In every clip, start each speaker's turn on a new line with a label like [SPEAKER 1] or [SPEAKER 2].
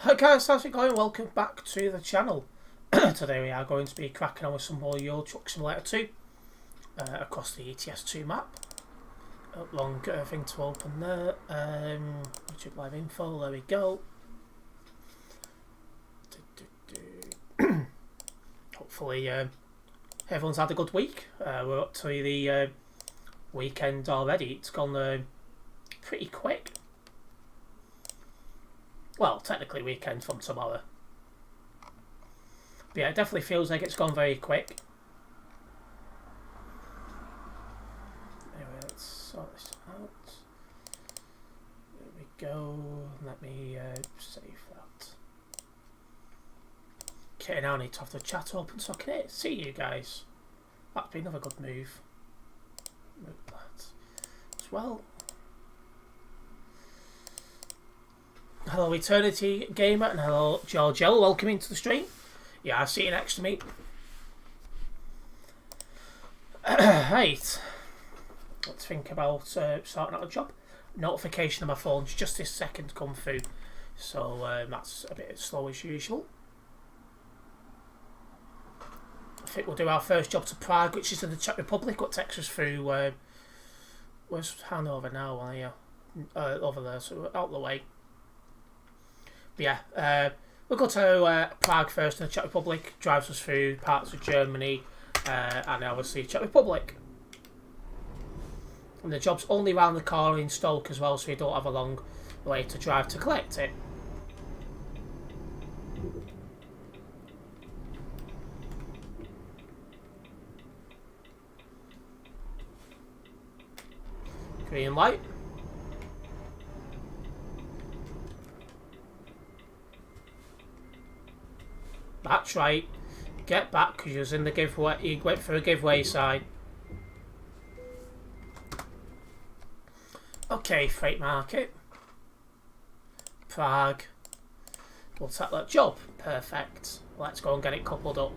[SPEAKER 1] Hi guys, how's it going? Welcome back to the channel. Today we are going to be cracking on with some more Euro Truck Simulator 2 across the ETS2 map. Long thing to open there. YouTube Live Info, there we go. Hopefully everyone's had a good week. We're up to the weekend already. It's gone pretty quick. Well, technically weekend from tomorrow. But yeah, it definitely feels like it's gone very quick. Anyway, let's sort this out. There we go. Let me save that. Okay, now I need to have the chat open so I can see you guys. That'd be another good move. Move that as well. Hello Eternity Gamer and hello Georgel, welcome into the stream. Yeah, I see you next to me. Right, let's think about starting out a job. Notification on my phone's just this second come through, so that's a bit slow as usual. I think we'll do our first job to Prague, which is in the Czech Republic. What takes us through, where's Hanover now? Well, yeah, over there, so we're out the way. But yeah, we'll go to Prague first in the Czech Republic, drives us through parts of Germany and obviously Czech Republic. And the job's only round the corner in Stoke as well, so we don't have a long way to drive to collect it. Green light. That's right. Get back because you was in the giveaway. You went for a giveaway sign. Okay, freight market. Prague. We'll take that job. Perfect. Let's go and get it coupled up.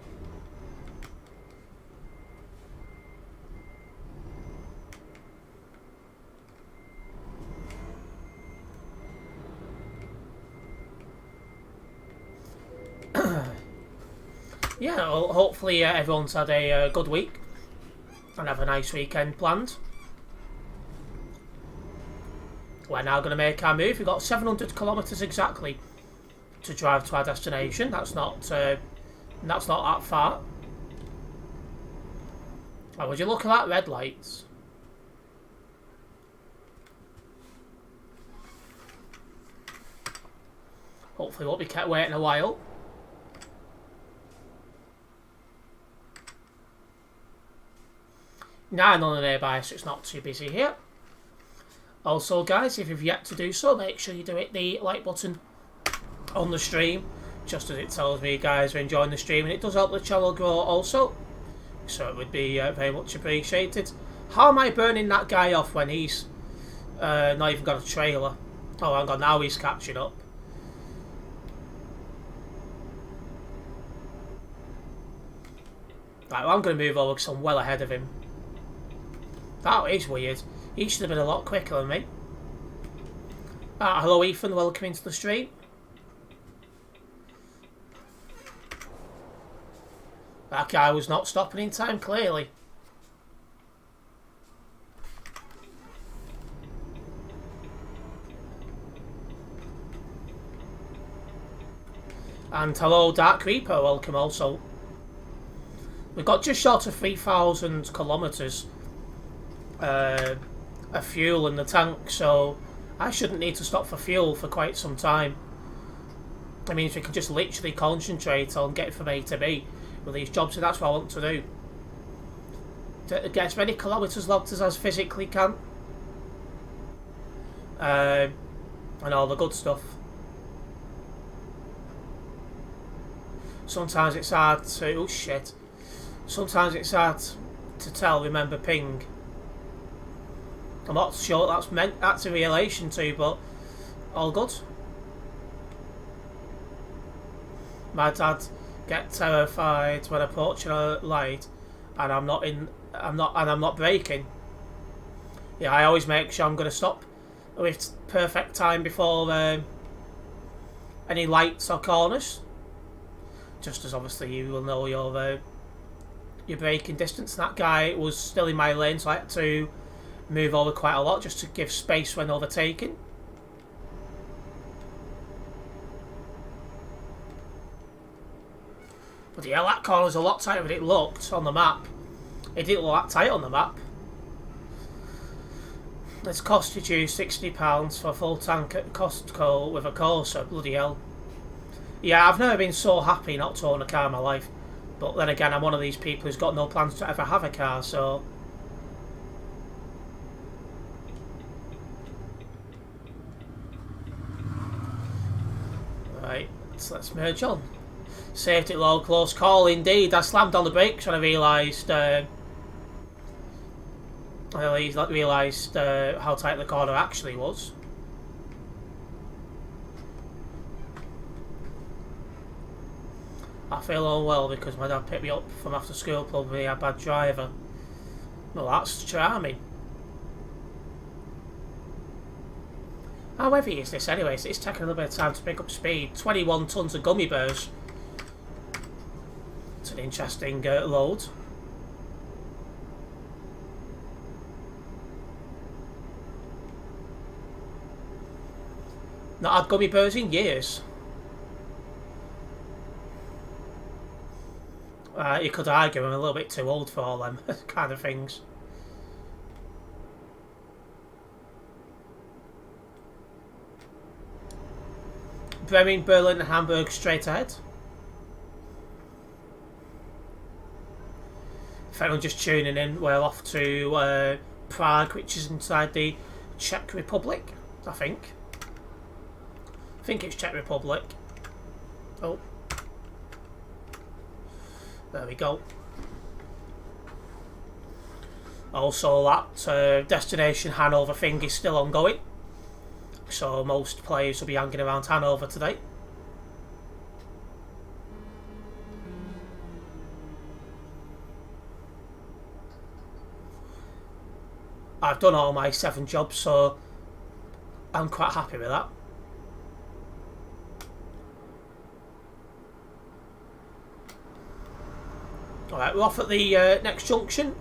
[SPEAKER 1] Yeah, well, hopefully everyone's had a good week and have a nice weekend planned. We're now going to make our move. We've got 700 kilometres exactly to drive to our destination. That's not that far. Oh, would you look at that red lights? Hopefully won't be kept waiting a while. Nine on the nearby, so it's not too busy here. Also, guys, if you've yet to do so, make sure you do hit the like button on the stream, just as it tells me you guys are enjoying the stream, and it does help the channel grow also. So it would be very much appreciated. How am I burning that guy off when he's not even got a trailer? Oh, hang on, now he's catching up. Right, well, I'm going to move over because I'm well ahead of him. That is weird. He should have been a lot quicker than me. Hello Ethan, welcome into the stream. That guy was not stopping in time, clearly. And hello Dark Reaper, welcome also. We've got just short of 3,000 kilometres of fuel in the tank, so I shouldn't need to stop for fuel for quite some time. That means we can just literally concentrate on getting from A to B with these jobs, and that's what I want to do. To get as many kilometres logged as I physically can. And all the good stuff. Sometimes it's hard to... oh shit. Sometimes it's hard to tell, remember ping. I'm not sure that's in relation to, but all good. My dad get terrified when approaching a light and I'm not braking. Yeah, I always make sure I'm going to stop with perfect time before any lights or corners. Just as obviously you will know your braking distance. That guy was still in my lane, so I had to move over quite a lot just to give space when overtaking. But yeah, that corner's a lot tighter than it looked on the map. It didn't look that tight on the map. It's costed you £60 for a full tank at Costco with a Corsa. Bloody hell. Yeah, I've never been so happy not to own a car in my life. But then again, I'm one of these people who's got no plans to ever have a car, so... Right, so let's merge on. Saved it low, close call indeed. I slammed on the brakes when I realised how tight the corner actually was. I feel unwell because my dad picked me up from after school, probably a bad driver. Well, that's charming. How heavy is this anyway? It's taking a little bit of time to pick up speed. 21 tons of gummy bears. It's an interesting load. Not had gummy bears in years. You could argue I'm a little bit too old for all them kind of things. Bremen, Berlin and Hamburg straight ahead. If anyone just tuning in, we're off to Prague, which is inside the Czech Republic, I think. I think it's Czech Republic. Oh. There we go. Also, that destination Hanover thing is still ongoing. So most players will be hanging around Hanover today. I've done all my 7 jobs, so I'm quite happy with that. Alright, we're off at the next junction.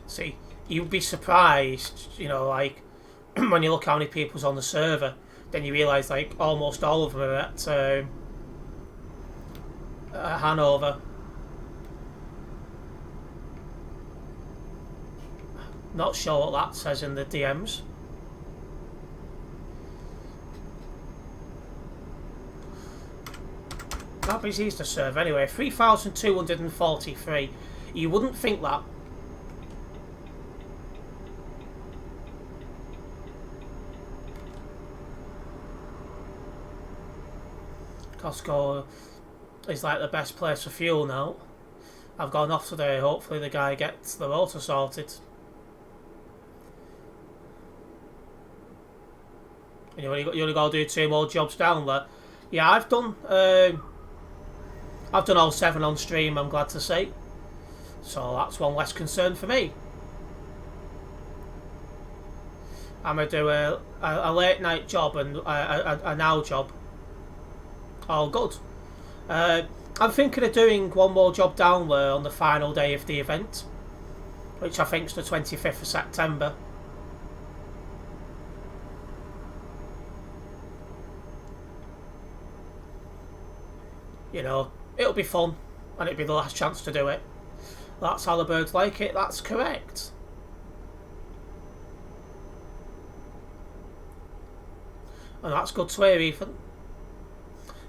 [SPEAKER 1] See, you'd be surprised, you know, like, when you look how many people's on the server, then you realise, like, almost all of them are at Hanover. Not sure what that says in the DMs. How busy is the server anyway? 3,243. You wouldn't think that. Costco is like the best place for fuel now. I've gone off today, hopefully the guy gets the motor sorted. And you only got to do 2 more jobs down there. Yeah, I've done all 7 on stream, I'm glad to say. So that's one less concern for me. I'm going to do a late night job and a now job. All good. I'm thinking of doing one more job down there on the final day of the event, which I think is the 25th of September. You know, it'll be fun, and it'll be the last chance to do it. That's how the birds like it, that's correct. And that's good to hear, Ethan.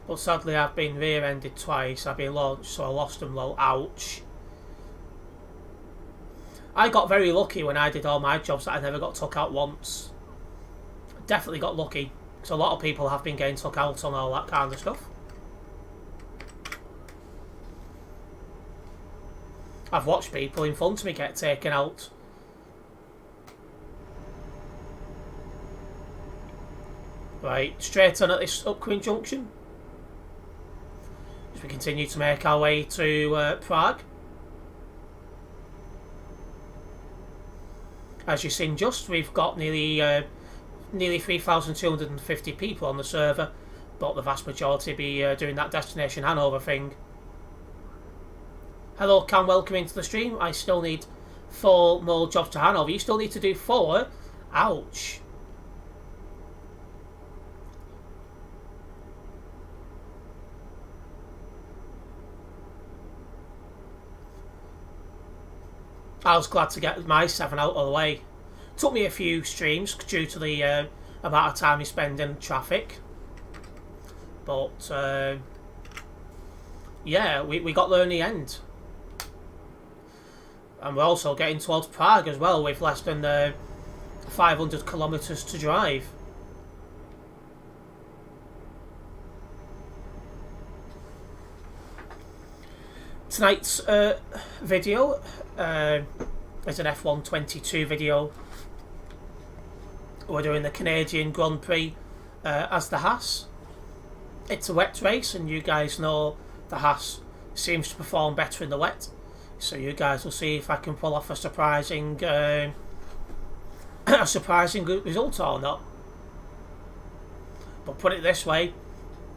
[SPEAKER 1] But sadly I've been rear-ended twice, I've been launched, so I lost them low. Ouch. I got very lucky when I did all my jobs that I never got took out once. Definitely got lucky, because a lot of people have been getting took out on all that kind of stuff. I've watched people in front of me get taken out. Right, straight on at this upcoming junction. As we continue to make our way to Prague. As you've seen just, we've got nearly 3,250 people on the server, but the vast majority be doing that destination Hanover thing. Hello, Cam, welcome into the stream. I still need 4 more jobs to Hanover. You still need to do 4? Ouch. I was glad to get my 7 out of the way. Took me a few streams due to the amount of time you spend in traffic. But, yeah, we got there in the end. And we're also getting towards Prague as well, with less than 500 kilometres to drive. Tonight's video is an F122 video. We're doing the Canadian Grand Prix as the Haas. It's a wet race, and you guys know the Haas seems to perform better in the wet. So you guys will see if I can pull off a surprising good result or not. But put it this way,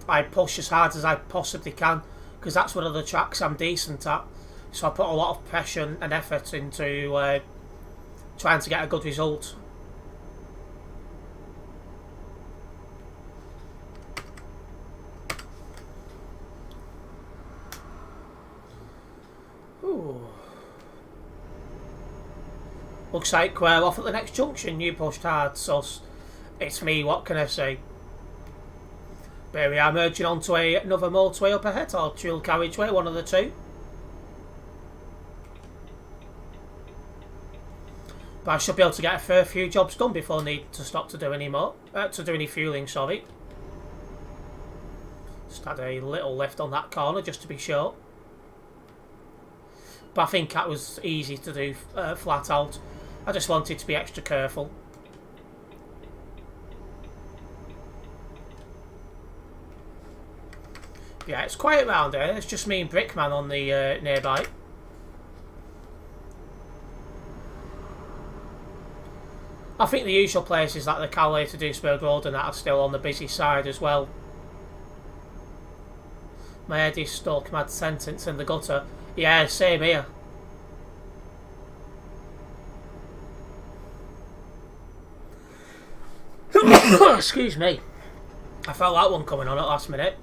[SPEAKER 1] I push as hard as I possibly can, because that's one of the tracks I'm decent at. So I put a lot of pressure and effort into trying to get a good result. Ooh. Looks like we're off at the next junction. You pushed hard, so it's me. What can I say? There we are, merging onto another motorway up ahead, or dual carriageway, one of the two. But I should be able to get a fair few jobs done before I need to stop to do any more. To do any fueling, sorry. Just had a little lift on that corner just to be sure. But I think that was easy to do flat out. I just wanted to be extra careful. Yeah, it's quiet round here. It's just me and Brickman on the nearby. I think the usual places like the Calais to Duisburg Road and that are still on the busy side as well. My head is stuck, mad sentence in the gutter. Yeah, same here. Excuse me. I felt that one coming on at last minute.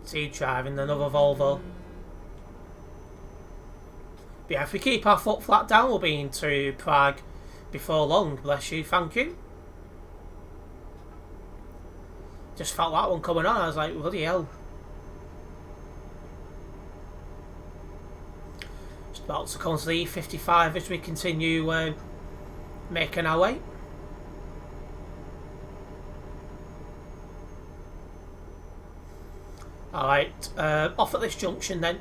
[SPEAKER 1] See driving another Volvo. But yeah, if we keep our foot flat down, we'll be into Prague before long. Bless you, thank you. Just felt that one coming on. I was like, bloody hell. Just about to come to the E55 as we continue making our way. Alright, off at this junction then.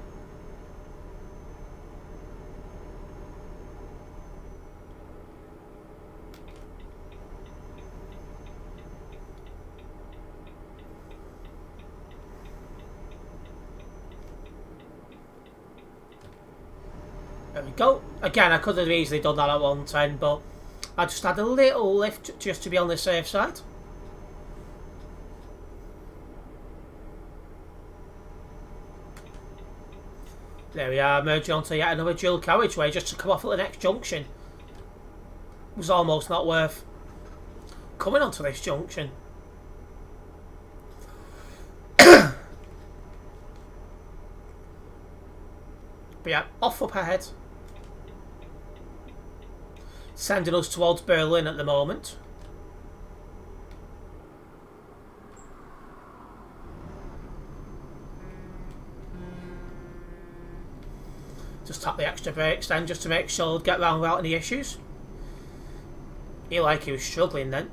[SPEAKER 1] There we go. Again, I could have easily done that at 110, but I just had a little lift just to be on the safe side. There we are, merging onto yet another dual carriageway just to come off at the next junction. It was almost not worth coming onto this junction. But yeah, off up ahead. Sending us towards Berlin at the moment. Just tap the extra brakes then just to make sure get round without any issues. He was struggling then.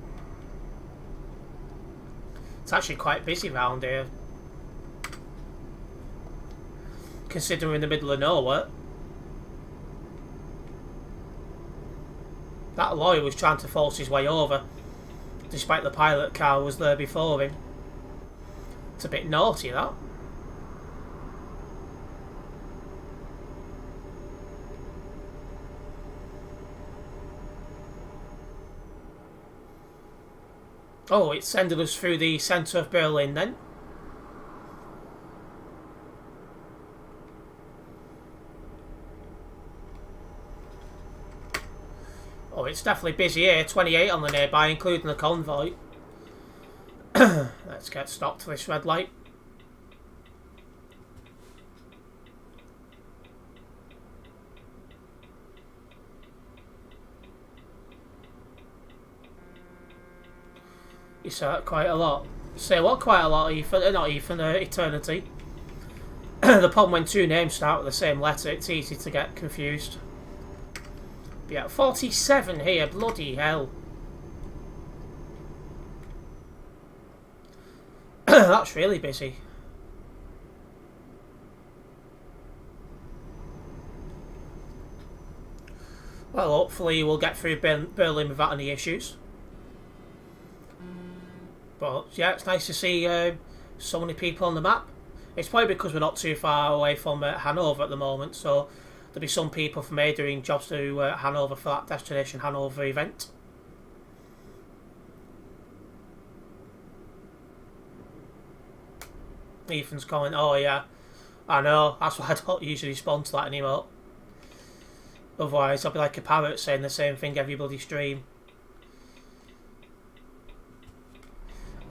[SPEAKER 1] It's actually quite busy round here. considering we're in the middle of nowhere. That lorry was trying to force his way over, despite the pilot car was there before him. It's a bit naughty, that. Oh, it's sending us through the centre of Berlin then. Oh, it's definitely busy here. 28 on the nearby, including the convoy. Let's get stopped for this red light. You saw it quite a lot. Say what? Quite a lot, Ethan. Not Ethan, Eternity. The problem when two names start with the same letter, it's easy to get confused. But yeah, 47 here. Bloody hell. That's really busy. Well, hopefully we'll get through Berlin without any issues. But yeah, it's nice to see so many people on the map. It's probably because we're not too far away from Hanover at the moment, so there'll be some people from here doing jobs to Hanover for that Destination Hanover event. Ethan's comment, oh yeah, I know, that's why I don't usually respond to that anymore. Otherwise I'll be like a parrot saying the same thing every bloody stream.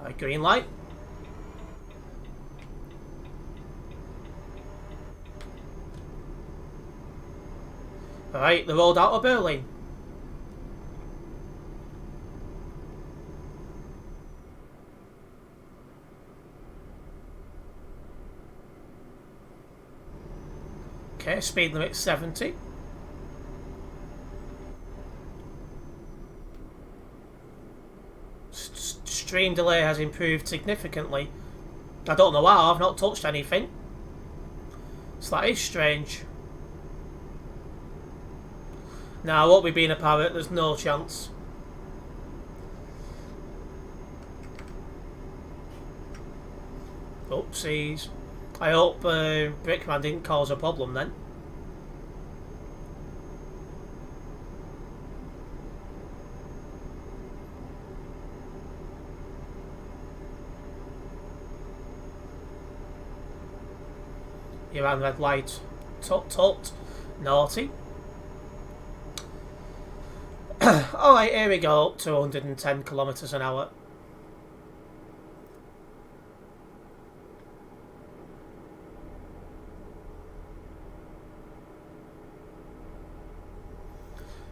[SPEAKER 1] Right, green light. Alright, the road out of Berlin. Okay, speed limit 70. Stream delay has improved significantly. I don't know how, I've not touched anything. So that is strange. Now, I won't be being a parrot, there's no chance. Oopsies. I hope Brickman didn't cause a problem then. You're on red light. Tut tut. Naughty. Alright, here we go. 210 kilometres an hour.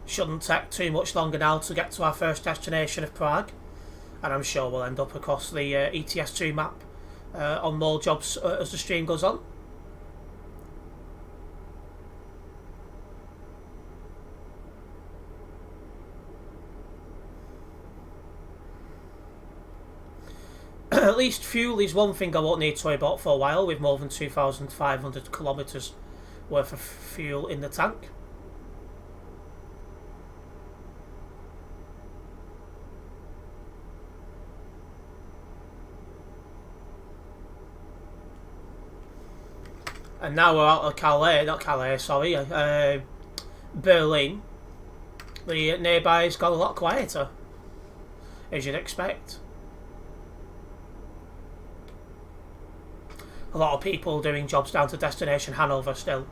[SPEAKER 1] Shouldn't take too much longer now to get to our first destination of Prague. And I'm sure we'll end up across the ETS2 map on more jobs as the stream goes on. At least fuel is one thing I won't need to worry about for a while, with more than 2,500 kilometres worth of fuel in the tank. And now we're out of Berlin. The nearby's got a lot quieter, as you'd expect. A lot of people doing jobs down to Destination Hanover still.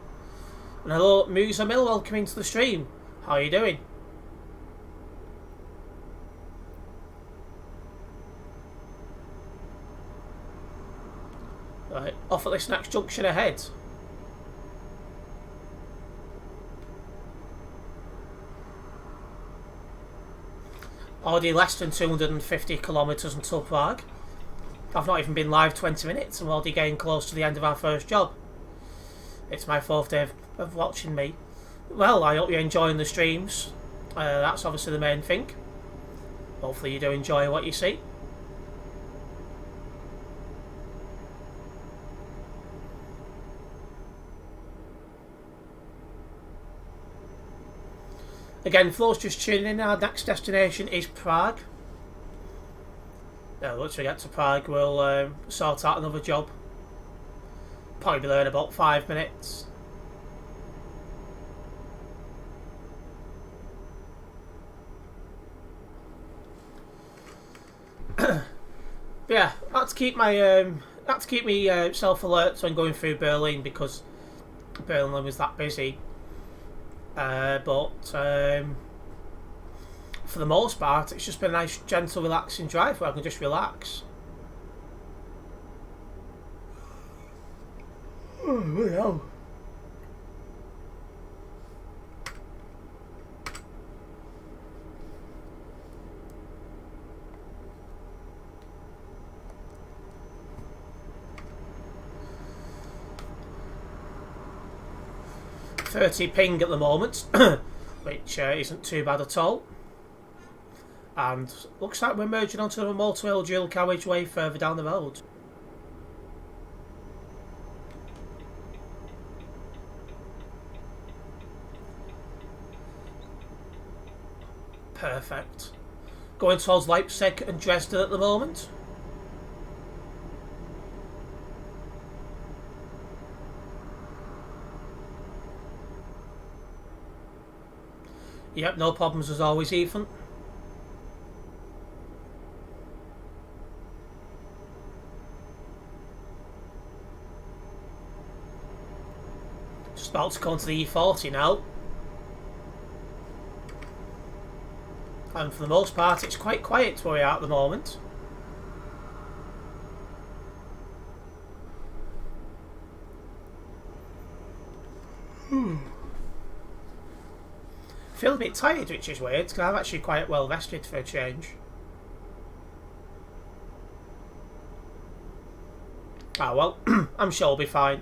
[SPEAKER 1] And hello, Musa Mill, welcome into the stream. How are you doing? Right, off at this next junction ahead. Already less than 250 kilometres until Prague. I've not even been live 20 minutes and we're already getting close to the end of our first job. It's my fourth day of watching me. Well, I hope you're enjoying the streams. That's obviously the main thing. Hopefully you do enjoy what you see. Again, for those just tuning in, our next destination is Prague. Now, once we get to Prague, we'll sort out another job. Probably be there in about 5 minutes. Yeah, that's keep me self alert when going through Berlin, because Berlin was that busy. But for the most part, it's just been a nice, gentle, relaxing drive where I can just relax. Oh, no. .30 ping at the moment, which isn't too bad at all. And looks like we're merging onto a motorway dual carriageway further down the road. Perfect. Going towards Leipzig and Dresden at the moment. Yep, no problems as always, Ethan. Just about to go into the E40 now. And for the most part, it's quite quiet where we are at the moment. Feel a bit tired, which is weird, because I'm actually quite well rested for a change. Ah, well, I'm sure I'll be fine.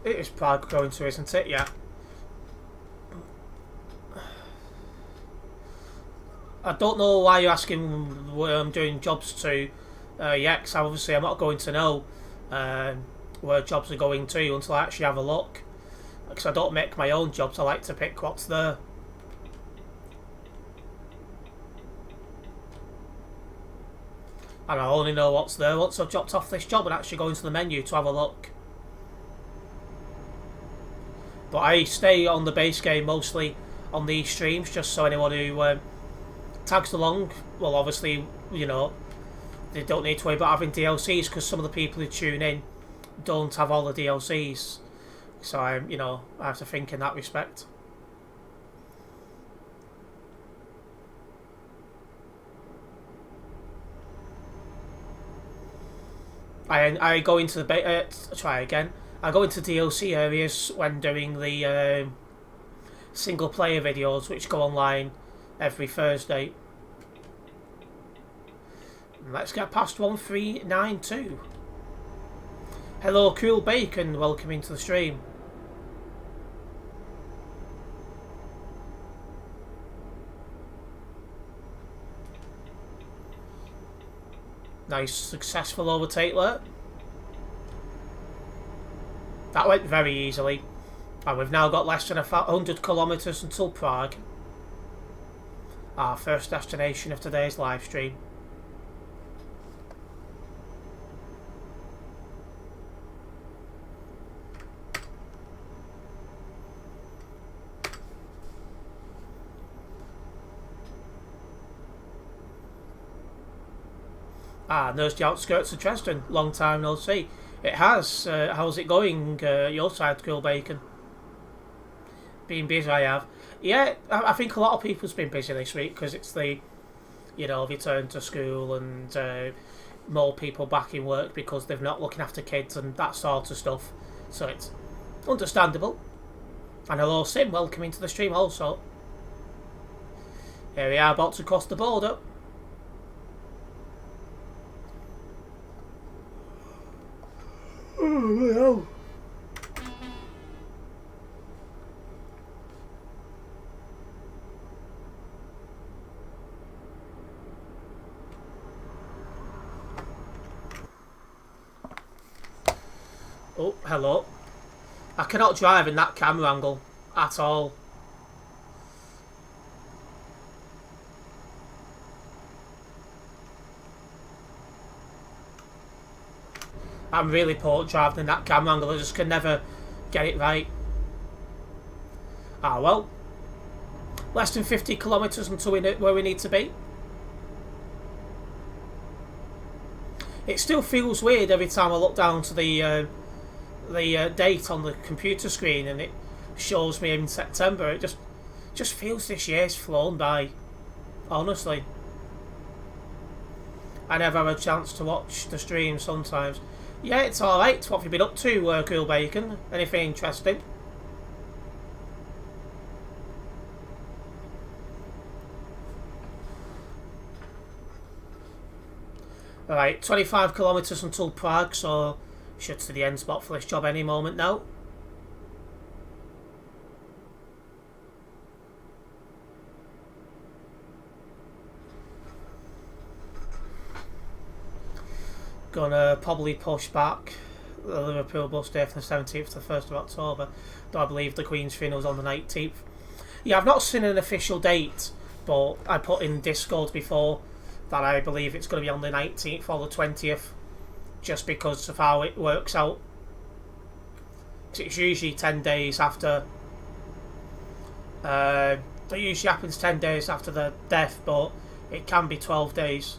[SPEAKER 1] It is Prague going to, isn't it? Yeah. I don't know why you're asking where I'm doing jobs to. Yeah, because obviously I'm not going to know where jobs are going to until I actually have a look. Because I don't make my own jobs, I like to pick what's there. And I only know what's there once I've dropped off this job and actually go into the menu to have a look. But I stay on the base game mostly on these streams, just so anyone who tags along, well, obviously, you know, they don't need to worry about having DLCs, because some of the people who tune in don't have all the DLCs. So I have to think in that respect. I go into the try again. I go into DLC areas when doing the single player videos, which go online every Thursday. Let's get past 1392. Hello, Cool Bacon. Welcome into the stream. Nice, successful overtake there. That went very easily. And we've now got less than 100 kilometres until Prague. Our first destination of today's live stream. Ah, and there's the outskirts of Dresden. Long time no see. It has. How's it going, your side, Cool Bacon? Being busy, I have. Yeah, I think a lot of people's been busy this week because it's the, return to school and more people back in work because they're not looking after kids and that sort of stuff. So it's understandable. And hello, Sim. Welcome into the stream also. Here we are, about to cross the border. Oh, Oh, hello. I cannot drive in that camera angle at all. I'm really poor at driving in that camera angle. I just can never get it right. Ah, well. Less than 50 kilometres until where we need to be. It still feels weird every time I look down to the date on the computer screen and it shows me in September. It just feels this year's flown by. Honestly. I never have a chance to watch the stream sometimes. Yeah, it's alright. What have you been up to, Cool Bacon? Anything interesting? Alright, 25 kilometres until Prague, so should to the end spot for this job any moment now. Gonna probably push back the Liverpool bus day from the 17th to the 1st of October, though I believe the Queen's funeral's on the 19th. Yeah, I've not seen an official date, but I put in Discord before that I believe it's going to be on the 19th or the 20th, just because of how it works out. It's usually 10 days after. It usually happens 10 days after the death, but it can be 12 days.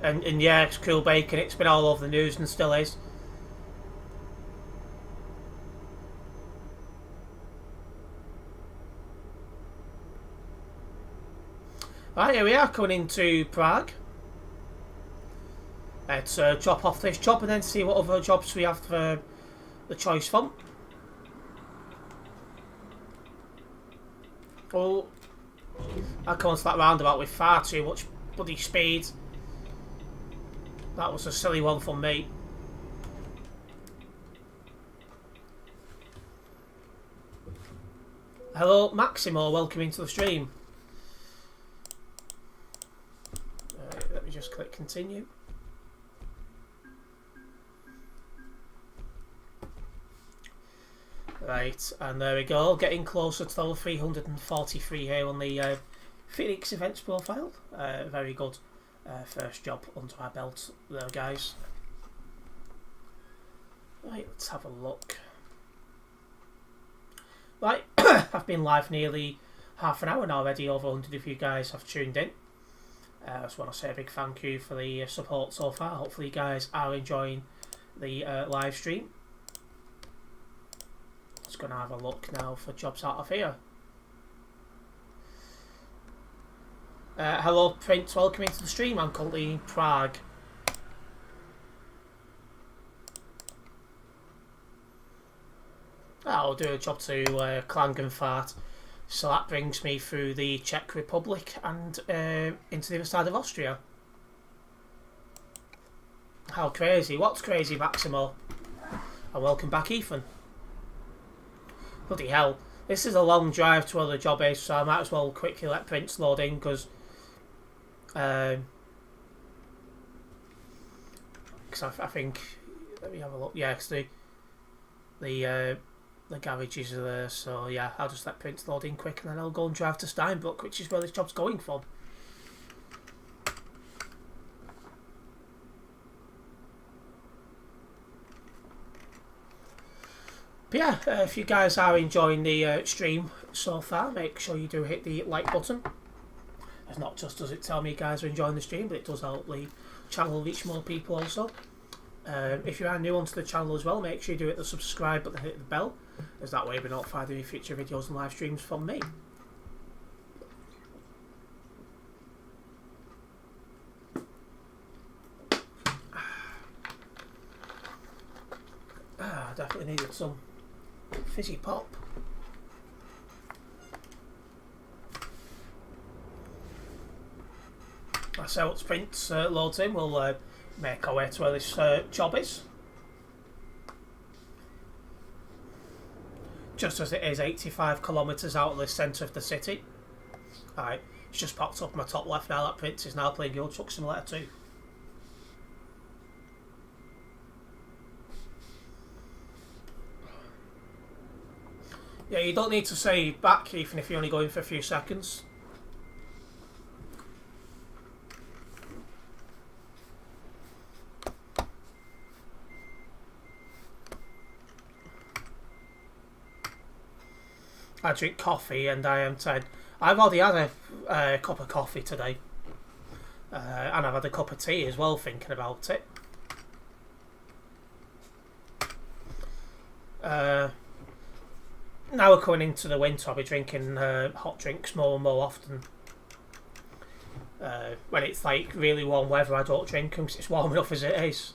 [SPEAKER 1] And yeah, it's Cool Bacon. It's been all over the news and still is. Right, here we are, coming into Prague. Let's drop off this job and then see what other jobs we have for the choice from. Oh, I come onto that roundabout with far too much bloody speed. That was a silly one from me. Hello, Maximo. Welcome into the stream. Let me just click continue. Right, and there we go. Getting closer to level 343 here on the Phoenix events profile. Very good. First job under our belt there, guys. Right, let's have a look. Right, I've been live nearly half an hour now already, over 100 of you guys have tuned in. I just want to say a big thank you for the support so far. Hopefully you guys are enjoying the live stream. Just going to have a look now for jobs out of here. Hello Prince, welcome into the stream. I'm currently in Prague. I'll do a job to Klagenfurt, so that brings me through the Czech Republic and into the other side of Austria. How crazy. What's crazy, Maximo? And welcome back, Ethan. Bloody hell. This is a long drive to where the job is, so I might as well quickly let Prince load in, because I think, let me have a look. Yeah, because the garages are there, so yeah, I'll just let Prince load in quick and then I'll go and drive to Steinbrück, which is where this job's going from. But yeah, if you guys are enjoying the stream so far, make sure you do hit the like button. It's not just does it tell me you guys are enjoying the stream, but it does help the channel reach more people also. If you are new onto the channel as well, make sure you do hit the subscribe button and hit the bell, as that way you'll be notified of any future videos and live streams from me. Definitely needed some fizzy pop. So once Prince loads in, we'll make our way to where this job is. Just as it is 85 kilometres out of the centre of the city. Alright, it's just popped up in my top left now that Prince is now playing Euro Truck Simulator 2. Yeah, you don't need to say back even if you're only going for a few seconds. I drink coffee and I am tired. I've already had a cup of coffee today. And I've had a cup of tea as well, thinking about it. Now we're coming into the winter, I'll be drinking hot drinks more and more often. When it's like really warm weather, I don't drink them because it's warm enough as it is.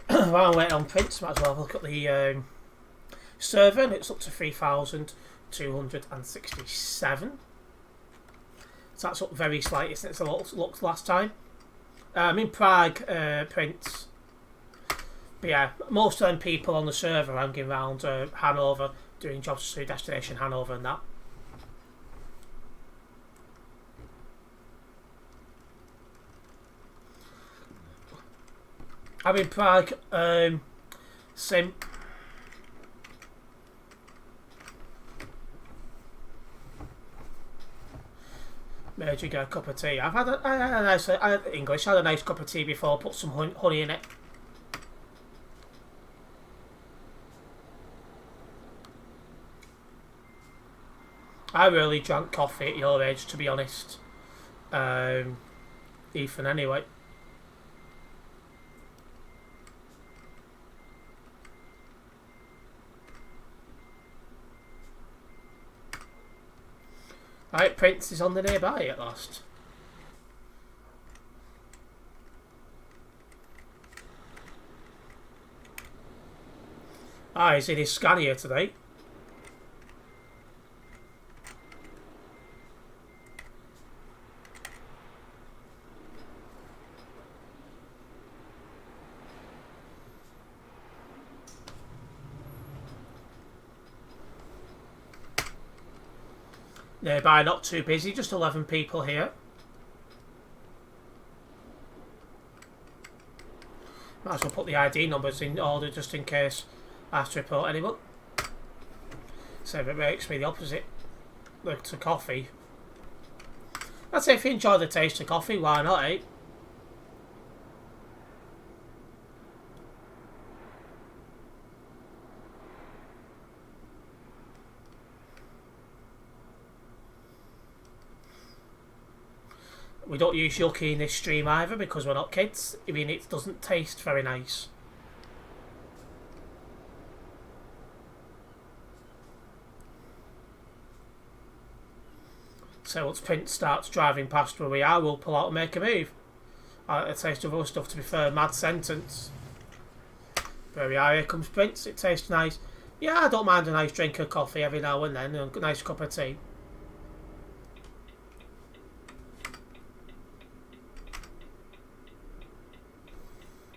[SPEAKER 1] While I'm waiting on prints, might as well have a look at the server, and it's up to 3,267. So that's up very slightly since I looked last time. I'm in Prague, prints. But yeah, most of them people on the server are hanging around Hanover, doing jobs to destination Hanover and that. I'm in Prague, sim. Made you get a cup of tea. I had a nice English. I had a nice cup of tea before. Put some honey in it. I really drank coffee at your age, to be honest. Ethan, anyway. Right, Prince is on the nearby at last. Ah, he's in his Scania today. Nearby, not too busy, just 11 people here. Might as well put the ID numbers in order just in case I have to report anyone. So if it makes me the opposite to coffee. I'd say if you enjoy the taste of coffee, why not, eh? We don't use yucky in this stream either because we're not kids. I mean, it doesn't taste very nice. So once Prince starts driving past where we are, we'll pull out and make a move. A taste of other stuff, to be fair. Mad sentence. There we are, here comes Prince. It tastes nice. Yeah, I don't mind a nice drink of coffee every now and then, and a nice cup of tea.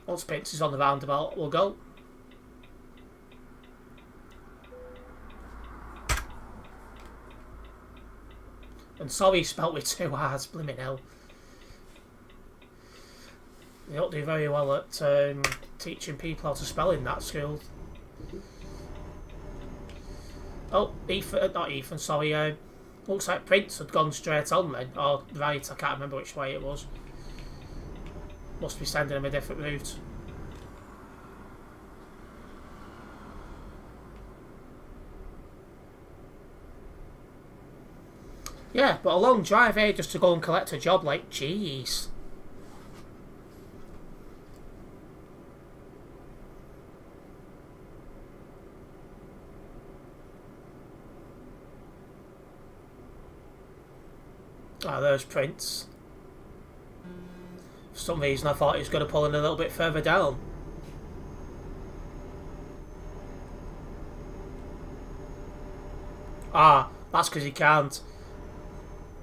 [SPEAKER 1] Once Prince is on the roundabout, we'll go. And sorry, spelt with 2 R's, blimmin' hell. They don't do very well at teaching people how to spell in that school. Oh, Ethan, not Ethan, sorry. Looks like Prince had gone straight on then. Or right, I can't remember which way it was. Must be sending him a different route. Yeah, but a long drive, eh? Just to go and collect a job, like, jeez. Ah, there's Prince. For some reason I thought he was going to pull in a little bit further down. Ah, that's because he can't.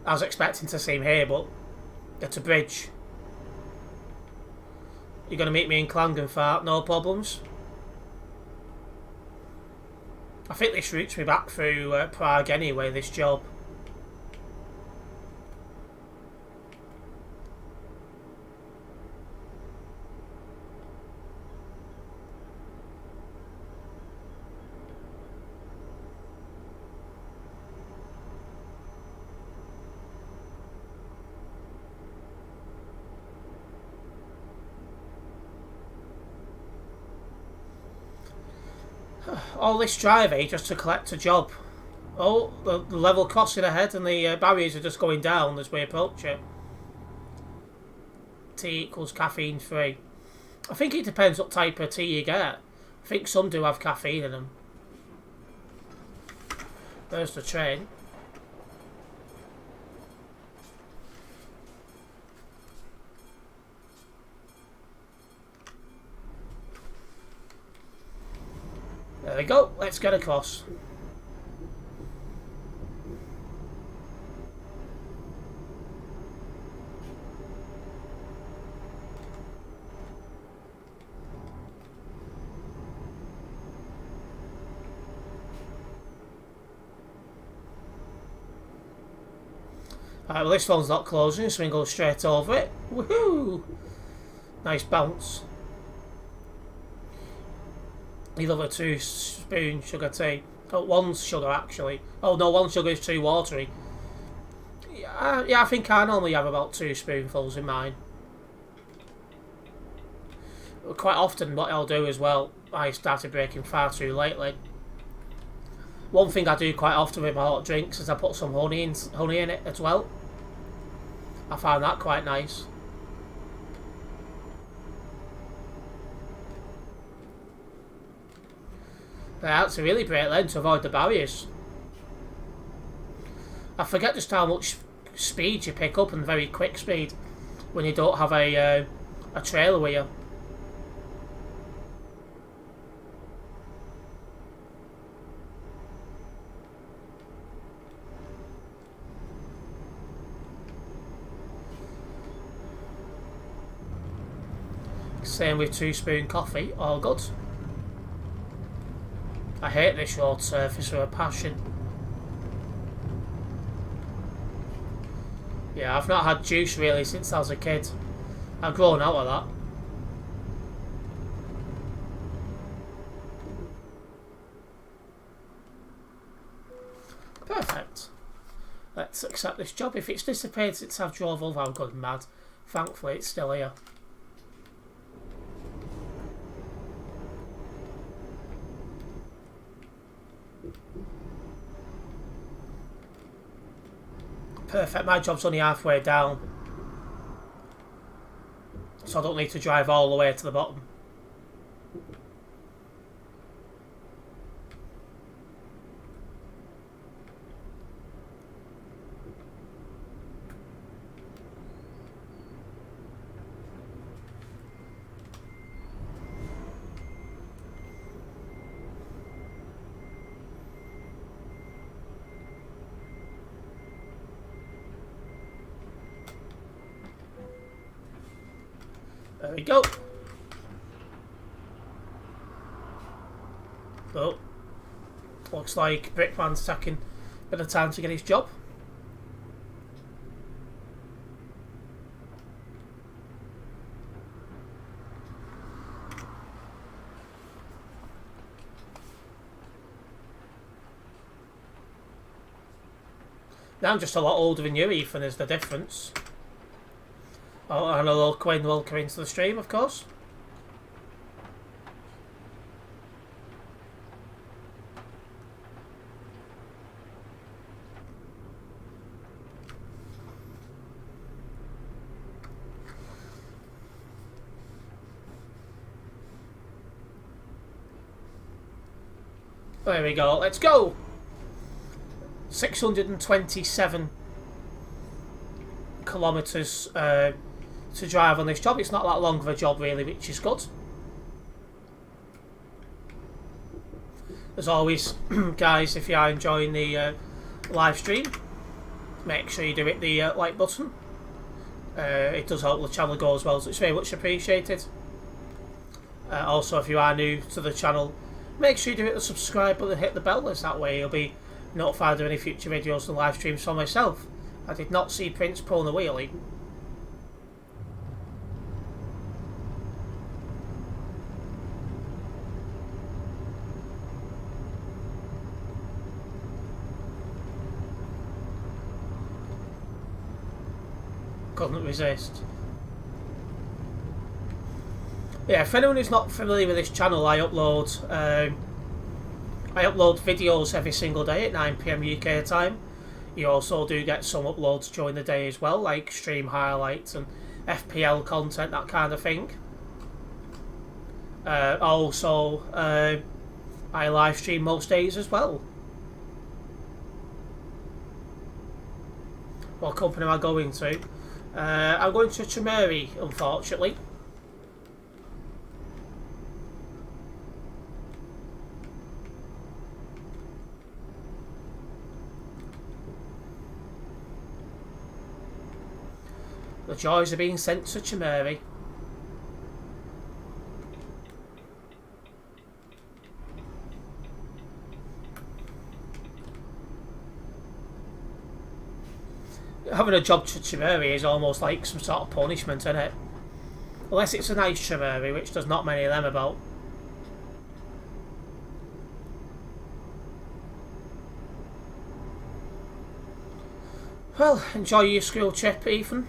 [SPEAKER 1] I was expecting to see him here, but at a bridge. You're going to meet me in Klagenfurt, no problems. I think this routes me back through Prague anyway, this job. All this driving just to collect a job. Oh, the level crossing ahead and the barriers are just going down as we approach it. Tea equals caffeine free. I think it depends what type of tea you get. I think some do have caffeine in them. There's the train. There we go, let's get across. Alright, well this one's not closing, so we can go straight over it. Woohoo! Nice bounce. You love a 2-spoon sugar tea. Oh, 1 sugar actually. Oh no, 1 sugar is too watery. Yeah, I think I normally have about 2 spoonfuls in mine. Quite often what I'll do as well, I started breaking far too lately. One thing I do quite often with my hot drinks is I put some honey in it as well. I find that quite nice. That's a really great lane to avoid the barriers. I forget just how much speed you pick up and very quick speed when you don't have a trailer with you. Same with 2-spoon coffee, all good. I hate this road surface with a passion. Yeah, I've not had juice really since I was a kid. I've grown out of that. Perfect. Let's accept this job. If it's disappeared since I've drove over, I've gone mad. Thankfully it's still here. Perfect, my job's only halfway down, so I don't need to drive all the way to the bottom. There we go. Oh, looks like Brickman's taking a bit of time to get his job. Now I'm just a lot older than you, Ethan, is the difference. Oh, and hello, Quinn, welcome into the stream, of course. There we go, let's go! 627 kilometres to drive on this job. It's not that long of a job really, which is good. As always, guys, if you are enjoying the live stream, make sure you do hit the like button. It does help the channel go as well, so it's very much appreciated. Also, if you are new to the channel, make sure you do hit the subscribe button and hit the bell, as that way you'll be notified of any future videos and live streams from myself. I did not see Prince pulling a wheelie. Couldn't resist. Yeah, if anyone who's not familiar with this channel, I upload I upload videos every single day at 9 PM UK time. You also do get some uploads during the day as well, like stream highlights and FPL content, that kind of thing. Also, I live stream most days as well. What company am I going to? I'm going to Chameri, unfortunately. The joys of being sent to Chameri. Having a job to Chameri is almost like some sort of punishment, isn't it? Unless it's a nice Chameri, which there's not many of them about. Well, enjoy your school trip, Ethan.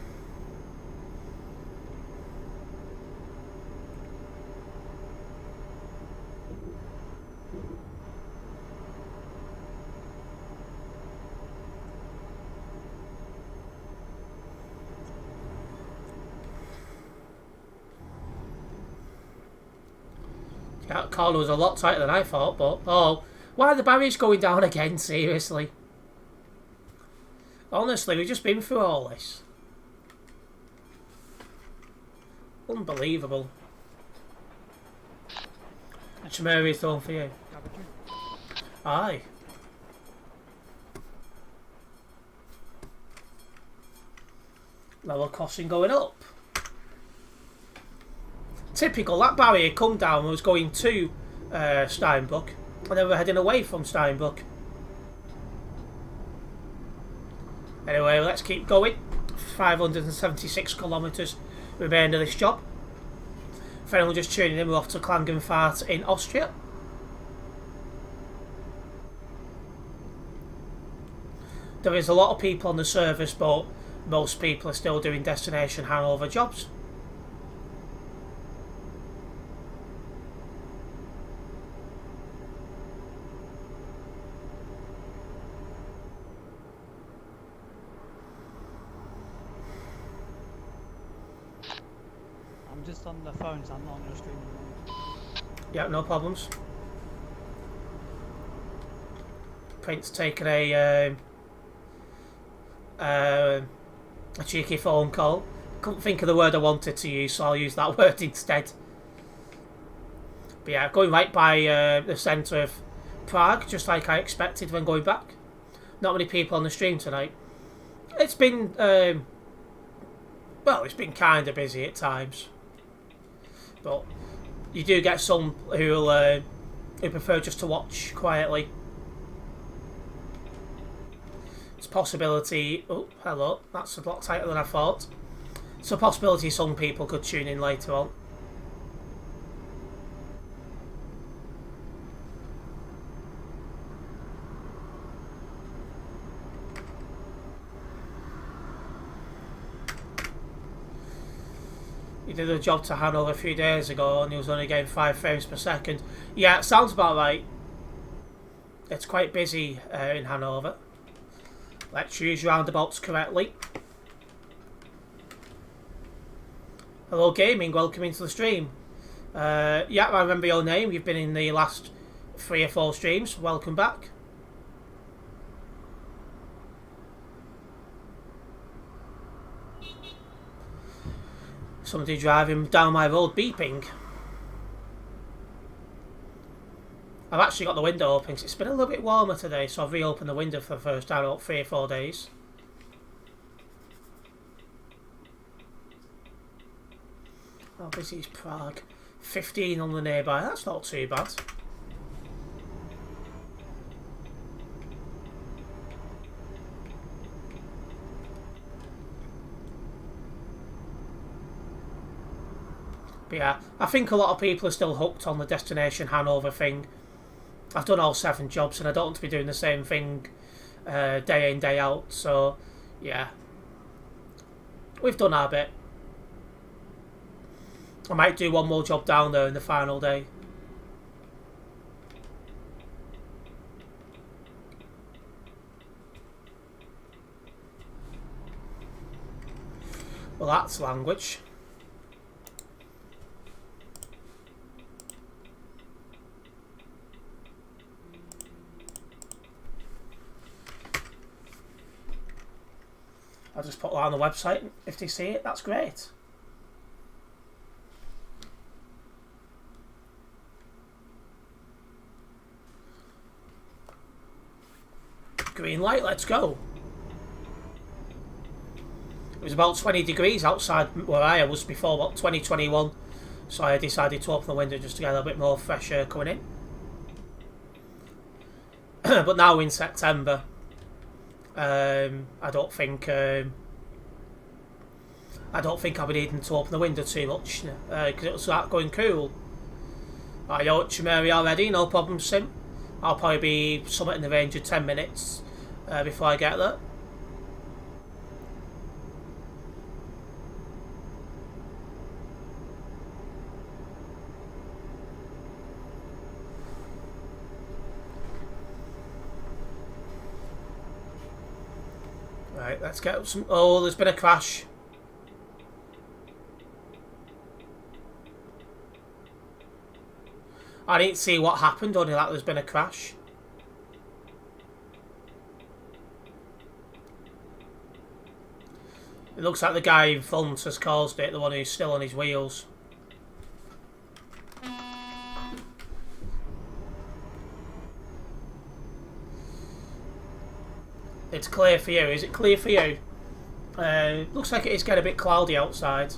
[SPEAKER 1] That corner was a lot tighter than I thought, but oh, why are the barriers going down again? Seriously. Honestly, we've just been through all this. Unbelievable. Chameri's thrown for you. Aye. Level crossing going up. Typical, that barrier come down and was going to Steinbrook, and then we're heading away from Steinbrook. Anyway, let's keep going. 576 kilometres remain of this job. If anyone just tuning in, we're off to Klagenfurt in Austria. There is a lot of people on the service, but most people are still doing destination Hanover jobs.
[SPEAKER 2] I'm just on the phone, so I'm not on your stream anymore.
[SPEAKER 1] Yeah, no problems. Prince taking a cheeky phone call. Couldn't think of the word I wanted to use, so I'll use that word instead. But yeah, going right by the centre of Prague, just like I expected when going back. Not many people on the stream tonight. It's been well, it's been kind of busy at times, but you do get some who prefer just to watch quietly. It's a possibility. Oh, hello. That's a lot tighter than I thought. It's a possibility some people could tune in later on. He did a job to Hanover a few days ago and he was only getting 5 frames per second. Yeah, it sounds about right. It's quite busy in Hanover. Let's use roundabouts correctly. Hello Gaming, welcome into the stream. Yeah, I remember your name. You've been in the last 3 or 4 streams. Welcome back. Somebody driving down my road beeping. I've actually got the window open because it's been a little bit warmer today, so I've reopened the window for the first time in about 3 or 4 days. How busy is Prague? 15 on the nearby, that's not too bad. But yeah, I think a lot of people are still hooked on the destination Hanover thing. I've done all 7 jobs and I don't want to be doing the same thing day in, day out. So, yeah. We've done our bit. I might do one more job down there in the final day. Well, that's language. I'll just put that on the website. If they see it, that's great. Green light, let's go. It was about 20 degrees outside where I was before, about 2021. So I decided to open the window just to get a little bit more fresh air coming in. But now in September, I don't think I'll be needing to open the window too much because it'll start going cool. Right, you're at your area already, no problem, Sim. I'll probably be somewhat in the range of 10 minutes before I get there. Right, let's get some... Oh, there's been a crash. I didn't see what happened, only that there's been a crash. It looks like the guy in front has caused it, the one who's still on his wheels. It's clear for you. Is it clear for you? Looks like it is getting a bit cloudy outside.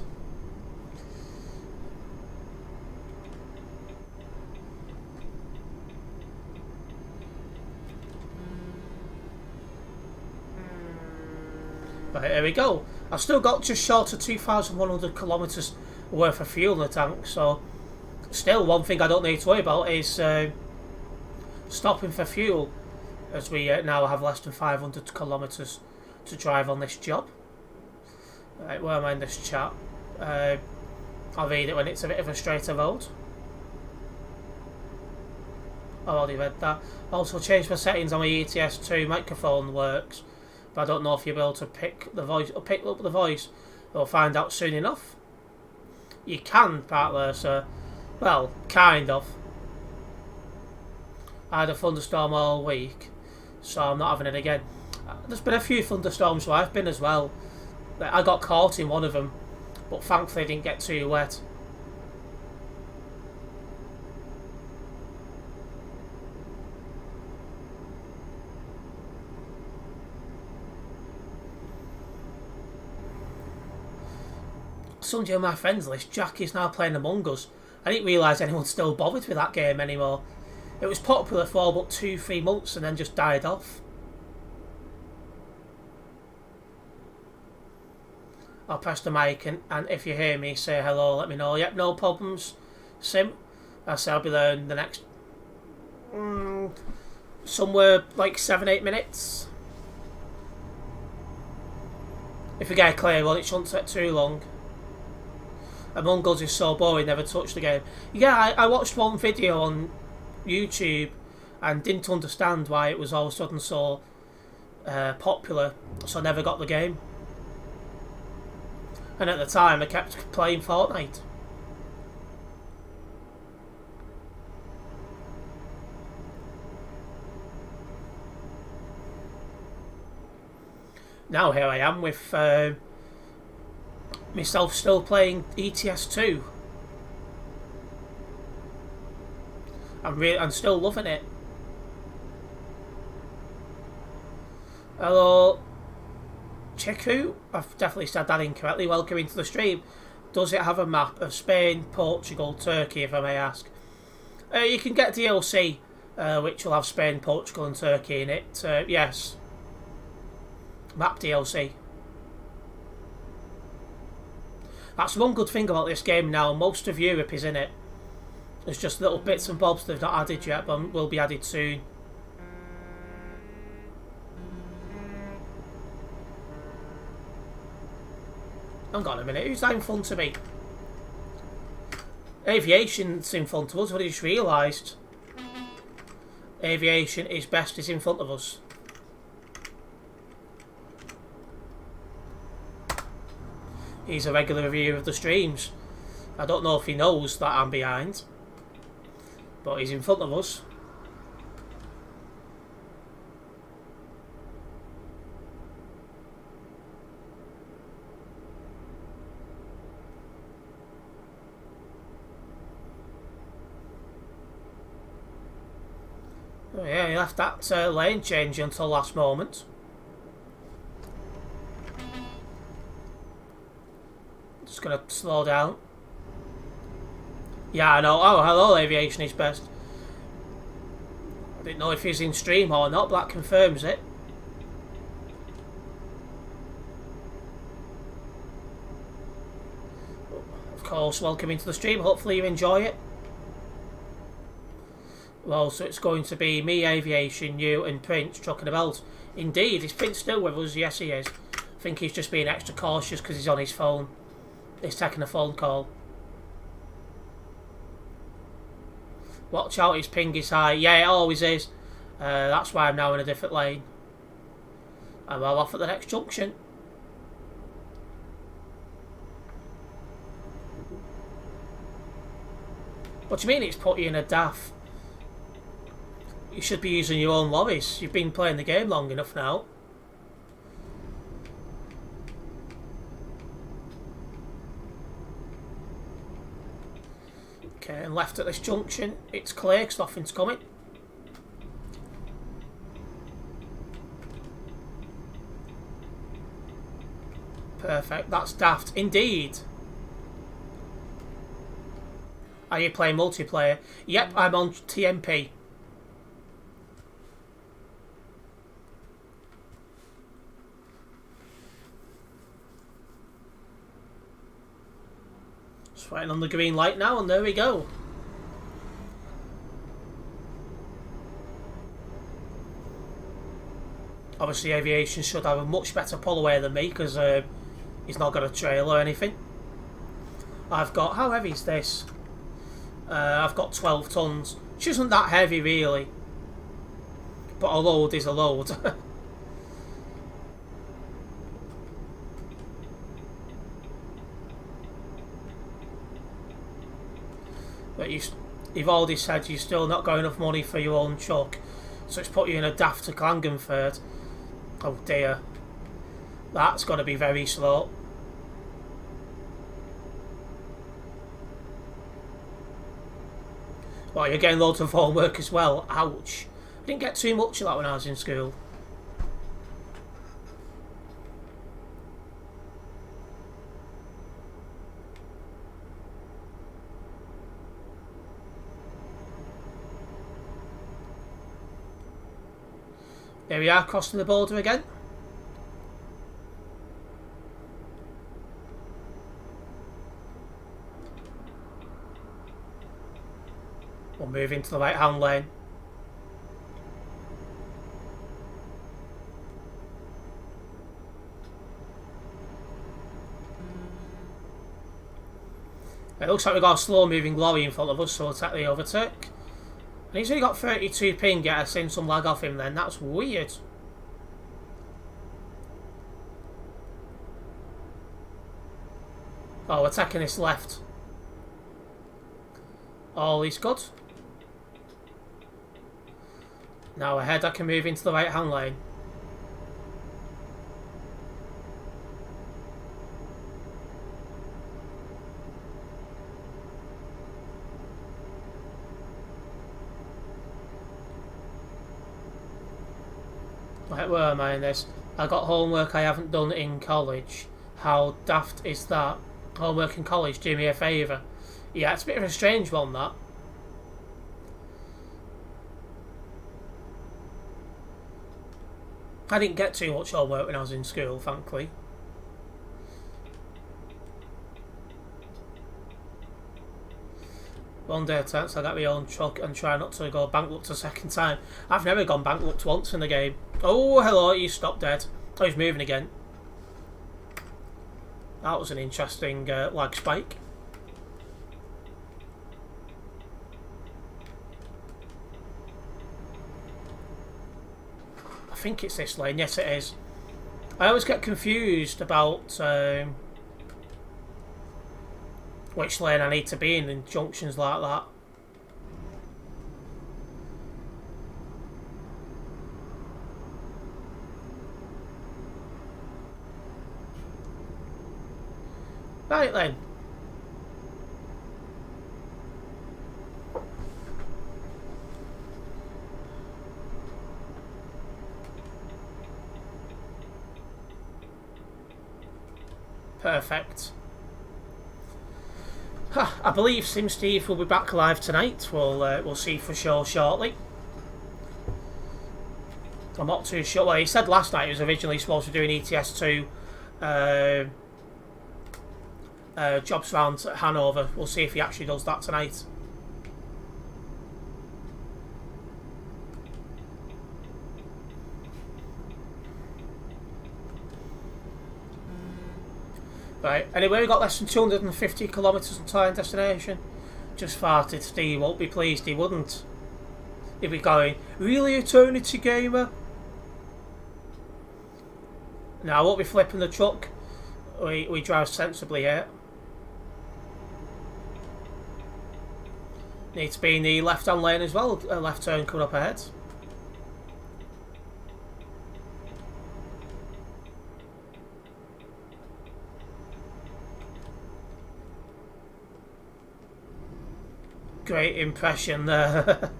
[SPEAKER 1] Right, here we go. I've still got just short of 2,100 kilometres worth of fuel in the tank, so still one thing I don't need to worry about is stopping for fuel, as we now have less than 500 kilometres to drive on this job. Right, where am I in this chat? I'll read it when it's a bit of a straighter road. I've already read that. Also changed my settings on my ETS2 microphone works, but I don't know if you'll be able to pick up the voice. We'll find out soon enough. You can, part there, sir. Well, kind of. I had a thunderstorm all week, so I'm not having it again. There's been a few thunderstorms where I've been as well. I got caught in one of them, but thankfully I didn't get too wet. Somebody on my friends list, Jack is now playing Among Us. I didn't realise anyone still bothered with that game anymore. It was popular for about 2-3 months and then just died off. I'll press the mic and if you hear me say hello, let me know. Yep, no problems, Sim. I say I'll be there in the next somewhere like 7-8 minutes. If we get a clear one, it shouldn't take too long. Among Us is so boring, never touched the game. Yeah, I watched one video on YouTube and didn't understand why it was all of a sudden so popular, so I never got the game. And at the time I kept playing Fortnite. Now here I am with myself still playing ETS2. I'm still loving it. Hello, Chiku. I've definitely said that incorrectly. Welcome into the stream. Does it have a map of Spain, Portugal, Turkey, if I may ask? You can get DLC, which will have Spain, Portugal and Turkey in it. Yes. Map DLC. That's one good thing about this game now. Most of Europe is in it. There's just little bits and bobs they've not added yet, but will be added soon. Hang on a minute, who's that in front of me? Aviation's in front of us, what I just realised. Aviation is best is in front of us. he's a regular viewer of the streams. I don't know if he knows that I'm behind, but he's in front of us. Oh yeah, he left that lane change until last moment. Just gonna slow down. Yeah, I know. Oh, hello, Aviation is best. I didn't know if he's in stream or not, but that confirms it. Of course, welcome into the stream. Hopefully you enjoy it. Well, so it's going to be me, Aviation, you and Prince trucking a belt. Indeed, is Prince still with us? Yes, he is. I think he's just being extra cautious because he's on his phone. He's taking a phone call. Watch out, his ping is high. Yeah, it always is. That's why I'm now in a different lane. I'm well off at the next junction. What do you mean it's put you in a daft? You should be using your own lorries. You've been playing the game long enough now. Okay, and left at this junction. It's clear because nothing's coming. Perfect. That's daft. Indeed. Are you playing multiplayer? Yep, I'm on TMP. Just waiting on the green light now, and there we go. Obviously, Aviation should have a much better pull away than me because he's not got a trail or anything. I've got... How heavy is this? I've got 12 tons, which isn't that heavy really, but a load is a load. But you've already said you've still not got enough money for your own truck, so it's put you in a daft to Klagenfurt. Oh dear, that's got to be very slow. Well, you're getting loads of homework as well. Ouch. I didn't get too much of that when I was in school. There we are, crossing the border again. We'll move into the right hand lane. It looks like we've got a slow moving lorry in front of us, so we'll take the overtake. And he's only got 32 ping, yet I've seen some lag off him then. That's weird. Oh, we're taking this left. All is good. Now ahead I can move into the right hand lane. Right, where am I in this? I got homework I haven't done in college. How daft is that? Homework in college, do me a favour. Yeah, it's a bit of a strange one, that. I didn't get too much homework when I was in school, thankfully. One day, Terence, I got my own truck and try not to go bankrupt a second time. I've never gone bankrupt once in the game. Oh, hello, you stopped dead. Oh, he's moving again. That was an interesting lag spike. I think it's this lane. Yes, it is. I always get confused about which lane I need to be in junctions like that. Right then. Perfect. I believe Sim Steve will be back live tonight. We'll see for sure shortly. I'm not too sure. Well, he said last night he was originally supposed to do an ETS2 jobs round at Hanover. We'll see if he actually does that tonight. Right, anyway, we got less than 250 kilometres until our destination. Just farted. Steve won't be pleased, he wouldn't. He'd be going, really, Eternity Gamer? No, I won't be flipping the truck. We drive sensibly here. Need to be in the left-hand lane as well. A left turn coming up ahead. Great impression there.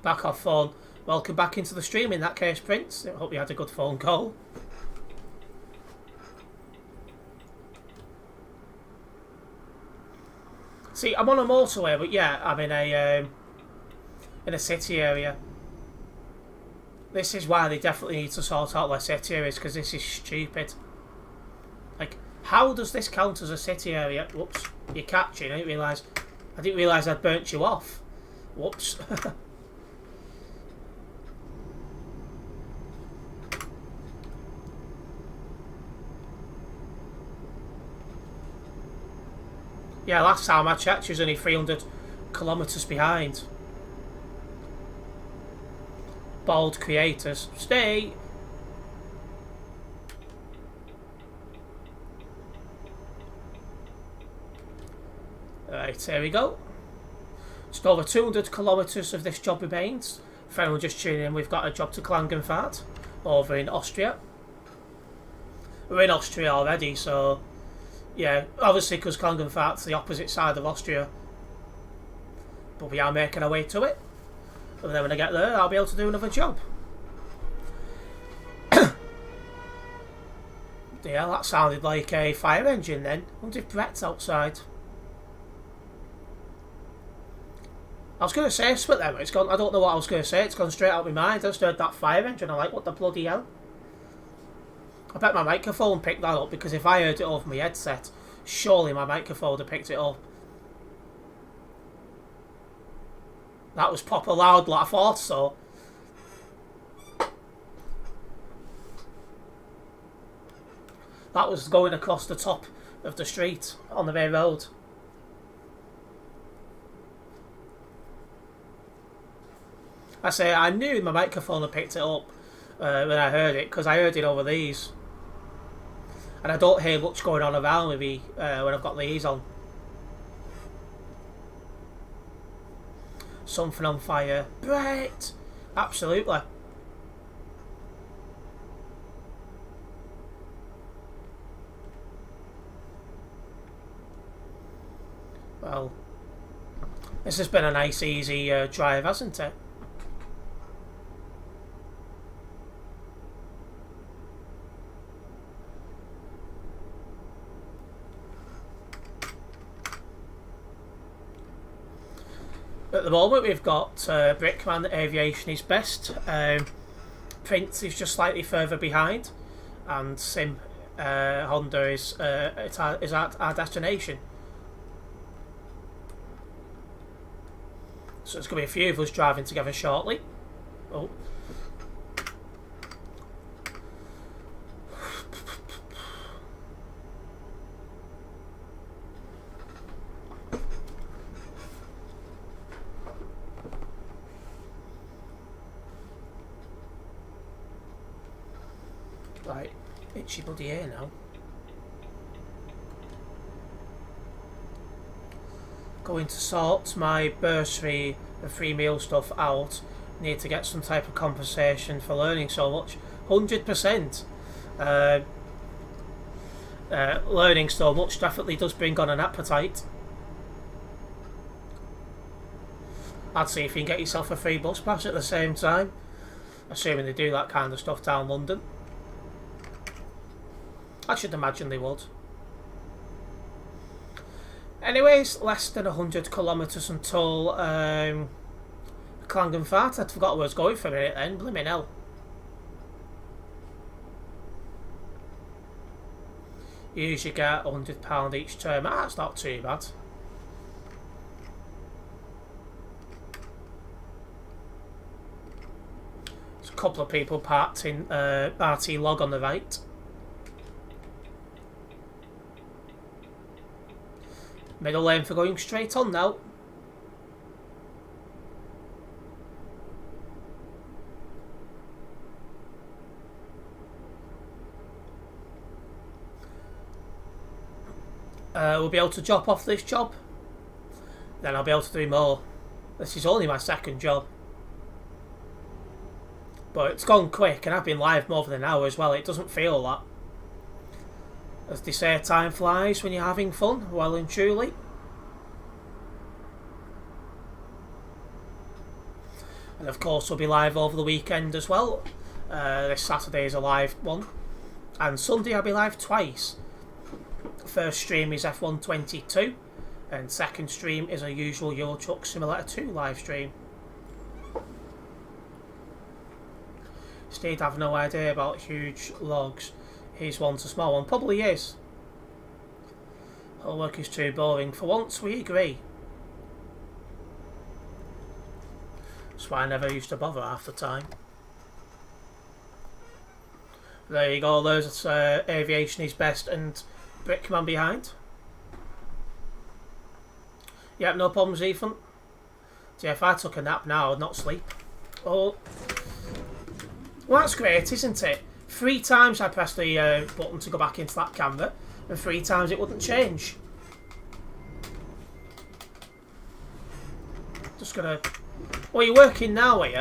[SPEAKER 1] Back off phone. Welcome back into the stream in that case, Prince. I hope you had a good phone call. See, I'm on a motorway, but yeah, I'm in a city area. This is why they definitely need to sort out their city areas, because this is stupid. Like, how does this count as a city area? Whoops, you're catching. I didn't realise I'd burnt you off. Whoops. Yeah, last time I checked, she was only 300 kilometres behind. Bald creators. Stay! Right, here we go. Just over 200 kilometres of this job remains. If anyone just tuning in, we've got a job to Klagenfurt over in Austria. We're in Austria already, so yeah, obviously because Klagenfurt's the opposite side of Austria. But we are making our way to it. And then when I get there, I'll be able to do another job. Yeah, that sounded like a fire engine then. I wonder if Brett's outside. I was going to say something then, but it's gone. I don't know what I was going to say. It's gone straight out of my mind. I just heard that fire engine. I'm like, what the bloody hell? I bet my microphone picked that up, because if I heard it over my headset, surely my microphone would have picked it up. That was proper loud, like I thought so. That was going across the top of the street on the main road. I say, I knew my microphone had picked it up when I heard it, because I heard it over these. And I don't hear much going on around with me when I've got these on. Something on fire. Brett! Absolutely. Well, this has been a nice easy drive, hasn't it? At the moment we've got Brickman Aviation is best, Prince is just slightly further behind, and Sim Honda is at our destination. So it's going to be a few of us driving together shortly. Oh. Right, itchy bloody ear now. Going to sort my bursary and free meal stuff out. Need to get some type of compensation for learning so much. 100%. Learning so much definitely does bring on an appetite. I'd see if you can get yourself a free bus pass at the same time. Assuming they do that kind of stuff down London. I should imagine they would. Anyways, less than 100 kilometres until Clangenfart. I forgot where I was going for a minute then. Blimey hell. You usually get £100 each term. That's not too bad. There's a couple of people parked in RT Log on the right. Middle lane for going straight on now. We'll be able to drop off this job. Then I'll be able to do more. This is only my second job. But it's gone quick and I've been live more than an hour as well. It doesn't feel that. As they say, time flies when you're having fun, well and truly. And of course we'll be live over the weekend as well. This Saturday is a live one. And Sunday I'll be live twice. First stream is F122 and second stream is a usual Euro Truck Simulator 2 live stream. Steve, have no idea about huge logs. Here's one's a small one. Probably is. Whole work is too boring. For once, we agree. That's why I never used to bother half the time. There you go. There's Aviation is Best and Brickman behind. Yep, no problems, Ethan. Yeah, if I took a nap now, I'd not sleep. Oh. Well, that's great, isn't it? 3 times I pressed the button to go back into that camera, and 3 times it wouldn't change. Just gonna... Well, you're working now, are you?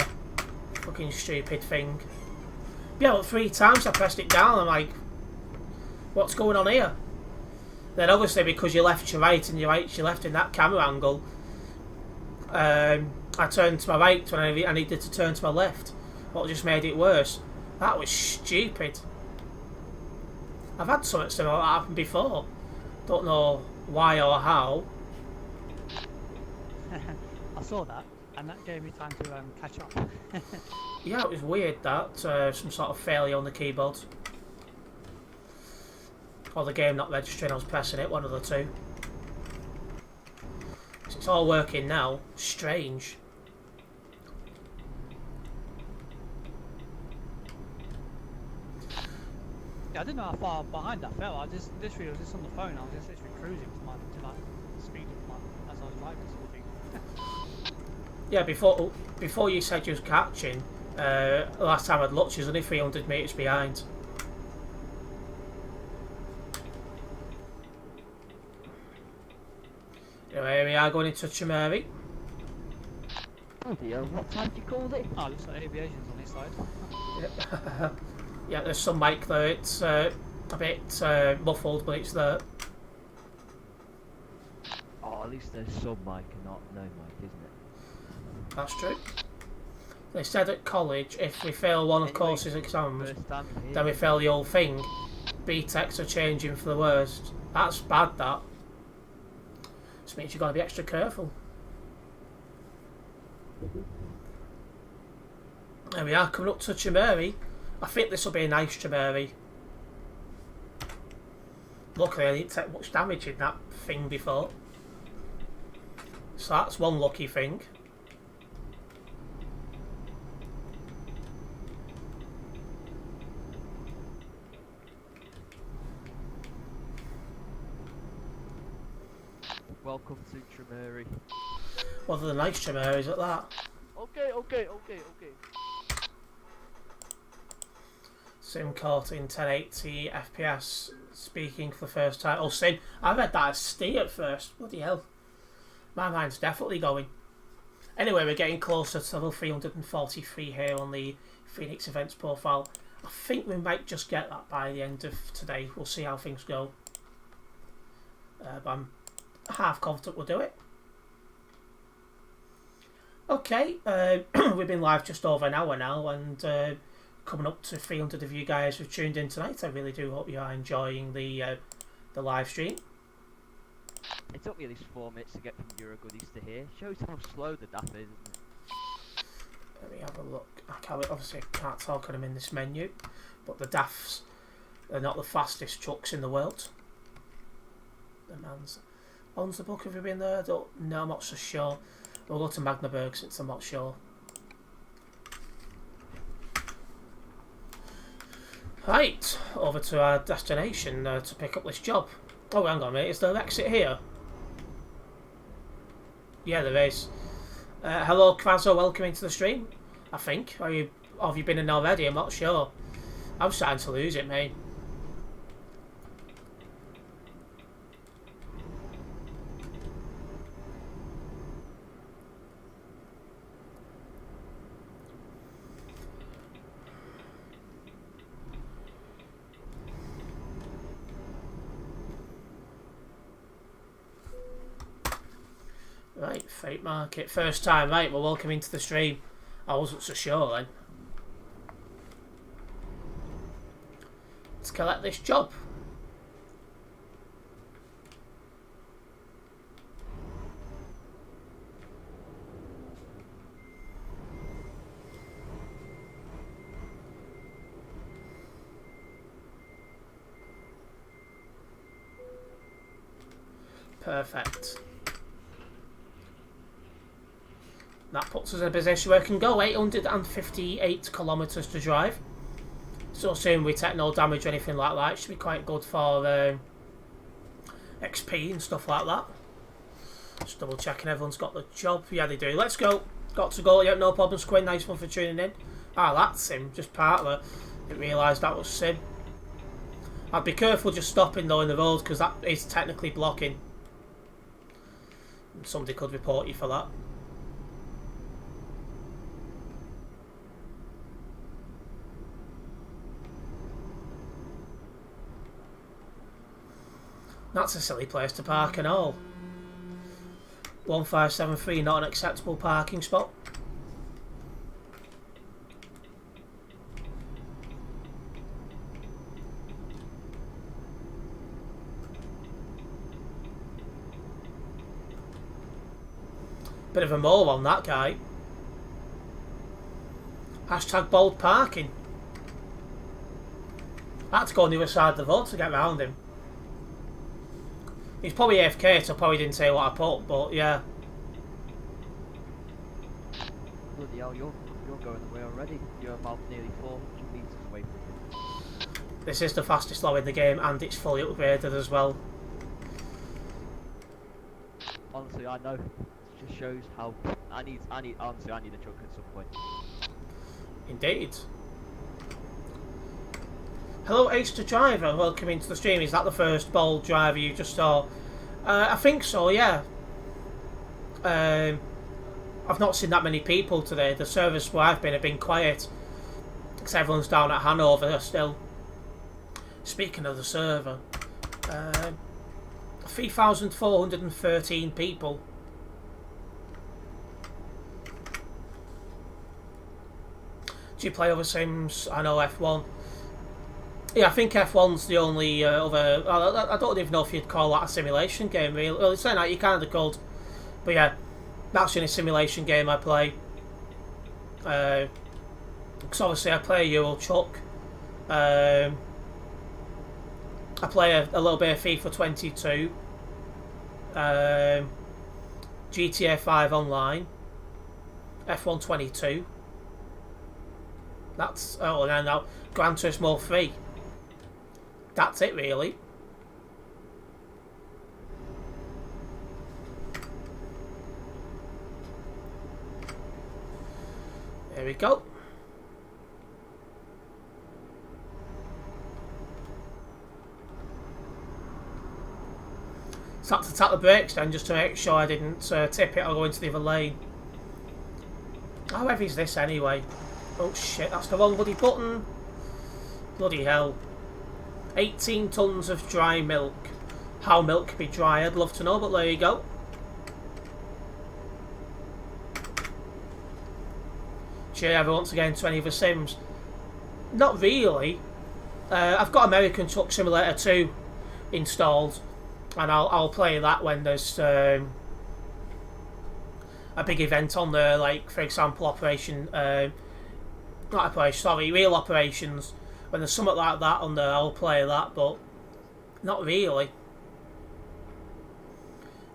[SPEAKER 1] Fucking stupid thing. Yeah, well, 3 times I pressed it down, I'm like... What's going on here? Then obviously because you left to right and you right to left in that camera angle, I turned to my right when I needed to turn to my left. What just made it worse. That was stupid. I've had something similar happen before. Don't know why or how.
[SPEAKER 2] I saw that, and that gave me time to catch up.
[SPEAKER 1] Yeah, it was weird that. Some sort of failure on the keyboard. Or the game not registering, I was pressing it, one of the two. So it's all working now. Strange.
[SPEAKER 2] Yeah, I didn't know how far behind that fell. I just literally was just on the phone. I was just literally cruising to my speed of my as I was driving sort of thing.
[SPEAKER 1] Yeah, before you said you was catching, last time I'd looked, she was only 300 metres behind. Here we are going into Chimeri.
[SPEAKER 3] Oh dear, what time do you call it?
[SPEAKER 2] Oh, looks like aviation's on this side.
[SPEAKER 1] Yeah, there's some mic there. It's a bit muffled, but it's there.
[SPEAKER 3] Oh, at least there's some mic and not no mic, isn't it?
[SPEAKER 1] That's true. They said at college, if we fail one of course's exams, then we fail the whole thing. BTECs are changing for the worst. That's bad, that. This means you've got to be extra careful. There we are, coming up to Chimeri. I think this will be a nice Chimeri. Luckily I didn't take much damage in that thing before. So that's one lucky thing.
[SPEAKER 3] Welcome to Tremere.
[SPEAKER 1] Well, they're the nice Chimeris at that.
[SPEAKER 3] Okay.
[SPEAKER 1] Sim caught in 1080 FPS speaking for the first time. Oh, Sim. I read that as Steve at first. Bloody hell. My mind's definitely going. Anyway, we're getting closer to level 343 here on the Phoenix events profile. I think we might just get that by the end of today. We'll see how things go. But I'm half confident we'll do it. Okay, we've been live just over an hour now, and coming up to 300 of you guys who've tuned in tonight. I really do hope you are enjoying the live stream.
[SPEAKER 3] It took me at least 4 minutes to get from Eurogoodies to here. Shows how slow the DAF is, isn't it?
[SPEAKER 1] Let me have a look. Obviously I can't talk when I'm in this menu, but the DAFs, they're not the fastest trucks in the world. The man's owns the book. Have you been there? No, I'm not so sure. We'll go to Magnaberg since I'm not sure. Right, over to our destination to pick up this job. Oh, hang on a minute. Is there an exit here? Yeah, there is. Hello, Quazzo. Welcome into the stream. I think. Have you been in already? I'm not sure. I'm starting to lose it, mate. Right, Fate Market. First time, right, well, welcome into the stream. I wasn't so sure then. Let's collect this job. Perfect. That puts us in a position where we can go 858 kilometres to drive. So assuming we take no damage or anything like that, it should be quite good for XP and stuff like that. Just double checking everyone's got the job. Yeah, they do. Let's go. Got to go. Yep, no problem. Quinn, nice one for tuning in. Ah, that's Sim. Just partly. Didn't realise that was Sim. I'd be careful just stopping though in the road because that is technically blocking. And somebody could report you for that. That's a silly place to park and all. 1573, not an acceptable parking spot. Bit of a mole on that guy. Hashtag bold parking. I had to go on the other side of the road to get around him. He's probably AFK, so probably didn't say what I put, but yeah.
[SPEAKER 3] Bloody hell, you're going away already. You're about nearly 400 metres away from me.
[SPEAKER 1] This is the fastest law in the game, and it's fully upgraded as well.
[SPEAKER 3] Honestly, I know. It just shows how honestly, I need a truck at some point.
[SPEAKER 1] Indeed. Hello, Ace to Driver. Welcome into the stream. Is that the first bold driver you just saw? I think so, yeah. I've not seen that many people today. The servers where I've been have been quiet. Because everyone's down at Hanover still. Speaking of the server, 3,413 people. Do you play other sims? I know F1. Yeah, I think F1's the only other... I don't even know if you'd call that a simulation game, really. Well, it's saying that you kind of could. But yeah, that's the only simulation game I play. Because obviously I play Euro Truck. I play a little bit of FIFA 22. GTA 5 Online. F1 22. That's... Oh, and then now Gran Turismo 3. That's it, really. There we go. So I had to tap the brakes then just to make sure I didn't tip it or go into the other lane. How heavy is this anyway? Oh shit, that's the wrong bloody button. Bloody hell. 18 tonnes of dry milk. How milk can be dry, I'd love to know, but there you go. Should you ever want to get into any of the Sims? Not really. I've got American Truck Simulator 2 installed, and I'll play that when there's a big event on there, like for example Real Operations. When there's something like that on there, I'll play that, but not really.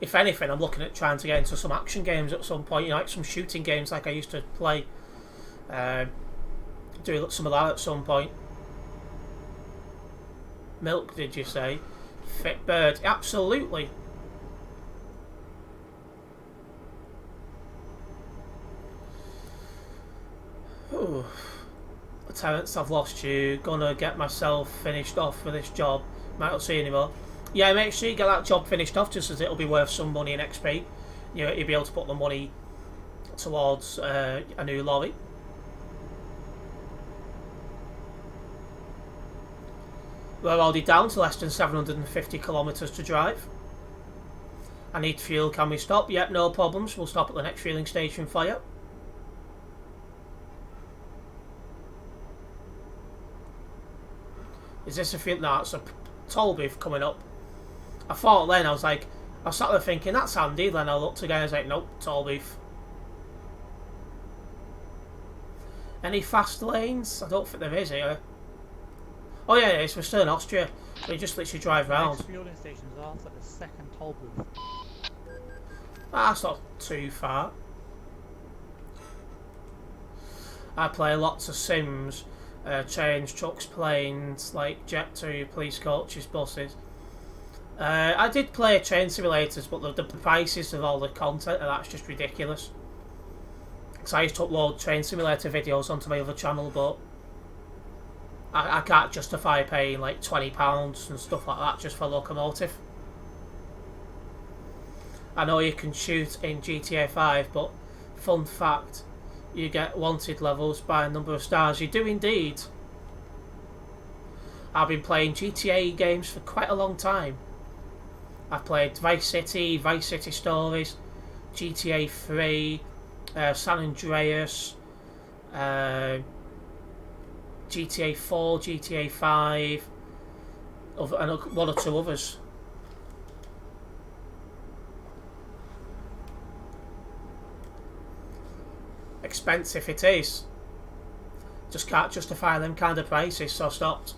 [SPEAKER 1] If anything, I'm looking at trying to get into some action games at some point, like some shooting games like I used to play. Do some of that at some point. Milk, did you say? Fit bird, absolutely. Ooh. Terence, I've lost you. Gonna get myself finished off for this job. Might not see you anymore. Yeah, make sure you get that job finished off, just as it'll be worth some money in XP. You'll be able to put the money towards a new lorry. We're already down to less than 750 kilometres to drive. I need fuel, can we stop? Yep, no problems. We'll stop at the next fueling station for you. Is this a fuel? No, it's a toll booth coming up. I thought then, I was sat there thinking, that's handy. Then I looked again, I was like, nope, toll booth. Any fast lanes? I don't think there is here. Oh yeah, it's for Stern Austria. So you just literally drive round.
[SPEAKER 2] Next fueling stations after the second toll booth.
[SPEAKER 1] That's not too far. I play lots of Sims, trains, trucks, planes, like Jet 2, police coaches, buses. I did play train simulators, but the prices of all the content, and that's just ridiculous. Because I used to upload train simulator videos onto my other channel, but I can't justify paying like £20 and stuff like that just for a locomotive. I know you can shoot in GTA 5, but fun fact, you get wanted levels by a number of stars. You do indeed. I've been playing GTA games for quite a long time. I've played Vice City Stories, GTA 3, San Andreas, GTA 4, GTA 5, and one or two others. Expensive it is. Just can't justify them kind of prices, so I stopped.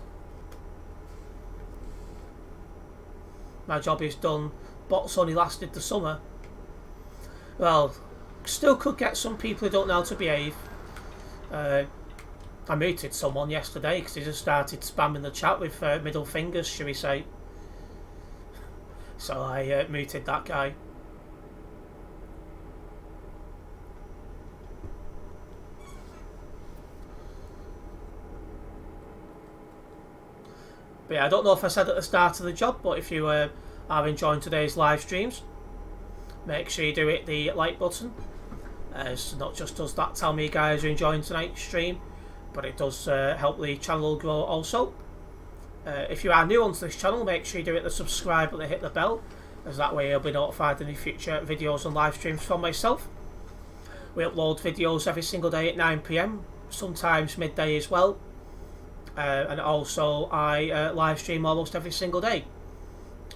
[SPEAKER 1] My job is done. Bots only lasted the summer. Well, still could get some people who don't know how to behave. I muted someone yesterday because he just started spamming the chat with middle fingers, shall we say. So I muted that guy. But yeah, I don't know if I said at the start of the job, but if you are enjoying today's live streams, make sure you do hit the like button. It's not just does that tell me you guys are enjoying tonight's stream, but it does help the channel grow also. If you are new onto this channel, make sure you do hit the subscribe button and hit the bell, as that way you'll be notified of any future videos and live streams from myself. We upload videos every single day at 9 PM, sometimes midday as well. And also I live stream almost every single day.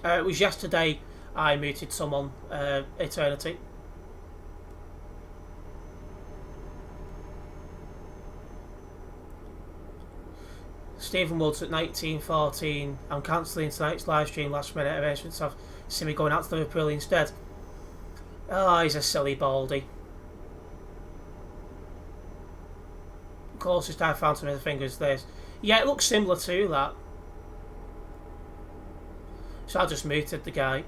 [SPEAKER 1] It was yesterday I muted someone, Eternity. Stephen Woods at 1914. I'm cancelling tonight's live stream last minute. Arrangements have seen me going out to Liverpool instead. Oh, he's a silly baldy. Closest I found to my finger is this. Yeah, it looks similar to that. So I just muted the guy.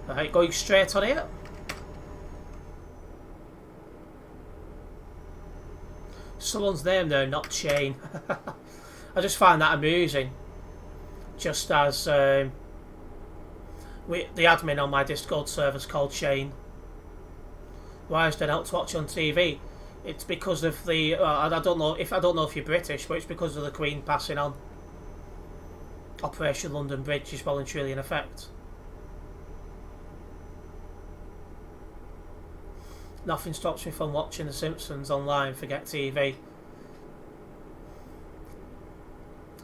[SPEAKER 1] Right, going straight on here. Someone's name there, not Shane. I just find that amusing. Just as the admin on my Discord server's called Shane. Why is there not to watch on TV? It's because of the I don't know if you're British, but it's because of the Queen passing on. Operation London Bridge is well and truly in effect. Nothing stops me from watching The Simpsons online. Forget TV.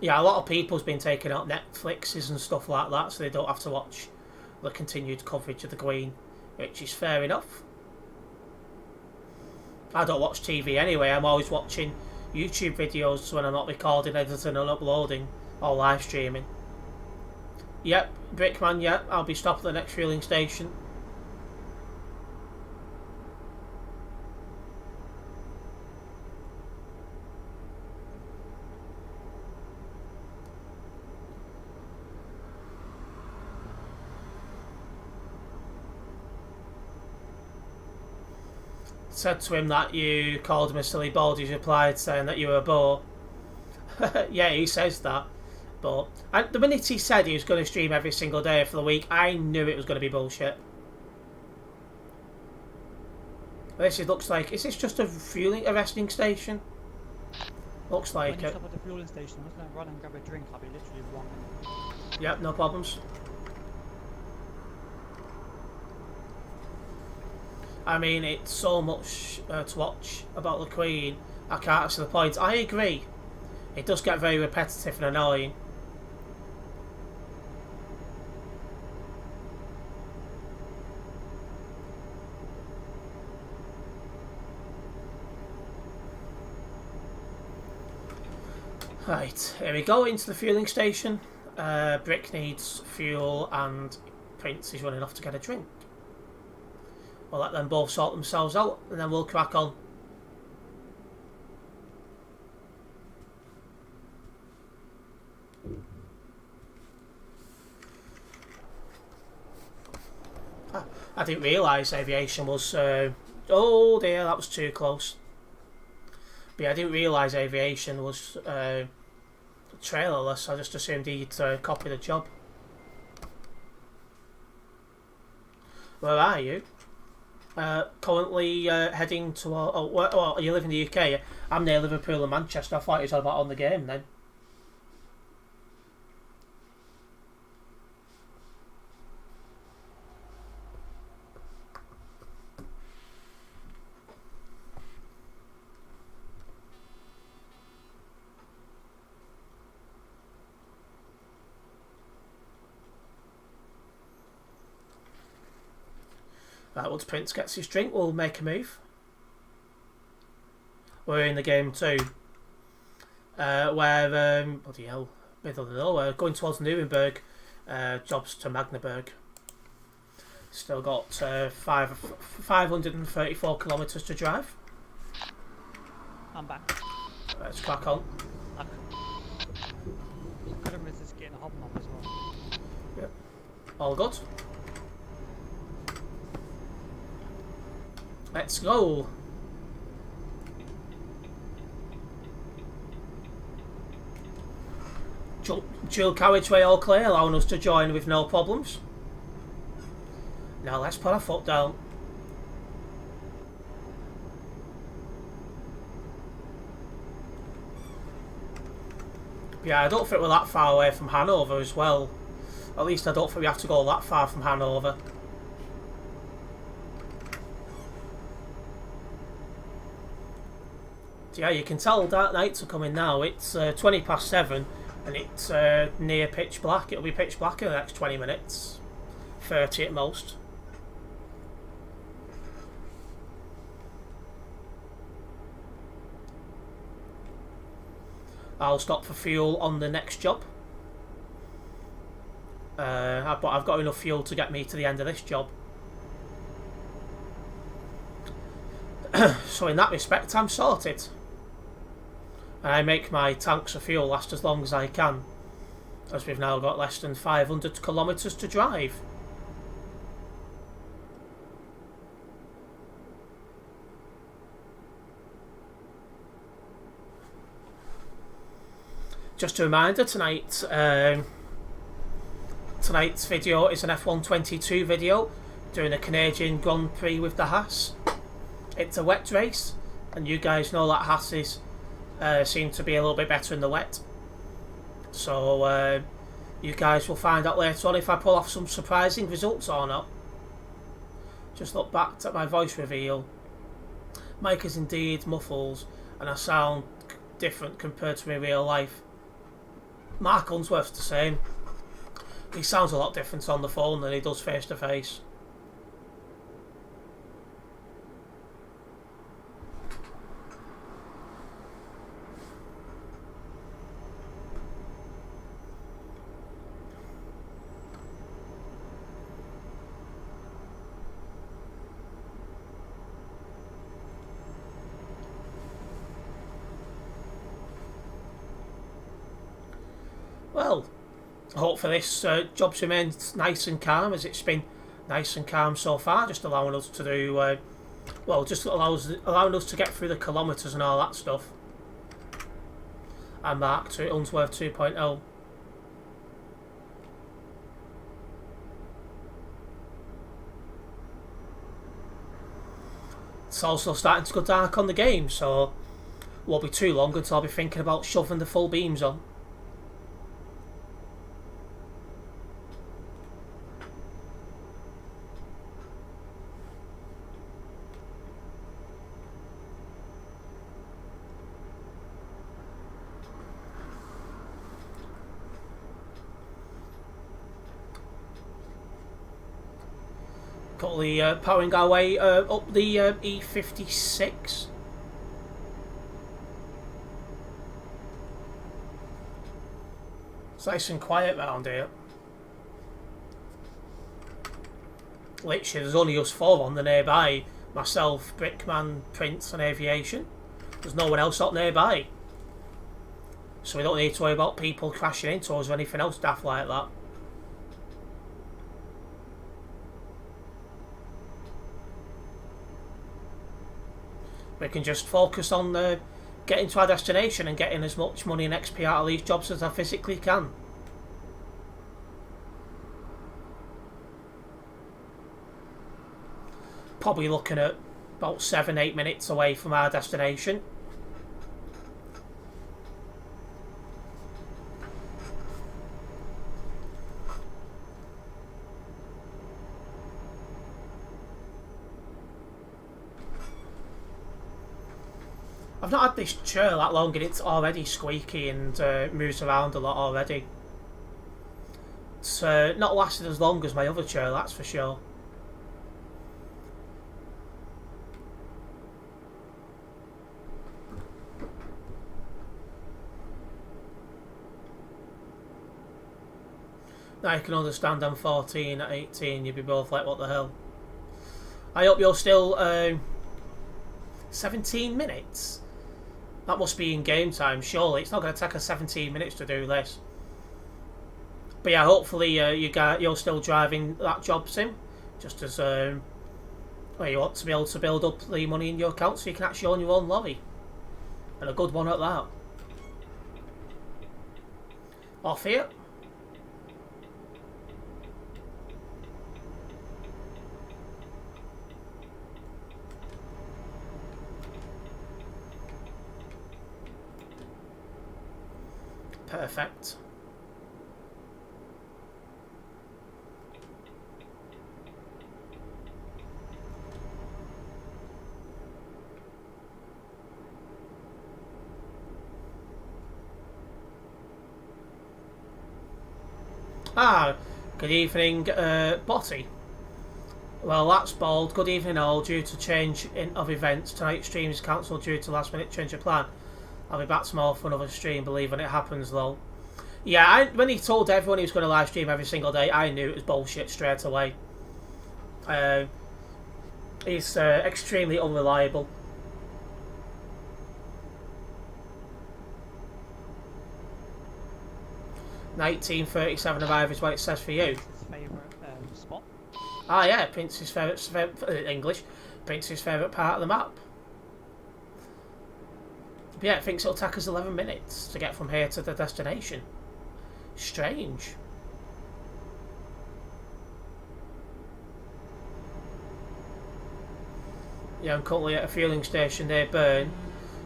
[SPEAKER 1] Yeah, a lot of people's been taking out Netflixes and stuff like that, so they don't have to watch the continued coverage of the Queen, which is fair enough. I don't watch TV anyway. I'm always watching YouTube videos when I'm not recording, editing and uploading or live streaming. Yep, Brickman, yep, I'll be stopped at the next fueling station. Said to him that you called him a silly bald. He's replied saying that you were a bore. Yeah, he says that. But the minute he said he was going to stream every single day for the week, I knew it was going to be bullshit. This looks like... Is this just a resting station? Looks like
[SPEAKER 2] when you
[SPEAKER 1] it.
[SPEAKER 2] stop at the fueling station, I'm just going to run and grab a drink. I'll be literally 1 minute.
[SPEAKER 1] Yep, no problems. I mean, it's so much to watch about the Queen. I can't see the point. I agree. It does get very repetitive and annoying. Right, here we go into the fueling station. Brick needs fuel and Prince is running off to get a drink. We'll let them both sort themselves out and then we'll crack on. I didn't realise aviation was... oh dear, that was too close. But yeah, I didn't realise aviation was trailerless. I just assumed he'd copy the job. Where are you? Currently heading to... Oh, you live in the UK? I'm near Liverpool and Manchester. I thought you was all about on the game then. Right, once Prince gets his drink, we'll make a move. We're in the game too. Bloody hell, middle of nowhere, going towards Nuremberg, jobs to Magdeburg. Still got 534 kilometres to drive.
[SPEAKER 2] I'm back.
[SPEAKER 1] Let's crack on.
[SPEAKER 2] I couldn't resist getting a hop on as well.
[SPEAKER 1] Yep. All good. Let's go. Dual carriageway all clear, allowing us to join with no problems. Now let's put our foot down. Yeah, I don't think we're that far away from Hanover as well. At least I don't think we have to go that far from Hanover. Yeah, you can tell dark nights are coming now. It's 20 past 7 and it's near pitch black. It'll be pitch black in the next 20 minutes. 30 at most. I'll stop for fuel on the next job. But I've got enough fuel to get me to the end of this job. So in that respect, I'm sorted. And I make my tanks of fuel last as long as I can, as we've now got less than 500 kilometres to drive. just a reminder, tonight's video is an F122 video doing a Canadian Grand Prix with the Haas. It's a wet race, and you guys know that Haas's seem to be a little bit better in the wet. So you guys will find out later on if I pull off some surprising results or not. Just look back at my voice reveal. Mike is indeed muffles, and I sound different compared to my real life. Mark Unsworth's the same. He sounds a lot different on the phone than he does face to face. Well, hopefully this job's remained nice and calm, as it's been nice and calm so far, just allowing us to do, just allowing us to get through the kilometres and all that stuff. And Mark to Unsworth 2.0. It's also starting to go dark on the game, so it won't be too long until I'll be thinking about shoving the full beams on. Got the powering our way up the E56. It's nice and quiet round here. Literally, there's only us four on the nearby. Myself, Brickman, Prince and Aviation. There's no one else up nearby. So we don't need to worry about people crashing into us or anything else daft like that. We can just focus on getting to our destination and getting as much money and XP out of these jobs as I physically can. Probably looking at about 7-8 minutes away from our destination. I've not had this chair that long and it's already squeaky and moves around a lot already. It's not lasted as long as my other chair, that's for sure. Now I can understand I'm 14 at 18, you'd be both like, what the hell? I hope you're still 17 minutes? That must be in game time, surely. It's not going to take us 17 minutes to do this. But yeah, hopefully you're still driving that job sim. Just as you want to be able to build up the money in your account so you can actually own your own lorry. And a good one at that. Off here. Perfect. Good evening, Botty. Well, that's bold. Good evening all. Due to change of events, tonight's stream is cancelled due to last minute change of plan. I'll be back tomorrow for another stream, believe when it happens though. Yeah, when he told everyone he was going to live stream every single day, I knew it was bullshit straight away. He's extremely unreliable. $19.37 arrive is what it says for you.
[SPEAKER 2] His favourite spot.
[SPEAKER 1] Ah yeah, Prince's favourite English. Prince's favourite part of the map. But yeah, it thinks it'll take us 11 minutes to get from here to the destination. Strange. Yeah, I'm currently at a fueling station near Burn,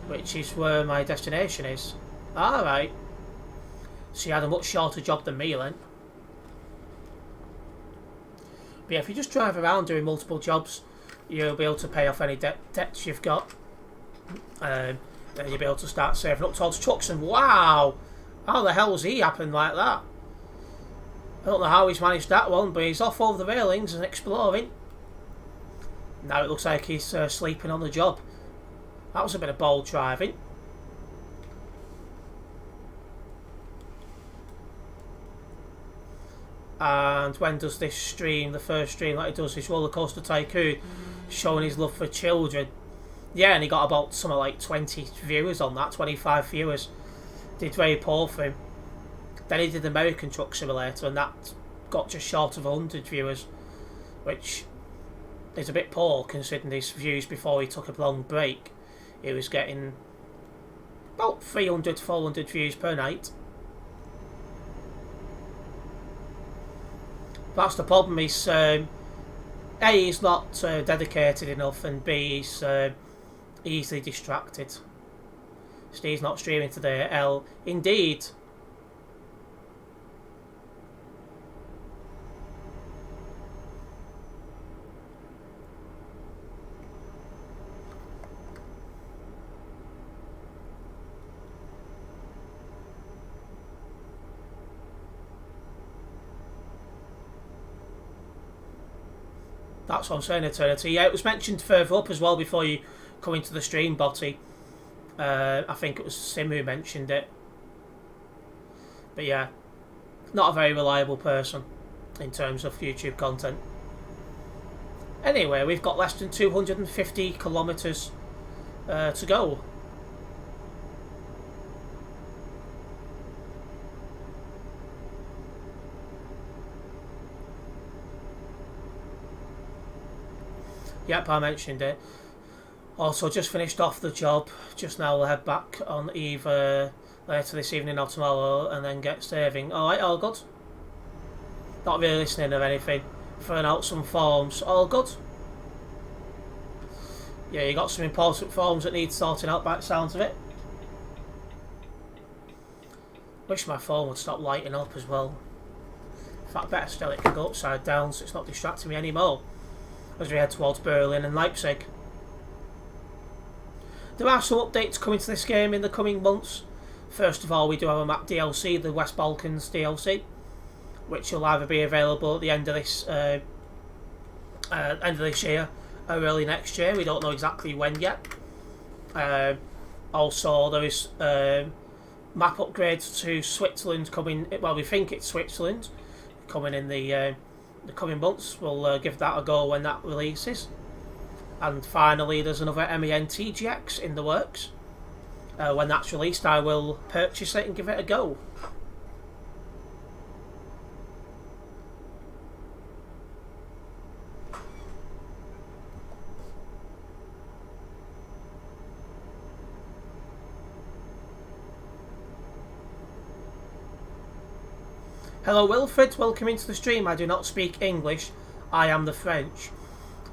[SPEAKER 1] which is where my destination is. Alright. So you had a much shorter job than me then. But yeah, if you just drive around doing multiple jobs, you'll be able to pay off any debts you've got. Then you'll be able to start saving up towards trucks. And wow! How the hell's he happened like that? I don't know how he's managed that one, but he's off over the railings and exploring. Now it looks like he's sleeping on the job. That was a bit of bold driving. And when does this stream, the first stream that he does, is Roller Coaster Tycoon, showing his love for children. Yeah, and he got about something like 20 viewers on that, 25 viewers. Did very poor for him. Then he did American Truck Simulator, and that got just short of 100 viewers, which is a bit poor considering his views before he took a long break. He was getting about 300 to 400 views per night. That's the problem. He's A, he's not dedicated enough, and B, he's easily distracted. Steve's not streaming today. L, indeed. That's what I'm saying, Eternity. Yeah, it was mentioned further up as well before you come into the stream, Botty. I think it was Sim who mentioned it. But yeah, not a very reliable person in terms of YouTube content. Anyway, we've got less than 250 kilometres to go. Yep, I mentioned it. Also, just finished off the job. Just now we'll head back on either later this evening or tomorrow and then get saving. Alright, all good. Not really listening or anything. Filling out some forms. All good. Yeah, you got some important forms that need sorting out by the sounds of it. Wish my phone would stop lighting up as well. In fact, better still, it can go upside down so it's not distracting me anymore as we head towards Berlin and Leipzig. There are some updates coming to this game in the coming months. First of all, we do have a map DLC, the West Balkans DLC, which will either be available at the end of this year or early next year. We don't know exactly when yet. Also, there is map upgrades to Switzerland coming. Well, we think it's Switzerland coming in the coming months. We'll give that a go when that releases. And finally, there's another MEN TGX in the works. When that's released, I will purchase it and give it a go. Hello Wilfred, welcome into the stream. I do not speak English, I am the French.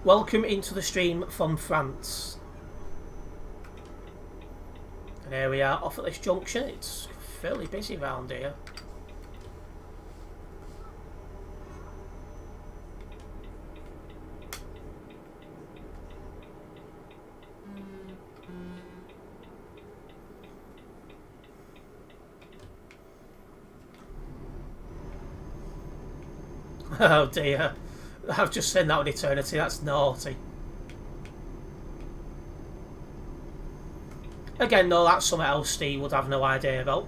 [SPEAKER 1] Welcome into the stream from France. And here we are off at this junction. It's fairly busy round here. Oh dear. I've just seen that on Eternity, that's naughty. Again, no, that's something else Steve would have no idea about.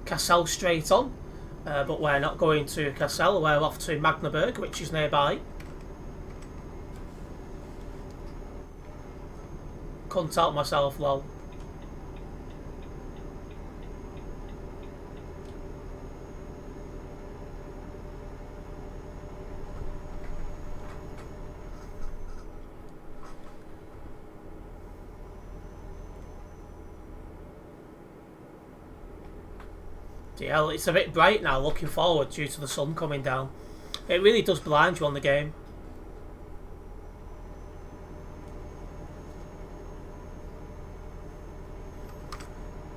[SPEAKER 1] Cassel straight on, but we're not going to Cassel, we're off to Magdeburg, which is nearby. Couldn't help myself, lol. Yeah, it's a bit bright now looking forward due to the sun coming down. It really does blind you on the game.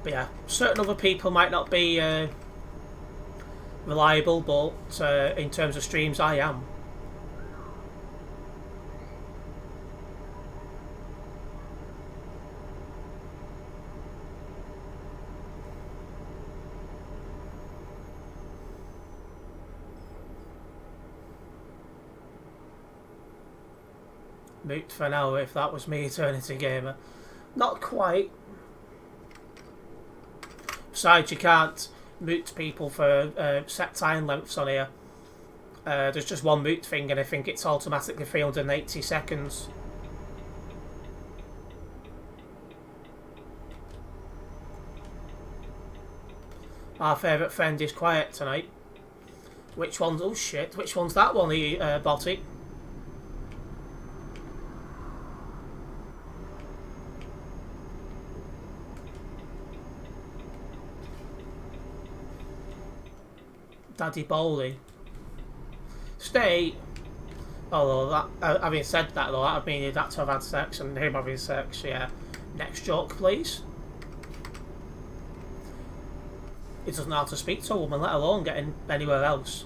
[SPEAKER 1] But yeah, certain other people might not be reliable, but in terms of streams, I am. Moot for now if that was me, Eternity Gamer. Not quite. Besides, you can't moot people for set time lengths on here. There's just one moot thing, and I think it's automatically 380 seconds. Our favourite friend is quiet tonight. Which one's... oh shit, which one's that one, Botty? Daddy Bowley. Stay. Although that, having said that though, that would mean he'd have to have had sex and him having sex. Yeah. Next joke, please. He doesn't know how to speak to a woman, let alone getting anywhere else.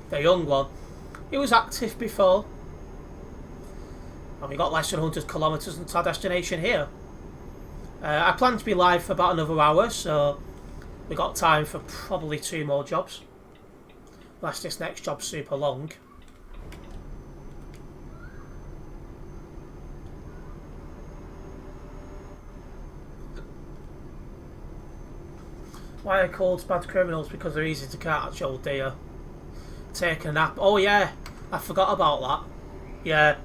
[SPEAKER 1] The young one. He was active before. And we got less than 100 kilometres into our destination here. I plan to be live for about another hour, so we got time for probably 2 more jobs. Unless this next job's super long. Why are called bad criminals? Because they're easy to catch, oh dear. Taking a nap. Oh yeah, I forgot about that. Yeah,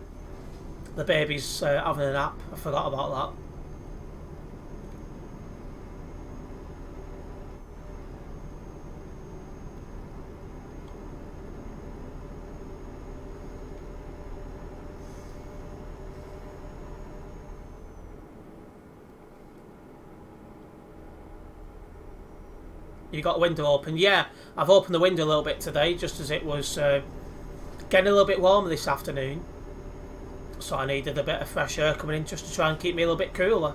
[SPEAKER 1] the baby's having a nap. I forgot about that. You got a window open? Yeah, I've opened the window a little bit today, just as it was getting a little bit warmer this afternoon. So I needed a bit of fresh air coming in just to try and keep me a little bit cooler.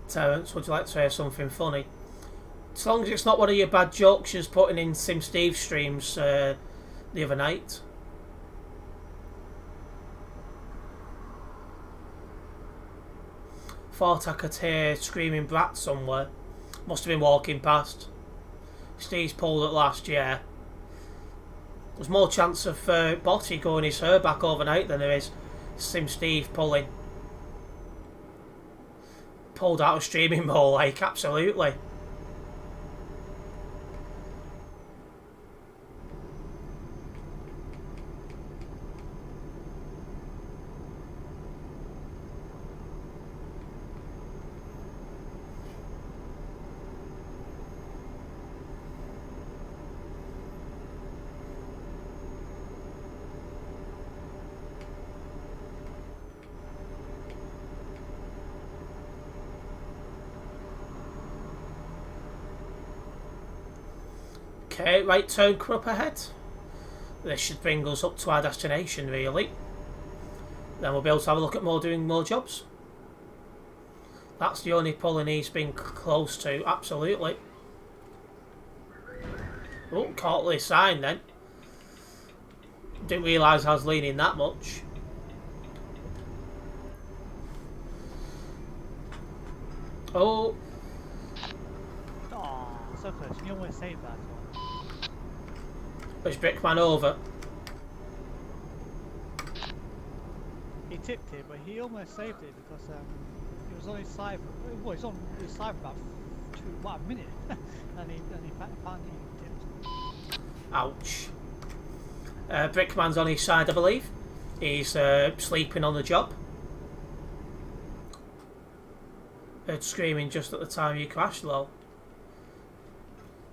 [SPEAKER 1] Terence, would you like to say something funny? As long as it's not one of your bad jokes you're putting in Sim Steve streams the other night. Thought I could hear screaming brat somewhere. Must have been walking past. Steve's pulled at last, yeah. There's more chance of Botty going his hair back overnight than there is Sim Steve pulling. Pulled out of streaming more, like, absolutely. Okay, right turn come up ahead. This should bring us up to our destination, really. Then we'll be able to have a look at doing more jobs. That's the only pulling he's been close to, absolutely. Oh, caught the sign then. Didn't realise I was leaning that much. Oh.
[SPEAKER 2] Oh, so close. You almost saved that one.
[SPEAKER 1] Push Brickman over.
[SPEAKER 2] He tipped it, but he almost saved it because he was on his side. Well, he's on his side for about a minute, and he found he tipped.
[SPEAKER 1] Ouch. Brickman's on his side, I believe. He's sleeping on the job. Heard screaming just at the time you crashed, lol.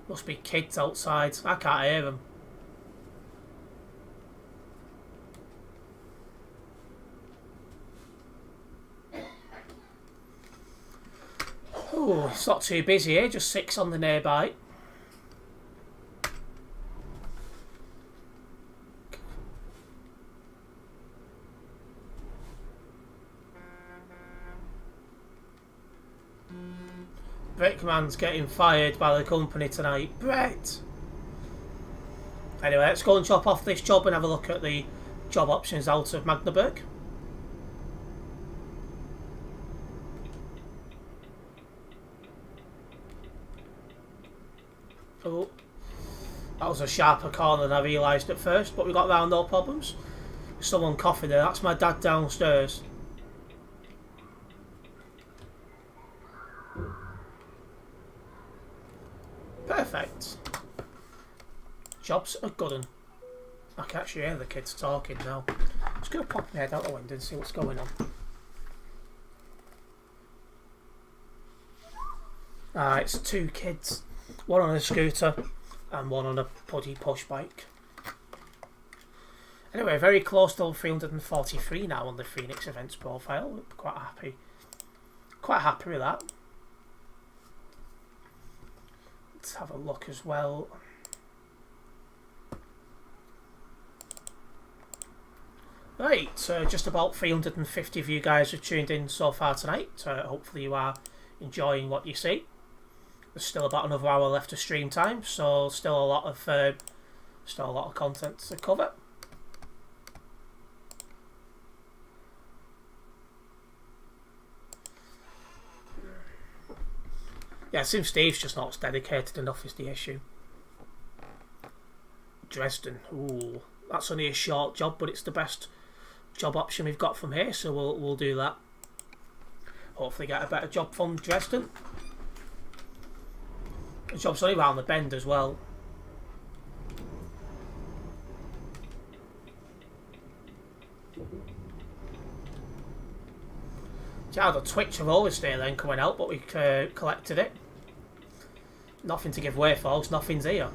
[SPEAKER 1] Must be kids outside. I can't hear them. Oh, it's not too busy here, just 6 on the nearby. Brickman's getting fired by the company tonight. Brett! Anyway, let's go and chop off this job and have a look at the job options out of Magdeburg. Oh, that was a sharper corner than I realised at first, but we got round no problems. Someone coughing there, that's my dad downstairs. Perfect. Jobs are good un. I can actually hear the kids talking now. Just going to pop my head out the window and see what's going on. It's 2 kids. One on a scooter and one on a puddy push bike. Anyway, very close to 343 now on the Phoenix events profile. Quite happy. Quite happy with that. Let's have a look as well. Right, just about 350 of you guys have tuned in so far tonight. Hopefully you are enjoying what you see. There's still about another hour left of stream time, so still a lot of content to cover. Yeah, it seems Steve's just not dedicated enough is the issue. Dresden, ooh, that's only a short job, but it's the best job option we've got from here, so we'll do that. Hopefully get a better job from Dresden. The job's only round the bend as well. Yeah, the Twitch of always stay then coming out, but we collected it. Nothing to give away, folks. Nothing's here.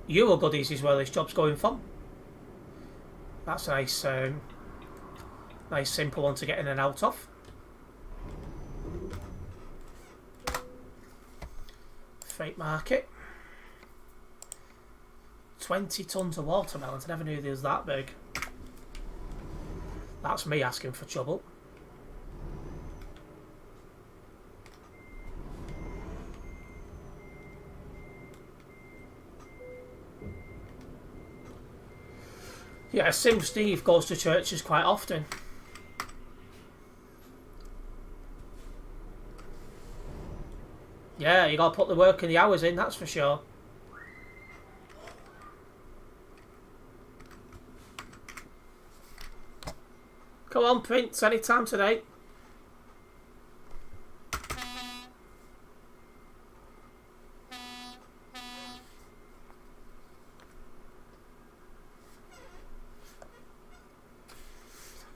[SPEAKER 1] Euro goodies is where this job's going from. That's a nice, nice simple one to get in and out of. Freight market. 20 tons of watermelons. I never knew they was that big. That's me asking for trouble. Yeah, Sim Steve goes to churches quite often. Yeah, you gotta put the work and the hours in, that's for sure. Come on, Prince, any time today.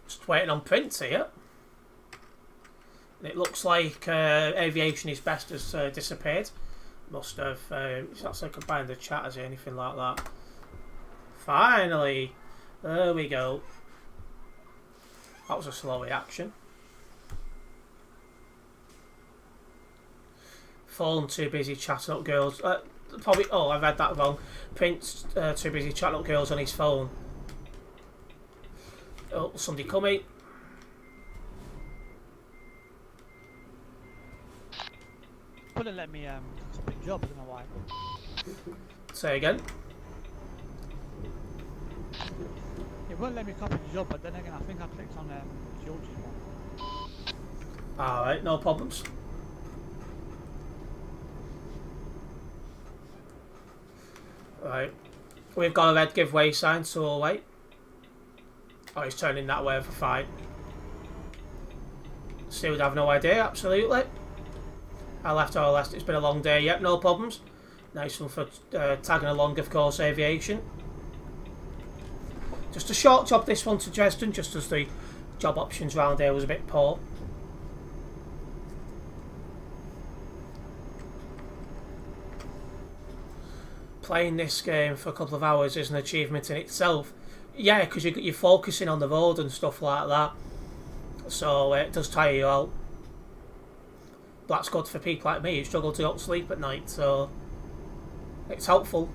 [SPEAKER 1] Just waiting on Prince here. It looks like Aviation is Best has disappeared. Must have. It's not so combined the chat as anything like that. Finally! There we go. That was a slow reaction. Phone too busy chatting up girls. Probably. Oh, I read that wrong. Prince too busy chatting up girls on his phone. Oh, somebody coming.
[SPEAKER 2] Wouldn't let me copy the job, I don't know why.
[SPEAKER 1] Say again.
[SPEAKER 2] It won't let me copy the job, but then again, I think I clicked on George's one.
[SPEAKER 1] Alright, no problems. Right. We've got a red giveaway sign, so we'll wait. Oh, he's turning that way for fine. Still would have no idea, absolutely. I left or last. It's been a long day. Yep, no problems. Nice one for tagging along, of course, aviation. Just a short job this one to Dresden, just as the job options round here was a bit poor. Playing this game for a couple of hours is an achievement in itself. Yeah, because you're focusing on the road and stuff like that. So it does tire you out. That's good for people like me who struggle to go to sleep at night, so it's helpful.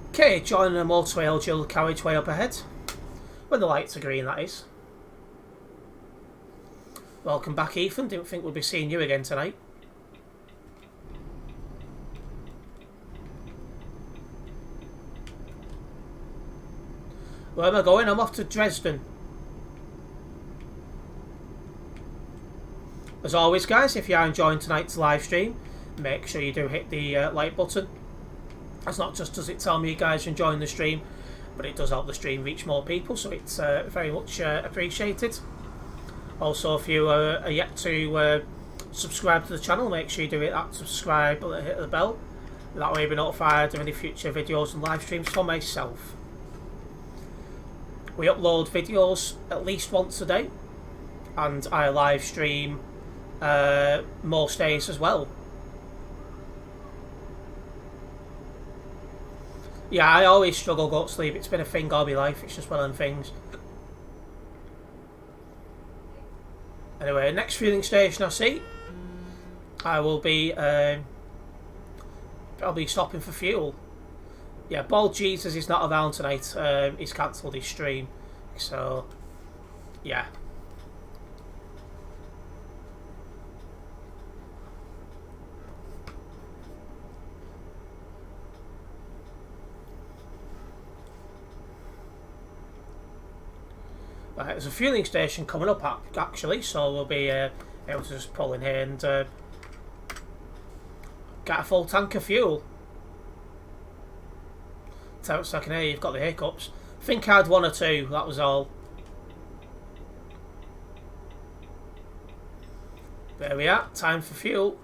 [SPEAKER 1] Okay, joining a motorway dual carriageway up ahead. When the lights are green, that is. Welcome back, Ethan. Didn't think we'd be seeing you again tonight. Where am I going? I'm off to Dresden. As always, guys, if you are enjoying tonight's live stream, make sure you do hit the like button. That's not just does it tell me you guys are enjoying the stream, but it does help the stream reach more people, so it's very much appreciated. Also, if you are yet to subscribe to the channel, make sure you do hit that subscribe button, hit the bell. That way you'll be notified of any future videos and live streams for myself. We upload videos at least once a day, and I live stream most days as well. Yeah, I always struggle to go to sleep. It's been a thing all my life. It's just one of them things. Anyway, next fueling station I see, I'll be stopping for fuel. Yeah, Bald Jesus is not around tonight. He's cancelled his stream, so yeah. Right, there's a fueling station coming up actually, so we'll be able to just pull in here and get a full tank of fuel. Terence, I can hear you've got the hiccups. I think I had one or two, that was all. There we are, time for fuel.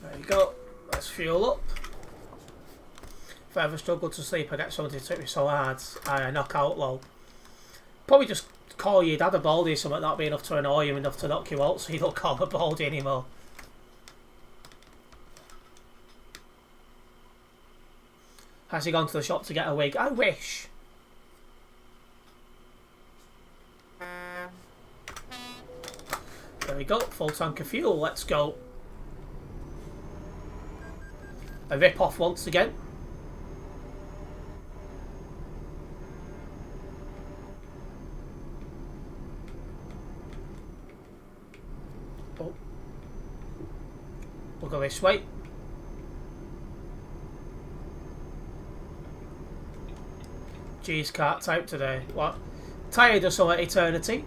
[SPEAKER 1] There you go, let's fuel up. If I ever struggle to sleep, I get somebody to take me so hard, I knock out low. Probably just call your dad a baldy or something, that'll be enough to annoy you enough to knock you out, so you don't call him a baldy anymore. Has he gone to the shop to get a wig? I wish. There we go, full tank of fuel, let's go. A rip off once again. Oh. We'll go this way. Geez, can't type today. What? Tired of some eternity?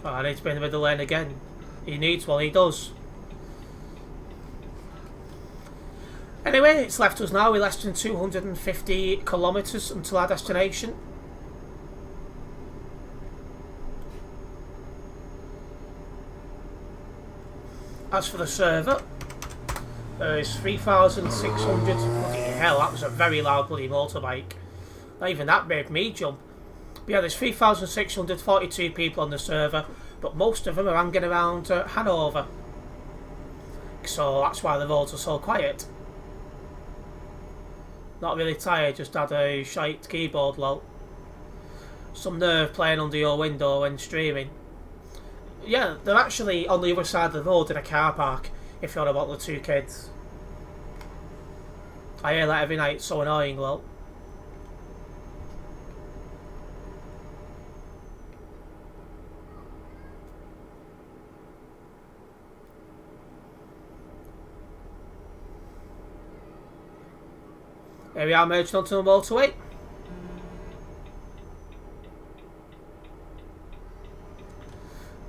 [SPEAKER 1] Oh, I need to be in the middle lane again. He needs one, he does. Anyway, it's left us now with less than 250 kilometres until our destination. As for the server, there is 3,600. Bloody hell, that was a very loud bloody motorbike. Not even that made me jump. But yeah, there's 3,642 people on the server, but most of them are hanging around Hanover. So that's why the roads are so quiet. Not really tired, just had a shite keyboard lol. Some nerve playing under your window when streaming. Yeah, they're actually on the other side of the road in a car park, if you're on about the two kids. I hear that every night, it's so annoying lol. Here we are merging onto the motorway.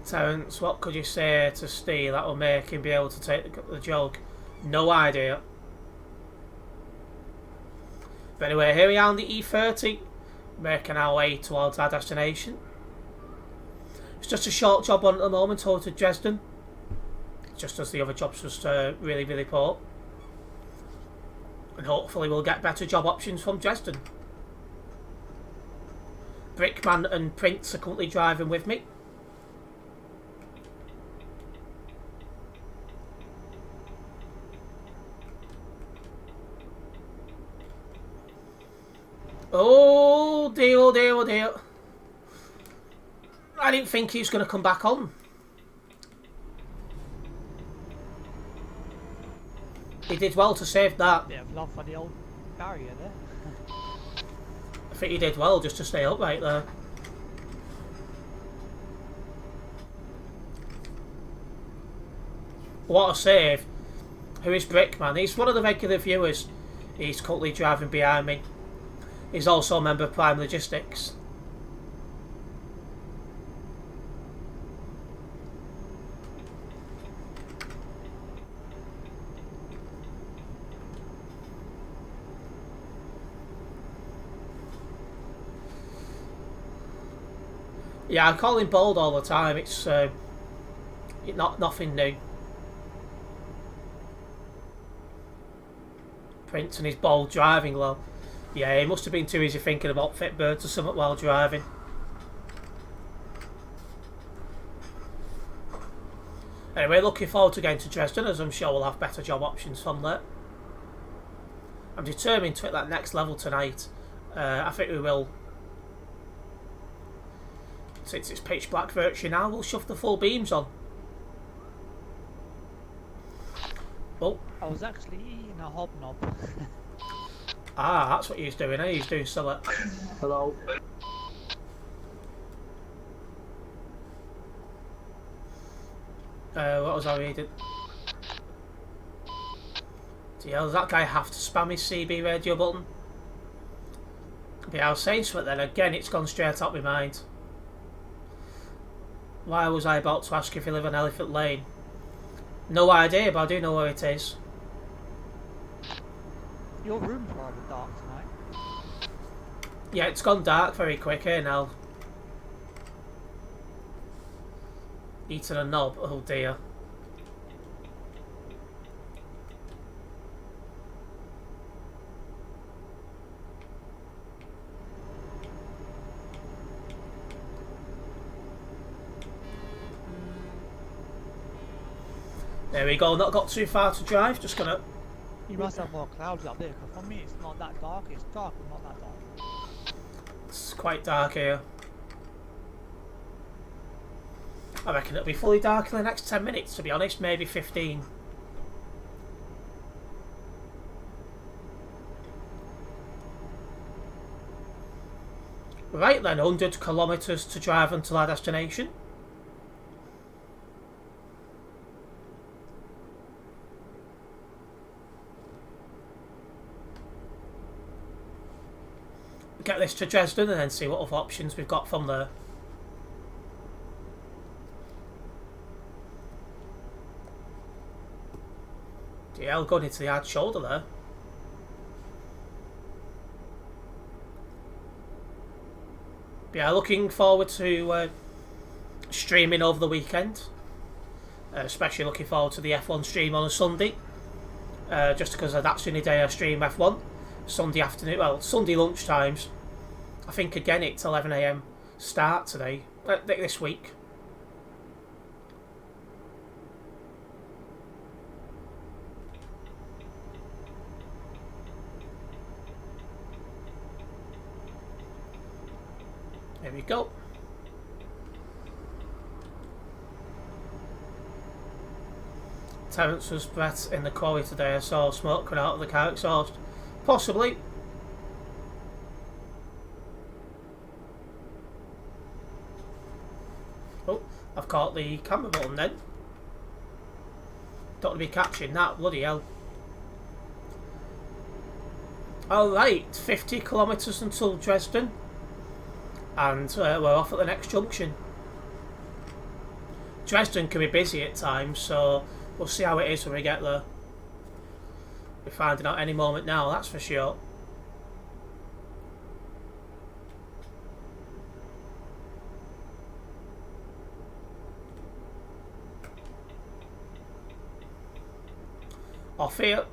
[SPEAKER 1] Terence, what could you say to Steve that will make him be able to take the jog? No idea. But anyway, here we are on the E30, making our way towards our destination. It's just a short job on at the moment over to Dresden, just as the other jobs was really, really poor. And hopefully we'll get better job options from Dresden. Brickman and Prince are currently driving with me. Oh dear, oh dear, oh dear. I didn't think he was going to come back on. He did well to save that.
[SPEAKER 2] Bit of love for the old barrier there.
[SPEAKER 1] I think he did well just to stay upright there. What a save. Who is Brickman? He's one of the regular viewers. He's currently driving behind me. He's also a member of Prime Logistics. Yeah, I call him Bold all the time. It's nothing new. Prince and his bold driving, well. Yeah, he must have been too easy thinking about fit birds or something while driving. Anyway, looking forward to getting to Dresden, as I'm sure we'll have better job options from there. I'm determined to hit that next level tonight. I think we will. Since it's pitch black virtually now, we'll shove the full beams on. Oh.
[SPEAKER 2] I was actually eating a hobnob.
[SPEAKER 1] Ah, that's what he's doing, eh? He's doing something.
[SPEAKER 4] Hello.
[SPEAKER 1] What was I reading? Does that guy have to spam his CB radio button? Yeah, I was saying something then. Again, it's gone straight out my mind. Why was I about to ask if you live on Elephant Lane? No idea, but I do know where it is.
[SPEAKER 2] Your room's rather dark tonight.
[SPEAKER 1] Yeah, it's gone dark very quick here now. Eating a knob, oh dear. There we go, not got too far to drive, just gonna...
[SPEAKER 2] You must have more clouds up there, because for me it's not that dark. It's dark, but not that dark.
[SPEAKER 1] It's quite dark here. I reckon it'll be fully dark in the next 10 minutes, to be honest, maybe 15. Right then, 100 kilometres to drive until our destination. Get this to Dresden and then see what other options we've got from there. DL going into the hard shoulder there. Yeah, looking forward to streaming over the weekend. Especially looking forward to the F1 stream on a Sunday. Just because that's the only day I stream F1. Sunday afternoon, well, Sunday lunchtimes. I think again it's 11 AM start today, this week. There we go. Terence was breath in the quarry today. I saw smoke coming out of the car exhaust. Possibly. Oh, I've caught the camera button then. Don't want to be catching that, bloody hell. Alright, 50 kilometres until Dresden. And we're off at the next junction. Dresden can be busy at times, so we'll see how it is when we get there. We're finding out any moment now, that's for sure. Off here.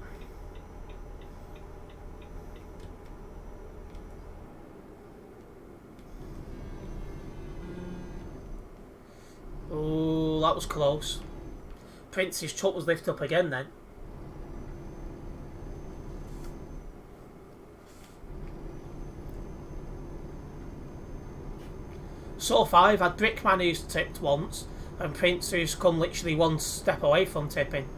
[SPEAKER 1] Oh, that was close. Prince's truck was lifted up again then. So far, I've had Brickman who's tipped once, and Prince who's come literally one step away from tipping.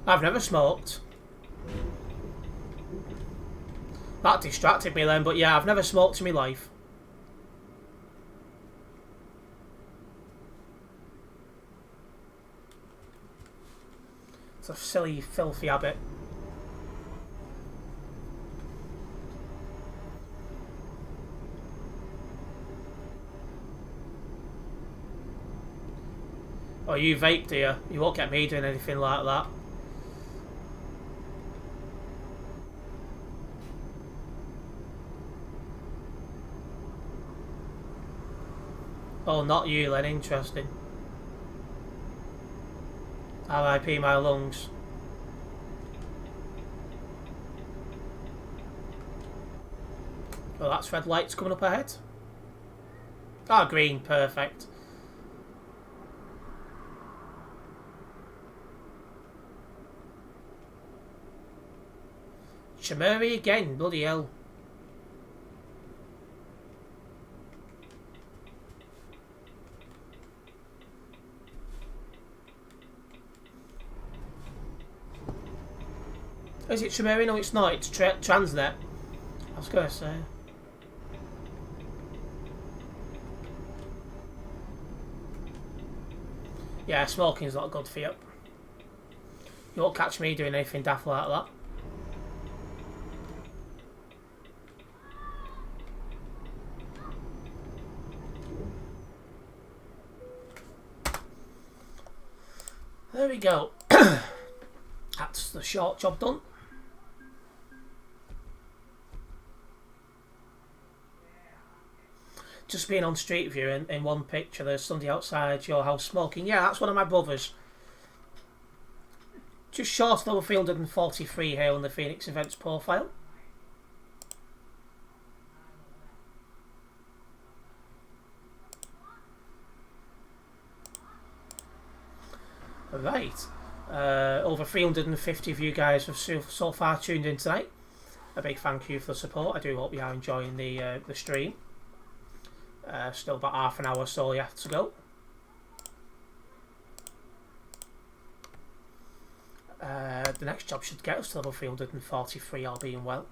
[SPEAKER 1] I've never smoked. That distracted me then, but yeah, I've never smoked in my life. It's a silly, filthy habit. Oh, you vape, do you? You won't get me doing anything like that. Oh, not you then, interesting. RIP my lungs. Oh, that's red lights coming up ahead. Ah, green, perfect. Chameri again, bloody hell. Is it Chameri? No, it's not. It's Transnet. I was going to say. Yeah, smoking's not good for you. You won't catch me doing anything daft like that. There we go. That's the short job done. Just being on Street View in one picture, there's somebody outside your house smoking. Yeah, that's one of my brothers. Just short of level 343 here on the Phoenix Events profile. Right. Over 350 of you guys have so far tuned in tonight. A big thank you for the support. I do hope you are enjoying the stream. Still about half an hour or so left to go. The next job should get us to level 343, all being well.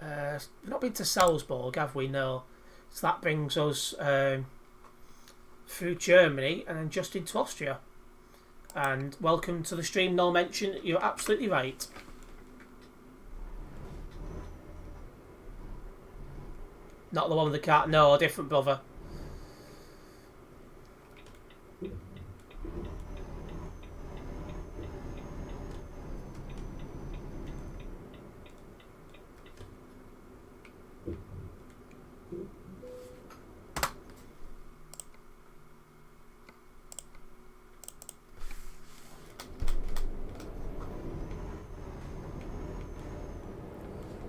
[SPEAKER 1] We've not been to Salzburg, have we? No. So that brings us through Germany and then just into Austria. And welcome to the stream, no mention. You're absolutely right. Not the one with the cat. No, a different brother.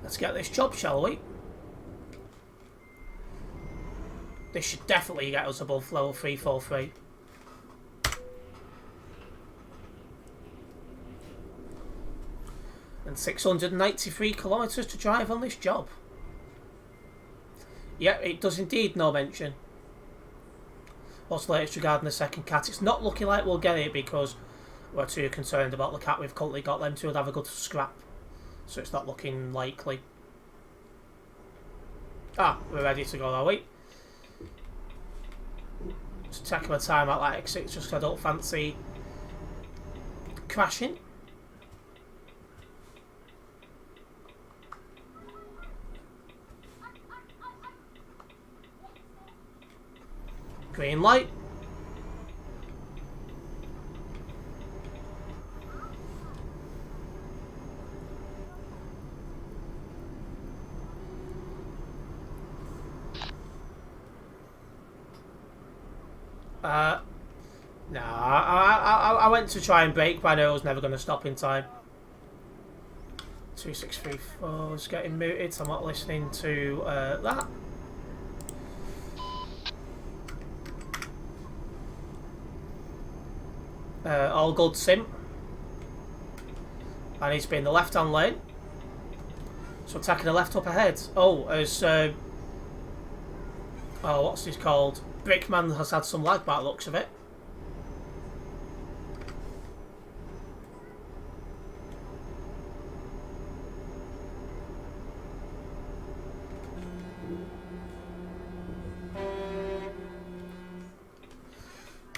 [SPEAKER 1] Let's get this job, shall we? This should definitely get us above level 343. And 693 kilometres to drive on this job. Yeah, it does indeed, no mention. What's the latest regarding the second cat? It's not looking like we'll get it because we're too concerned about the cat we've currently got. Them two would have a good scrap. so it's not looking likely. Ah, we're ready to go, are we? Just taking my time at that exit, just 'cause I don't fancy crashing. Green light. No, I went to try and brake, but I knew I was never going to stop in time. 2634 is getting muted, so I'm not listening to that. All good sim. I need to be in the left hand lane. So taking the left up ahead. Oh, as oh, what's this called? Brickman has had some lag by the looks of it.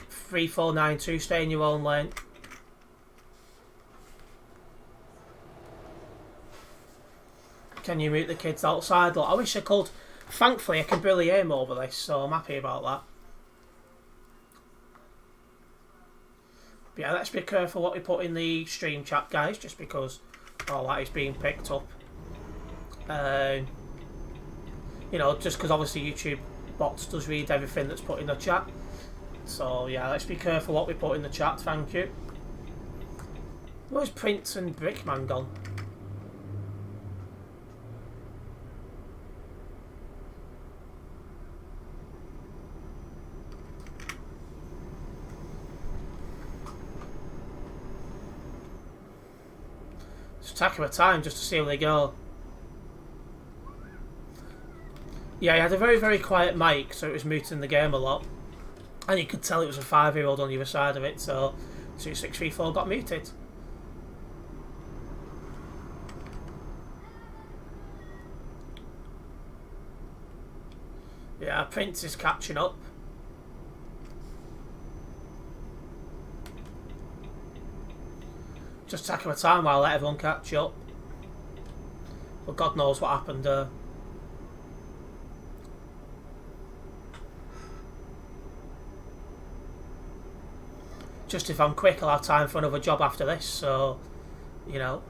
[SPEAKER 1] Three, 4, 9, 2, stay in your own lane. Can you mute the kids outside? Look, I wish I could. Thankfully, I can barely aim over this, so I'm happy about that. But yeah, let's be careful what we put in the stream chat, guys, just because all that is being picked up. You know, just because obviously YouTube bots does read everything that's put in the chat. So yeah, let's be careful what we put in the chat, thank you. Where's Prince and Brickman gone? Just taking my time just to see where they go. Yeah, he had a very, very quiet mic, so it was muting the game a lot. And you could tell it was a 5-year-old on the other side of it, so 2634 got muted. Yeah, Prince is catching up. Just taking my time while I let everyone catch up. But God knows what happened there. Just if I'm quick, I'll have time for another job after this, so, you know,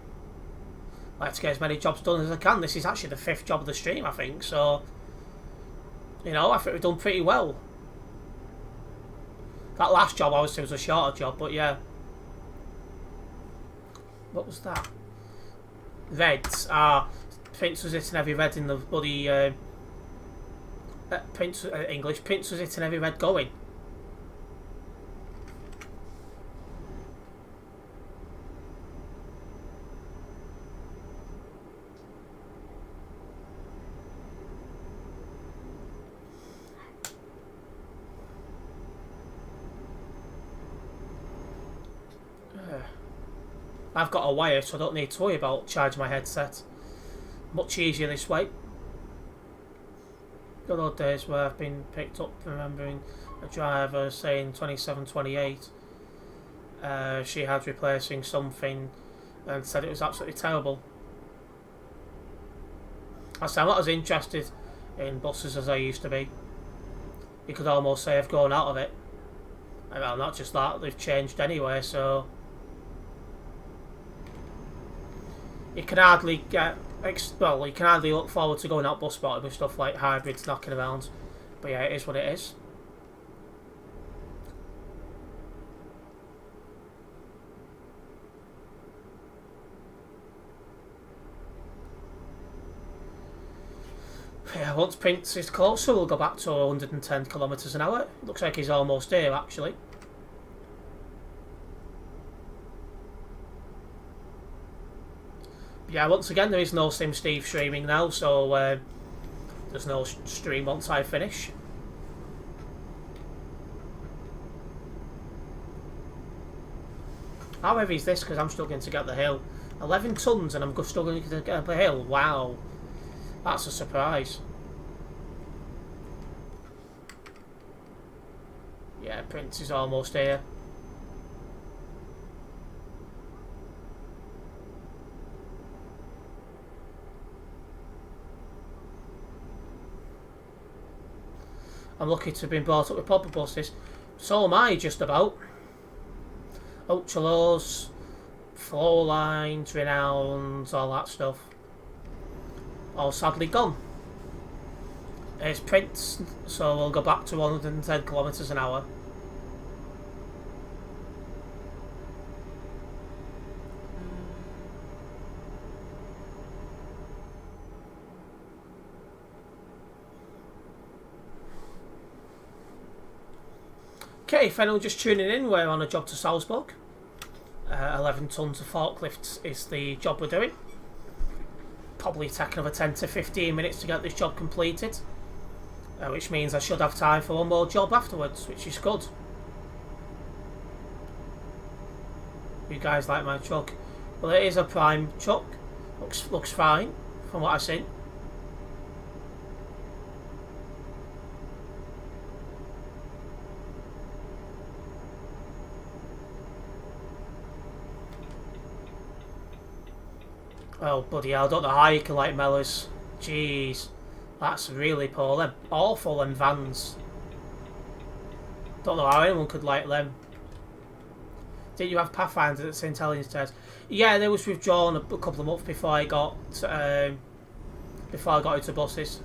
[SPEAKER 1] I like to get as many jobs done as I can. This is actually the 5th job of the stream, I think, so, you know, I think we've done pretty well. That last job, obviously, was a shorter job, but yeah. What was that? Reds. Prince was hitting every red in the bloody, English. Prince was hitting every red going. I've got a wire, so I don't need to worry about charging my headset. Much easier this way. Good old days where I've been picked up remembering a driver saying 2728. She had replacing something and said it was absolutely terrible. I say I'm not as interested in buses as I used to be. You could almost say I've grown out of it. Well, not just that, they've changed anyway, so you can hardly get, well, you can hardly look forward to going out bus spotting with stuff like hybrids knocking around. But yeah, it is what it is. Yeah, once Prince is closer, we'll go back to 110 kilometres an hour. Looks like he's almost here, actually. Yeah, once again, there is no SimSteve streaming now, so there's no stream once I finish. How heavy is this? Because I'm struggling to get the hill. 11 tons and I'm struggling to get up a hill. Wow. That's a surprise. Yeah, Prince is almost here. I'm lucky to have been brought up with proper buses. So am I, just about. Ultra lows, flow lines, renowns, all that stuff. All sadly gone. It's Prince, so we'll go back to 110 kilometres an hour. Okay, if anyone just tuning in, we're on a job to Salzburg. 11 tonnes of forklifts is the job we're doing. Probably take another 10 to 15 minutes to get this job completed. Which means I should have time for one more job afterwards, which is good. You guys like my truck? Well, it is a prime truck. Looks fine from what I've seen. Oh, bloody hell, I don't know how you can like Mellors. Jeez. That's really poor. They're awful, them vans. Don't know how anyone could like them. Did you have Pathfinders at St Helens Terrace? Yeah, they was withdrawn a couple of months before I got into buses.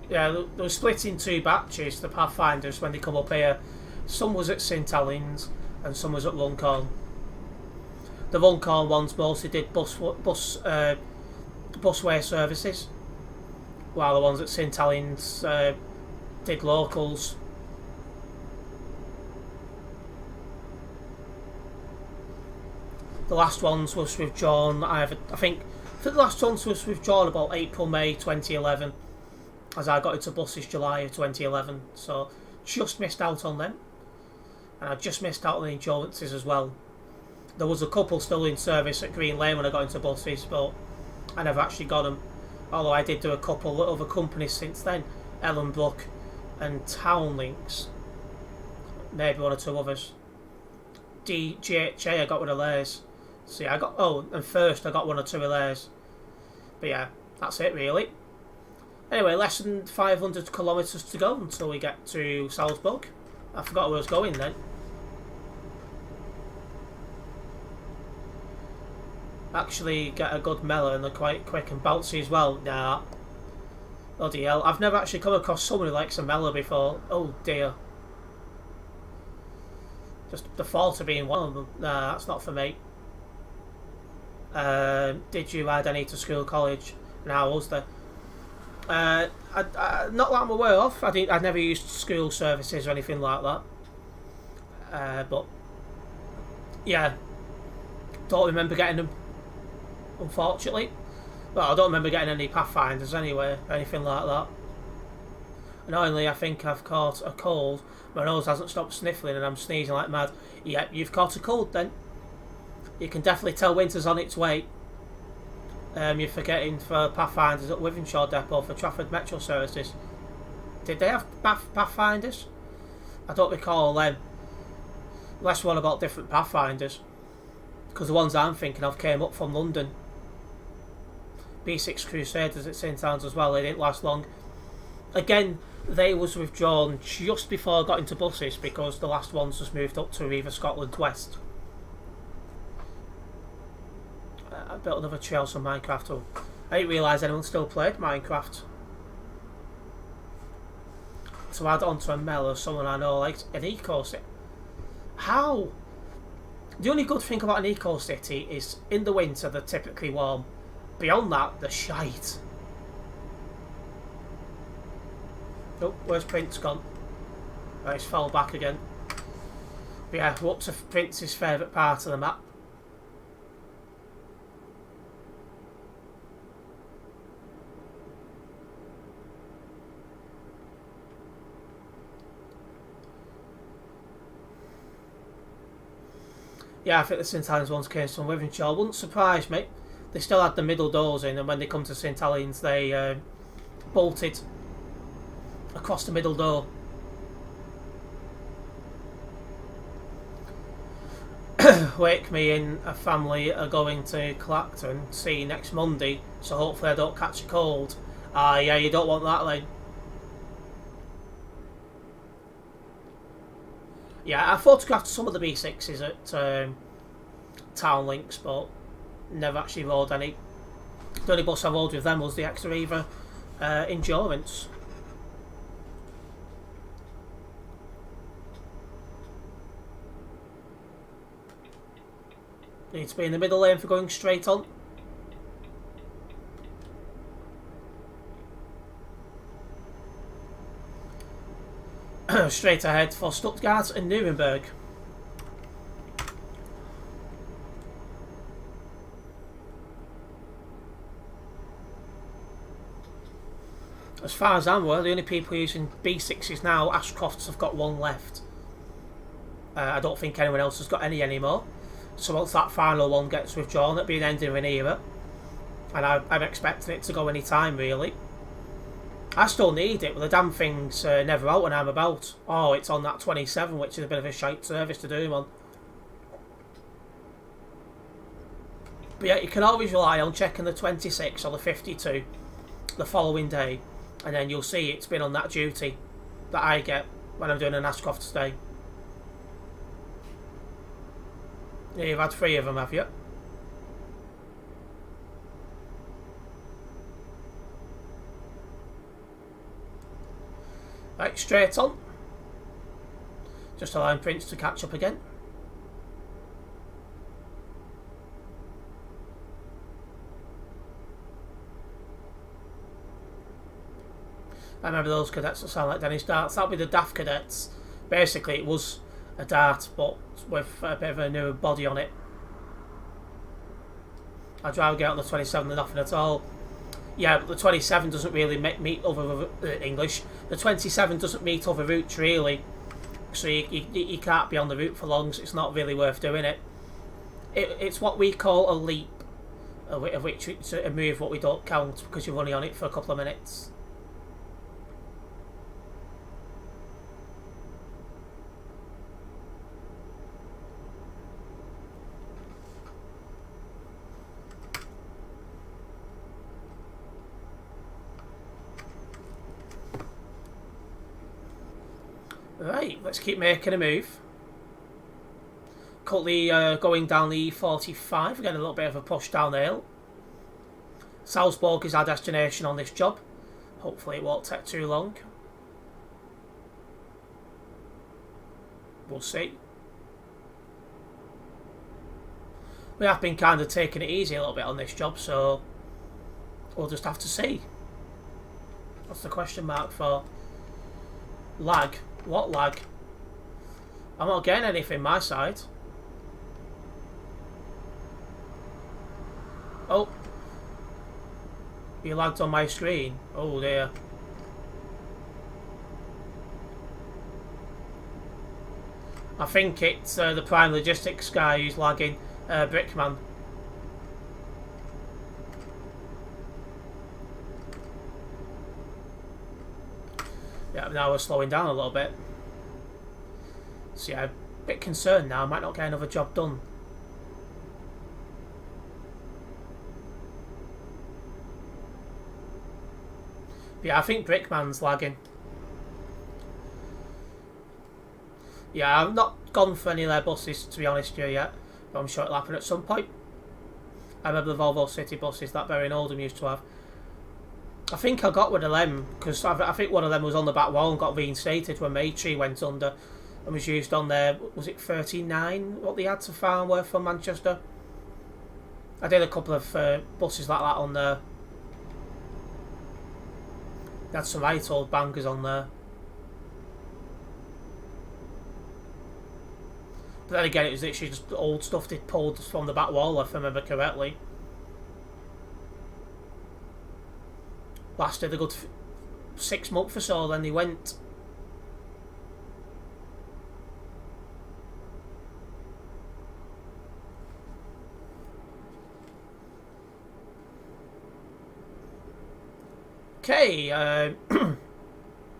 [SPEAKER 1] Yeah, they were split in two batches, the Pathfinders, when they come up here. Some was at St Helens and some was at Runcorn. The Runcorn ones mostly did busway services, while the ones at St Helens did locals. The last ones was withdrawn. I think the last ones was withdrawn about April, May 2011, as I got into buses July of 2011. So just missed out on them, and I just missed out on the insurances as well. There was a couple still in service at Green Lane when I got into buses, but I never actually got them. Although I did do a couple of other companies since then, Ellenbrook and Townlinks, maybe one or two others. GHA, I got one of theirs. See, and first I got one or two of theirs. But yeah, that's it really. Anyway, less than 500 kilometres to go until we get to Salzburg. I forgot where I was going then. Actually get a good mellow and they're quite quick and bouncy as well. Nah. Bloody hell. I've never actually come across someone who likes a mellow before. Oh dear. Just the fault of being one of them. Nah, that's not for me. Did you add any to school, college? And how was there? Not that I'm aware of. I'd never used school services or anything like that. But yeah, don't remember getting them, unfortunately. Well, I don't remember getting any Pathfinders anyway, or anything like that. Annoyingly, I think I've caught a cold. My nose hasn't stopped sniffling and I'm sneezing like mad. Yep, you've caught a cold then. You can definitely tell winter's on its way. You're forgetting for Pathfinders at Wivenshaw Depot for Trafford Metro services. Did they have Pathfinders? I don't recall them. Less one about different Pathfinders, because the ones I'm thinking of came up from London. B6 Crusaders at St Anne's as well. They didn't last long. Again, they was withdrawn just before I got into buses because the last ones was moved up to Riva Scotland West. I built another trails on Minecraft. Oh, I didn't realise anyone still played Minecraft. To add on to a mellow, someone I know likes an eco city. How? The only good thing about an eco city is in the winter they're typically warm. Beyond that, they're shite. Oh, where's Prince gone? Oh, he's fell back again. But yeah, we're up to Prince's favourite part of the map. Yeah, I think the St Helens ones came from Wythenshawe. Wouldn't surprise me. They still had the middle doors in, and when they come to St Helens, they bolted across the middle door. Wake me and a family are going to Clacton, see you next Monday, so hopefully I don't catch a cold. Yeah, you don't want that then. Yeah, I photographed some of the B6s at Town Links, but never actually rode any. The only bus I rode with them was the Exariva Endurance. Need to be in the middle lane for going straight on. Straight ahead for Stuttgart and Nuremberg. As far as I'm aware, the only people using B6s now, Ashcrofts have got one left. I don't think anyone else has got any anymore. So once that final one gets withdrawn, it'll be an end of an era. And I'm expecting it to go any time, really. I still need it, but the damn thing's never out when I'm about. Oh, it's on that 27, which is a bit of a shite service to do them on. But yeah, you can always rely on checking the 26 or the 52 the following day, and then you'll see it's been on that duty that I get when I'm doing an Ashcroft day. Yeah, you've had 3 of them, have you? Right, straight on. Just allowing Prince to catch up again. I remember those cadets that sound like Dennis Darts. That'll be the Daft Cadets. Basically, it was a dart, but with a bit of a newer body on it. I'd rather get on the 27 than nothing at all. Yeah, but the 27 doesn't really meet other English. The 27 doesn't meet other routes really, so you can't be on the route for long. So it's not really worth doing it. It's what we call a leap, of which it's a move what we don't count because you're only on it for a couple of minutes. Right, let's keep making a move. Currently going down the E45, we're getting a little bit of a push down the hill. Salzburg is our destination on this job. Hopefully it won't take too long. We'll see. We have been kind of taking it easy a little bit on this job, so we'll just have to see. What's the question mark for? Lag. What lag? I'm not getting anything my side. Oh. You lagged on my screen. Oh dear. I think it's the Prime Logistics guy who's lagging. Brickman. Yeah, now we're slowing down a little bit. So yeah, a bit concerned now. I might not get another job done. But yeah, I think Brickman's lagging. Yeah, I've not gone for any of their buses to be honest with you yet, but I'm sure it'll happen at some point. I remember the Volvo City buses that Barry and Oldham used to have. I think I got rid of them because I think one of them was on the back wall and got reinstated when Maytree went under and was used on their, was it 39 what they had to Farnworth from Manchester? I did a couple of buses like that on there. They had some right old bangers on there. But then again, it was literally just old stuff they pulled from the back wall, if I remember correctly. Lasted a good 6 months or so, then they went. Okay,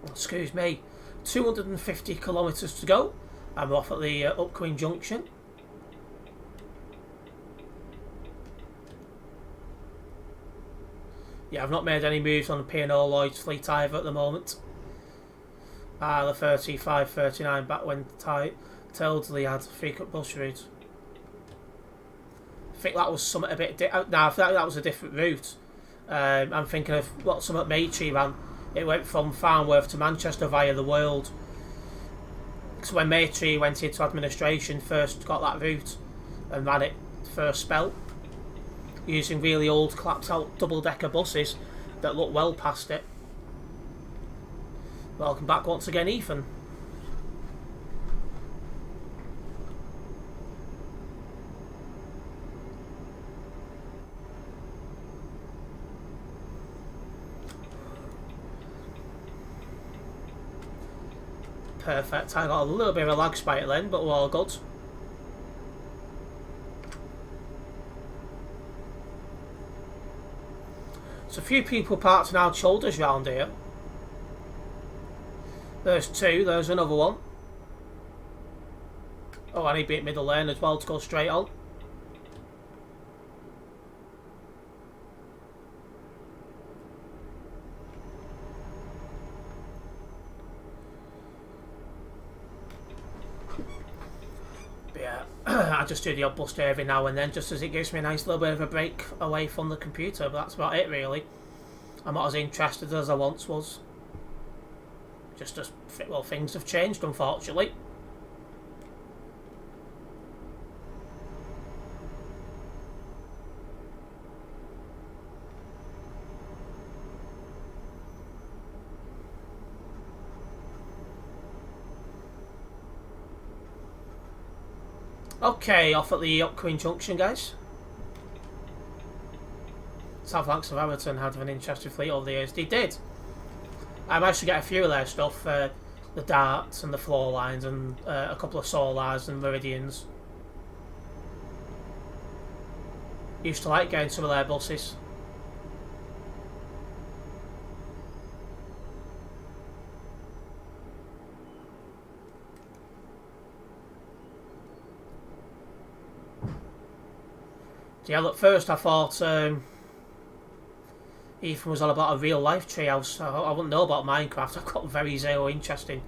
[SPEAKER 1] excuse me, 250 kilometres to go. I'm off at the upcoming junction. Yeah, I've not made any moves on the P&O Lloyd's fleet either at the moment. The 35, 39 back when Tilsley had frequent bus routes. I think that was something a bit different. No, I think that was a different route. I'm thinking of what some at Maitri ran. It went from Farnworth to Manchester via the World. So when Maitri went into administration, first got that route and ran it first spell, using really old collapsed out double-decker buses that look well past it. Welcome back once again, Ethan. Perfect. I got a little bit of a lag spike then, but we're all good. There's a few people parked on our shoulders round here. There's two, there's another one. Oh, I need to be at middle lane as well to go straight on. But yeah, I just do the odd bus every now and then, just as it gives me a nice little bit of a break away from the computer, but that's about it really. I'm not as interested as I once was. Just as, well, things have changed, unfortunately. Okay, off at the upcoming junction, guys. South Lancs of Everton had an interesting fleet over the years. They did. I managed to get a few of their stuff, the darts and the floor lines and a couple of solars and meridians. Used to like getting some of their buses. Yeah, look, first I thought Ethan was all about a real life treehouse. I wouldn't know about Minecraft. I've got very zero interest in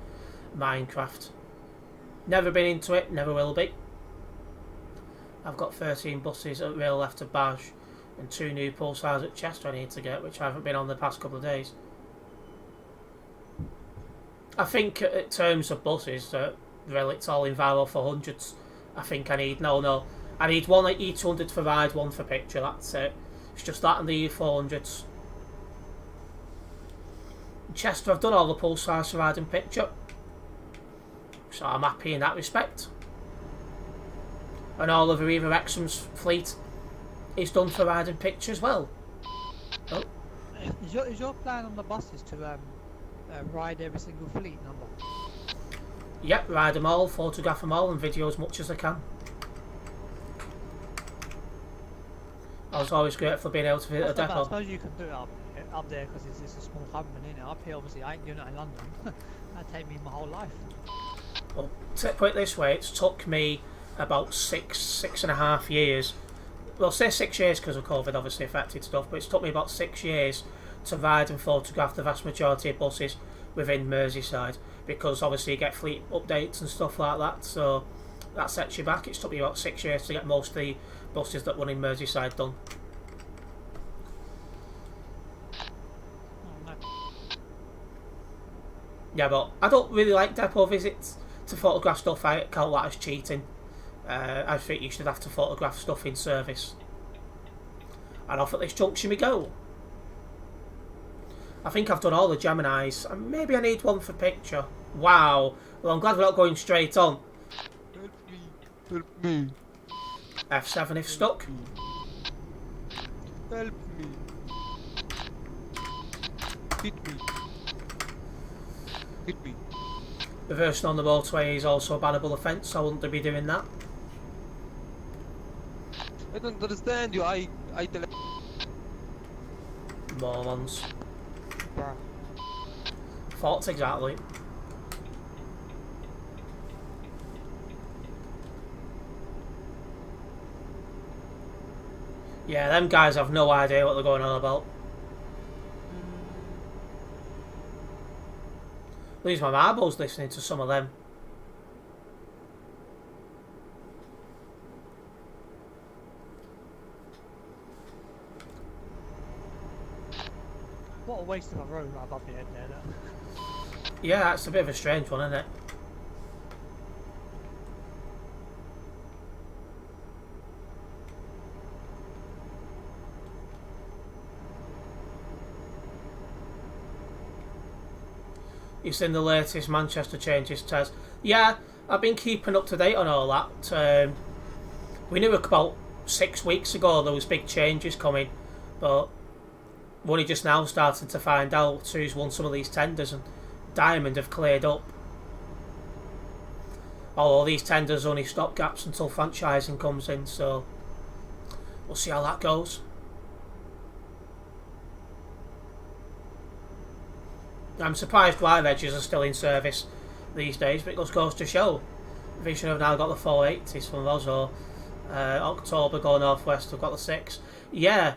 [SPEAKER 1] Minecraft. Never been into it, never will be. I've got 13 buses at rail left of Bash and 2 new pulsars at Chester I need to get, which I haven't been on the past couple of days. I think in terms of buses, it's all in Viro for hundreds. I think I need, I need one at E200 for ride, one for picture, that's it. It's just that and the E400s. Chester, I've done all the pulsars for ride and picture. So I'm happy in that respect. And all of Arriva Wrexham's fleet is done for ride and picture as well. Oh.
[SPEAKER 2] Is your plan on the buses to ride every single fleet number?
[SPEAKER 1] Yep, ride them all, photograph them all and video as much as I can. I was always grateful for being able to visit a depot.
[SPEAKER 2] I suppose you can do it up there because it's a small hub, and up here obviously I ain't doing it in London. That'd take me my whole life.
[SPEAKER 1] Well, to put it this way, it's took me about six and a half years. Well, say 6 years because of COVID obviously affected stuff, but it's took me about 6 years to ride and photograph the vast majority of buses within Merseyside, because obviously you get fleet updates and stuff like that, so that sets you back. It's took me about 6 years to get most of the buses that run in Merseyside done. Yeah, but I don't really like depot visits to photograph stuff. I count that as cheating. I think you should have to photograph stuff in service. And off at this junction we go. I think I've done all the Geminis, and maybe I need one for picture. Wow. Well, I'm glad we're not going straight on.
[SPEAKER 4] Help me. Help me.
[SPEAKER 1] F7 if stuck.
[SPEAKER 4] Help me. Hit me. Hit me.
[SPEAKER 1] Reversing on the motorway is also a bannable offence, so I wouldn't be doing that.
[SPEAKER 4] I don't understand you. I tell.
[SPEAKER 1] Morons.
[SPEAKER 2] Bruh.
[SPEAKER 1] Thoughts exactly. Yeah, them guys have no idea what they're going on about. Lose my marbles listening to some of them.
[SPEAKER 2] What a waste of a road right above the head there, though.
[SPEAKER 1] Yeah, that's a bit of a strange one, isn't it? You've seen the latest Manchester changes, Tez? Yeah, I've been keeping up to date on all that. We knew about 6 weeks ago there was big changes coming, but we're only just now starting to find out who's won some of these tenders, and Diamond have cleared up. Although these tenders only stopgaps until franchising comes in, so we'll see how that goes. I'm surprised why Edges are still in service these days, but it just goes to show. Vision have now got the 480s from those, or October go North West have got the 6. Yeah,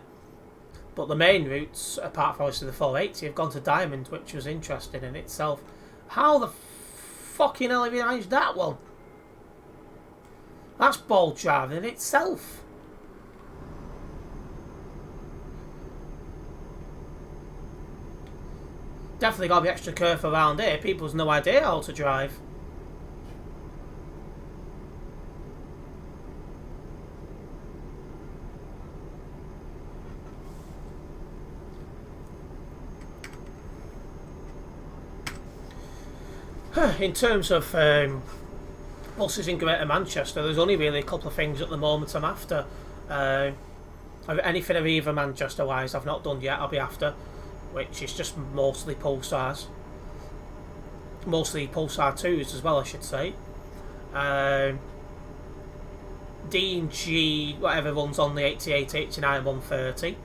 [SPEAKER 1] but the main routes, apart from obviously the 480, have gone to Diamond, which was interesting in itself. How the fucking hell have you managed that one? That's bold driving in itself. Definitely got to be extra careful around here. People's no idea how to drive. In terms of buses in Greater Manchester, there's only really a couple of things at the moment I'm after. Anything of either Manchester wise I've not done yet, I'll be after, which is just mostly Pulsars. Mostly Pulsar 2s as well, I should say. D&G, whatever runs on the 88, 89, 130.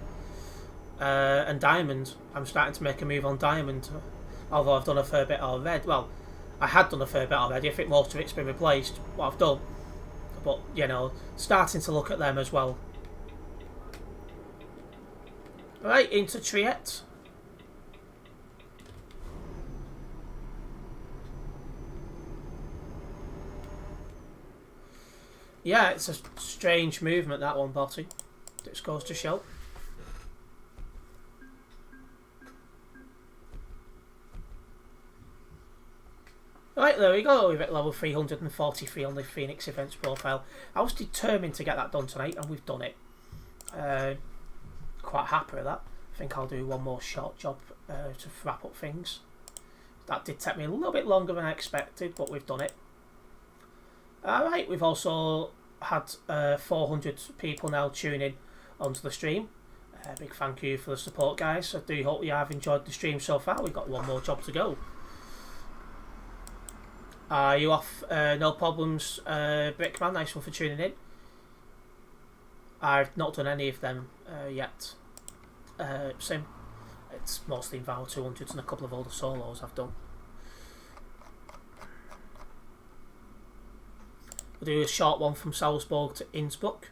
[SPEAKER 1] And Diamond. I'm starting to make a move on Diamond, although I've done a fair bit already. Well, I had done a fair bit already. I think most of it's been replaced, what I've done. But, you know, starting to look at them as well. Right, into Triette. Yeah, it's a strange movement, that one, Botty. It goes to show. Right, there we go. We're at level 343 on the Phoenix Events profile. I was determined to get that done tonight, and we've done it. Quite happy with that. I think I'll do one more short job to wrap up things. That did take me a little bit longer than I expected, but we've done it. Alright, we've also had 400 people now tune in onto the stream. Big thank you for the support, guys. I do hope you have enjoyed the stream so far. We've got one more job to go. Are you off? No problems, Brickman. Nice one for tuning in. I've not done any of them yet. Same. It's mostly Vow 200s and a couple of older solos I've done. We'll do a short one from Salzburg to Innsbruck.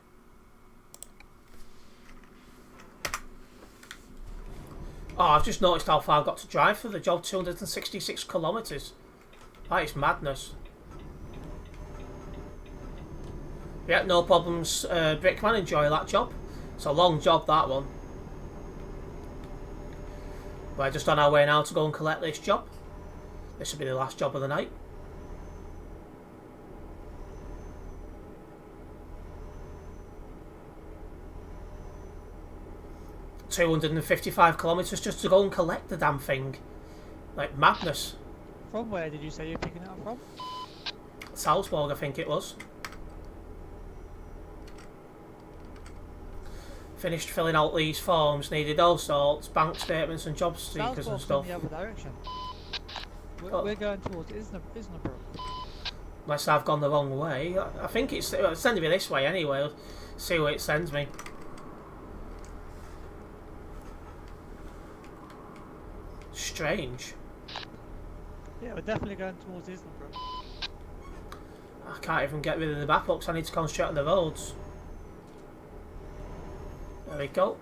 [SPEAKER 1] Oh, I've just noticed how far I've got to drive for the job. 266 kilometres. That is madness. Yeah, no problems, Brickman. Enjoy that job. It's a long job, that one. We're just on our way now to go and collect this job. This will be the last job of the night. $255 kilometres just to go and collect the damn thing. Like madness.
[SPEAKER 2] From where did you say you're picking it up from?
[SPEAKER 1] Salzburg, I think it was. Finished filling out these forms, needed all sorts, bank statements and job seekers and stuff.
[SPEAKER 2] In the other direction. We're going towards Isnabrook.
[SPEAKER 1] Unless I've gone the wrong way. I think it's sending me this way anyway. I'll see where it sends me. strange.
[SPEAKER 2] Yeah, we're definitely going towards Islington.
[SPEAKER 1] I can't even get rid of the map up, so I need to concentrate on the roads. There we go.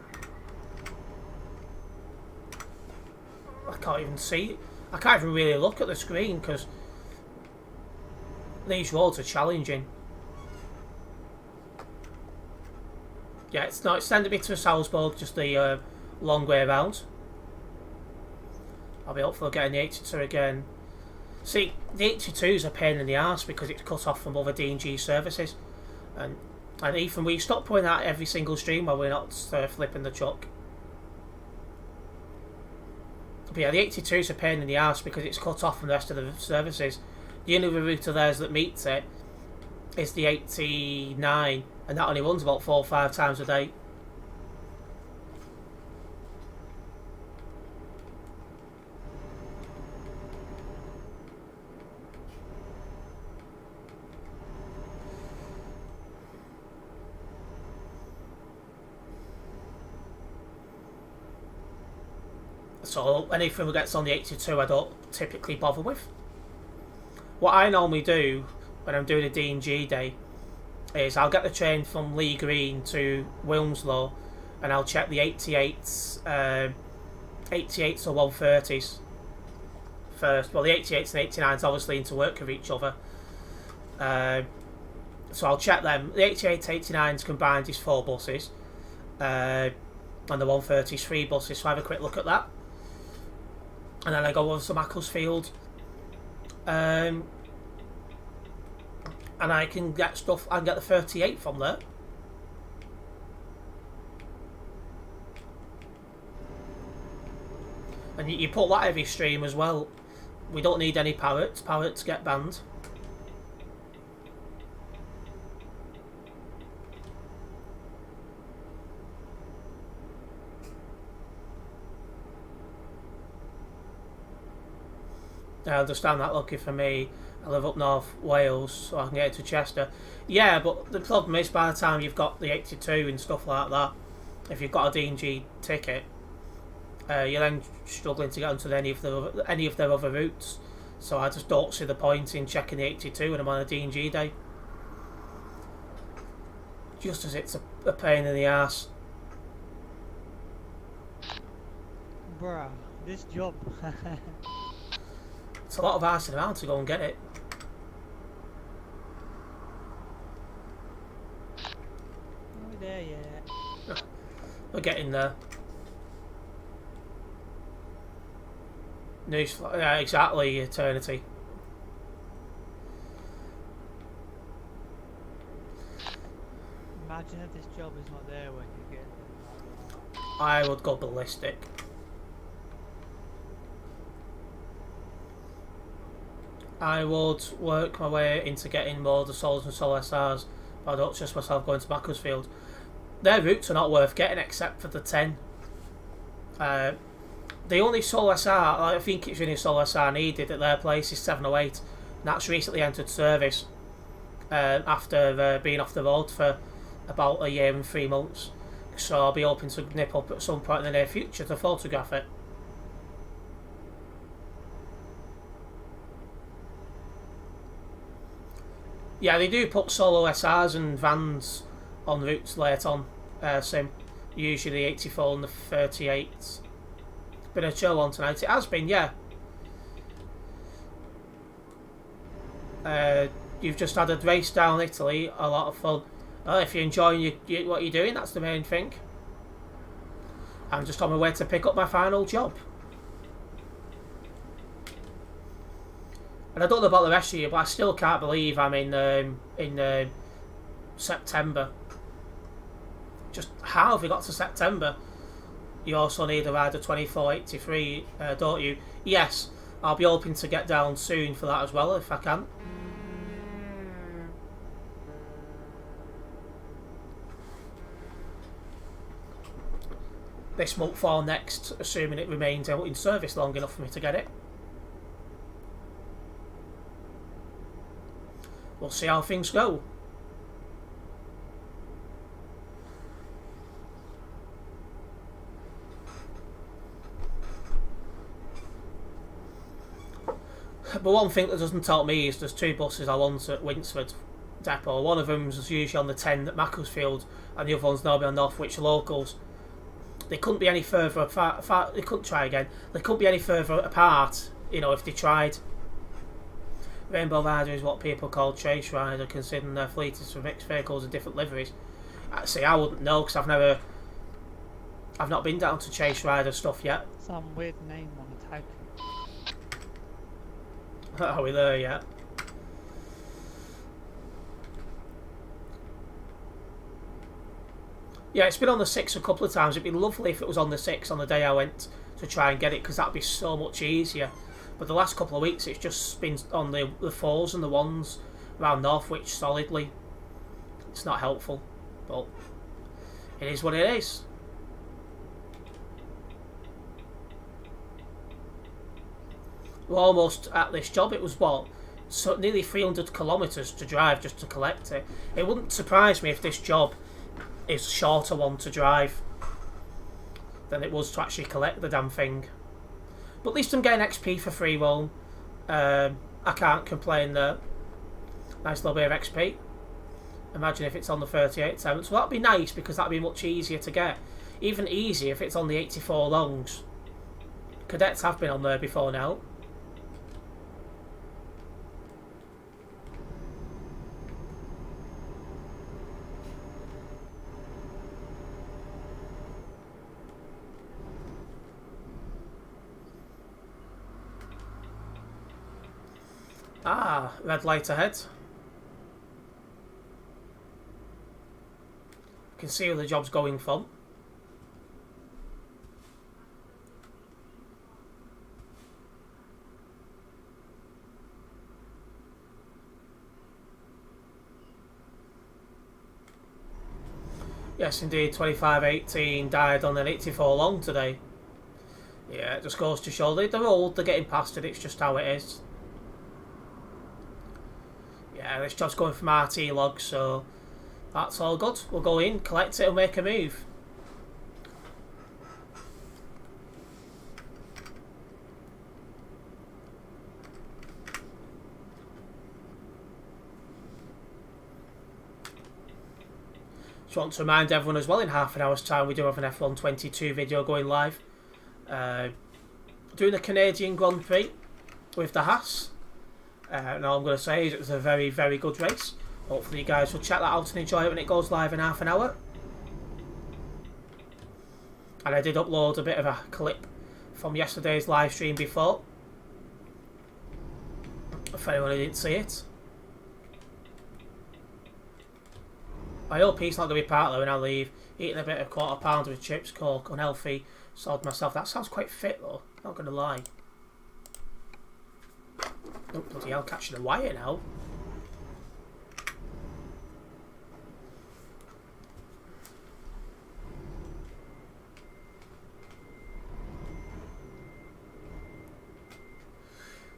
[SPEAKER 1] I can't even see. I can't even really look at the screen because these roads are challenging. Yeah, it's not extended me to Salzburg, just the long way around. I'll be hopeful of getting the 82 again. See, the 82 is a pain in the arse because it's cut off from other D&G services. And Ethan, we stop putting out every single stream while we're not flipping the chuck. But yeah, the 82 is a pain in the arse because it's cut off from the rest of the services. The only route of theirs that meets it is the 89, and that only runs about 4 or 5 times a day. So anything that gets on the 82 I don't typically bother with. What I normally do when I'm doing a D&G day is I'll get the train from Lee Green to Wilmslow and I'll check the 88s, 88s or 130s first. Well, the 88s and 89s obviously interwork with each other. So I'll check them. The 88 89s combined is 4 buses. And the 130 is 3 buses, so I have a quick look at that. And then I go over to Macclesfield. And I can get stuff, I can get the 38 from there. And you put that every stream as well. We don't need any parrots. Parrots get banned. I understand that. Lucky for me, I live up North Wales, so I can get to Chester. Yeah, but the problem is by the time you've got the 82 and stuff like that, if you've got a D&G ticket, you're then struggling to get onto any of their other routes. So I just don't see the point in checking the 82 when I'm on a D&G day. Just as it's a pain in the arse.
[SPEAKER 2] Bruh, this job.
[SPEAKER 1] It's a lot of arsing around to go and get it.
[SPEAKER 2] Not there yet.
[SPEAKER 1] We're getting there. Newsflash, yeah, exactly, eternity.
[SPEAKER 2] Imagine if this job is not there when you get there.
[SPEAKER 1] I would go ballistic. I would work my way into getting more of the Sols and Sol SRs, but I don't trust myself going to Macclesfield. Their routes are not worth getting except for the 10. The only Sol SR, I think it's only Sol SR needed at their place, is 708. And that's recently entered service after being off the road for about a year and 3 months. So I'll be hoping to nip up at some point in the near future to photograph it. Yeah, they do put solo SRs and vans on routes late on sim. Usually the 84 and the 38. It's been a chill one tonight. It has been, yeah. You've just had a race down Italy. A lot of fun. If you're enjoying what you're doing, that's the main thing. I'm just on my way to pick up my final job. And I don't know about the rest of you, but I still can't believe I'm in September. Just how have we got to September? You also need a rider 2483, don't you? Yes, I'll be hoping to get down soon for that as well, if I can. This month or next, assuming it remains out in service long enough for me to get it. We'll see how things go. But one thing that doesn't tell me is there's 2 buses I want at Winsford Depot. One of them's usually on the 10 at Macclesfield, and the other one's normally on Northwich locals. They couldn't be any further apart. They couldn't try again. They couldn't be any further apart, you know, if they tried. Rainbow Rider is what people call Chase Rider, considering their fleet is for mixed vehicles and different liveries. See, I wouldn't know because I've not been down to Chase Rider stuff yet.
[SPEAKER 2] Some weird name on the tag.
[SPEAKER 1] Are we there yet? Yeah, it's been on the 6 a couple of times. It'd be lovely if it was on the 6 on the day I went to try and get it, because that'd be so much easier. But the last couple of weeks it's just been on the 4s and the 1s around Northwich solidly. It's not helpful, but it is what it is. We're almost at this job. It was what? So nearly 300 kilometres to drive just to collect it. It wouldn't surprise me if this job is a shorter one to drive than it was to actually collect the damn thing. But at least I'm getting XP for free roam. I can't complain there. Nice little bit of XP. Imagine if it's on the 38 Terence. Well, that'd be nice because that'd be much easier to get. Even easier if it's on the 84 longs. Cadets have been on there before now. Ah, red light ahead. You can see where the job's going from. Yes, indeed, 2518 died on an 84 long today. Yeah, it just goes to show they're old, they're getting past it, it's just how it is. Yeah, this job's going from RT log, so that's all good. We'll go in, collect it and make a move. Just want to remind everyone as well, in half an hour's time we do have an F122 video going live. Doing the Canadian Grand Prix with the Haas. And all I'm going to say is it was a very, very good race. Hopefully you guys will check that out and enjoy it when it goes live in half an hour. And I did upload a bit of a clip from yesterday's live stream before, if anyone who didn't see it. I hope he's not going to be part of it when I leave. Eating a bit of quarter pounder with chips, coke, unhealthy, sod myself. That sounds quite fit though, not going to lie. Oh, bloody hell, catching a wire now.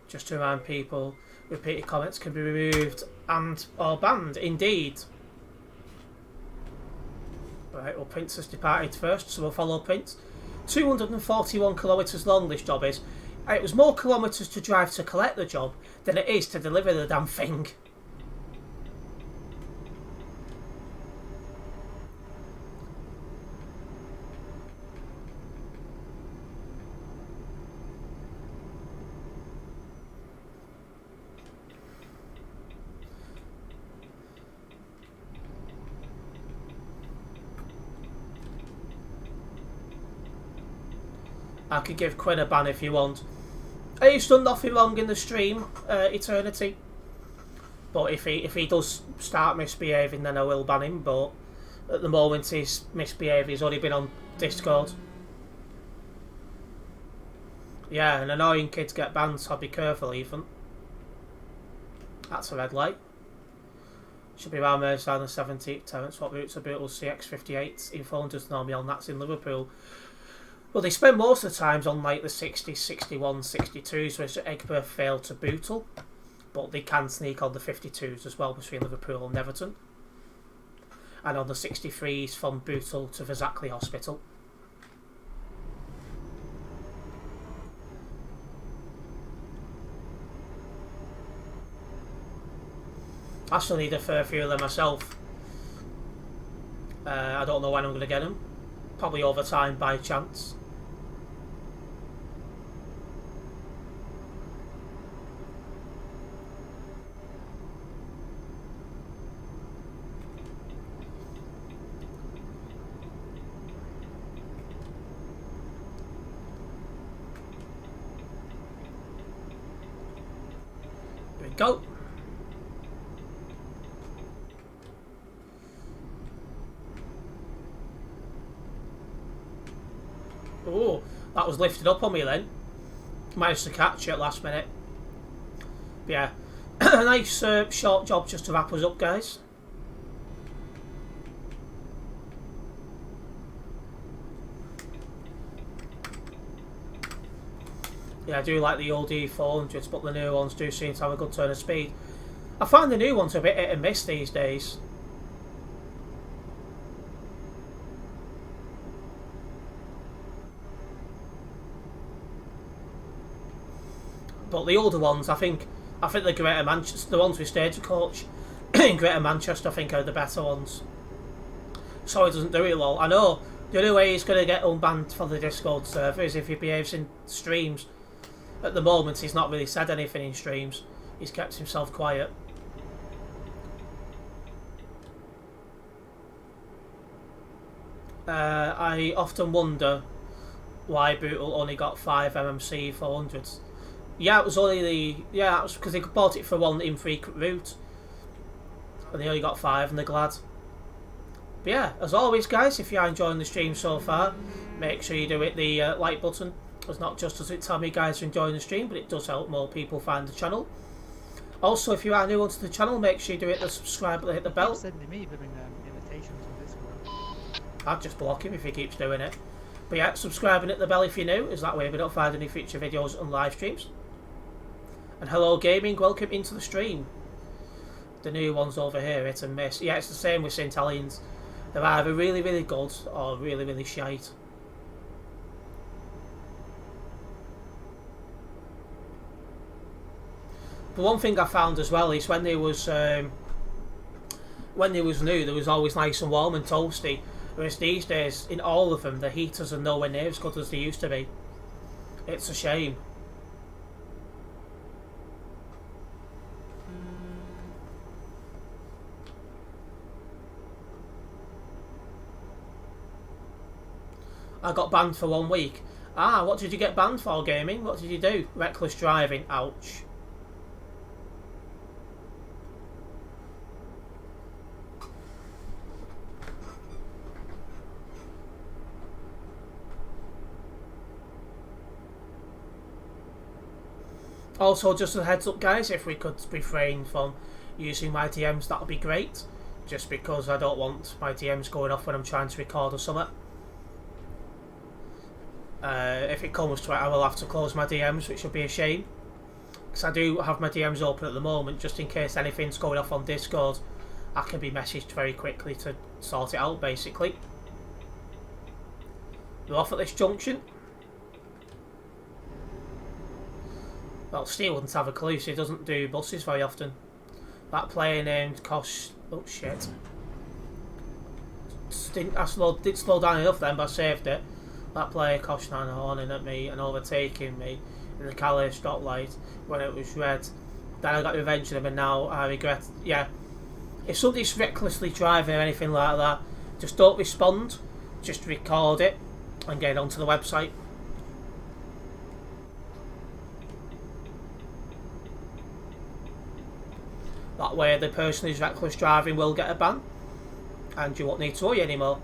[SPEAKER 1] Just to remind people, repeated comments can be removed and or banned. Indeed. Right, well, Prince has departed first, so we'll follow Prince. 241 kilometres long this job is. It was more kilometres to drive to collect the job than it is to deliver the damn thing. I could give Quinn a ban if you want. He's done nothing wrong in the stream, Eternity. But if he does start misbehaving, then I will ban him. But at the moment he's misbehaving. He's only been on Discord. Yeah, and annoying kids get banned, so be careful, Ethan. That's a red light. Should be around Merseyside on the 17th. Terence, what routes are Beatles CX-58 in Founders normally on? That's in Liverpool. Well, they spend most of the times on like the 60s, 61s, 62s, which Egbert failed to Bootle, but they can sneak on the 52s as well between Liverpool and Everton, and on the 63s from Bootle to Vezakli Hospital. I still need a fair few of them myself. I don't know when I'm going to get them. Probably over time by chance. Here we go. Oh, that was lifted up on me then. Managed to catch it last minute. But yeah, a nice short job just to wrap us up, guys. Yeah, I do like the old E400s, but the new ones do seem to have a good turn of speed. I find the new ones a bit hit and miss these days. But the older ones, I think the Greater Manchester, the ones with Stagecoach in Greater Manchester, I think are the better ones. So it doesn't do it well. I know the only way he's going to get unbanned for the Discord server is if he behaves in streams. At the moment, he's not really said anything in streams. He's kept himself quiet. I often wonder why Bootle only got 5 MMC 400s. Yeah, it was only it was because they bought it for one infrequent route, and they only got 5, and they're glad. But yeah, as always, guys, if you are enjoying the stream so far, make sure you do hit the like button. It's not just does it tell me guys are enjoying the stream, but it does help more people find the channel. Also, if you are new onto the channel, make sure you do hit the subscribe and hit the bell.
[SPEAKER 2] Sending me invitations on Discord.
[SPEAKER 1] I'd just block him if he keeps doing it. But yeah, subscribe and hit the bell if you're new, as that way we don't find any future videos and live streams. And hello gaming, welcome into the stream. The new ones over here, hit and miss. Yeah, it's the same with St. Helens. They're either really, really good or really, really shite. But one thing I found as well is when they was new, they was always nice and warm and toasty. Whereas these days, in all of them, the heaters are nowhere near as good as they used to be. It's a shame. I got banned for 1 week. Ah, what did you get banned for, gaming? What did you do? Reckless driving. Ouch. Also, just a heads up, guys, if we could refrain from using my DMs, that would be great. Just because I don't want my DMs going off when I'm trying to record or something. If it comes to it, I will have to close my DMs, which would be a shame. Because I do have my DMs open at the moment, just in case anything's going off on Discord. I can be messaged very quickly to sort it out, basically. We're off at this junction. Well, Steve wouldn't have a clue, so he doesn't do buses very often. That player named Kosh... Oh, shit. I did slow down enough then, but I saved it. That player Kosh 9 horning at me and overtaking me in the Calais stoplight when it was red. Then I got revenge on him and now I regret... Yeah. If somebody's recklessly driving or anything like that, just don't respond. Just record it and get it onto the website. That way the person who's reckless driving will get a ban and you won't need to worry anymore.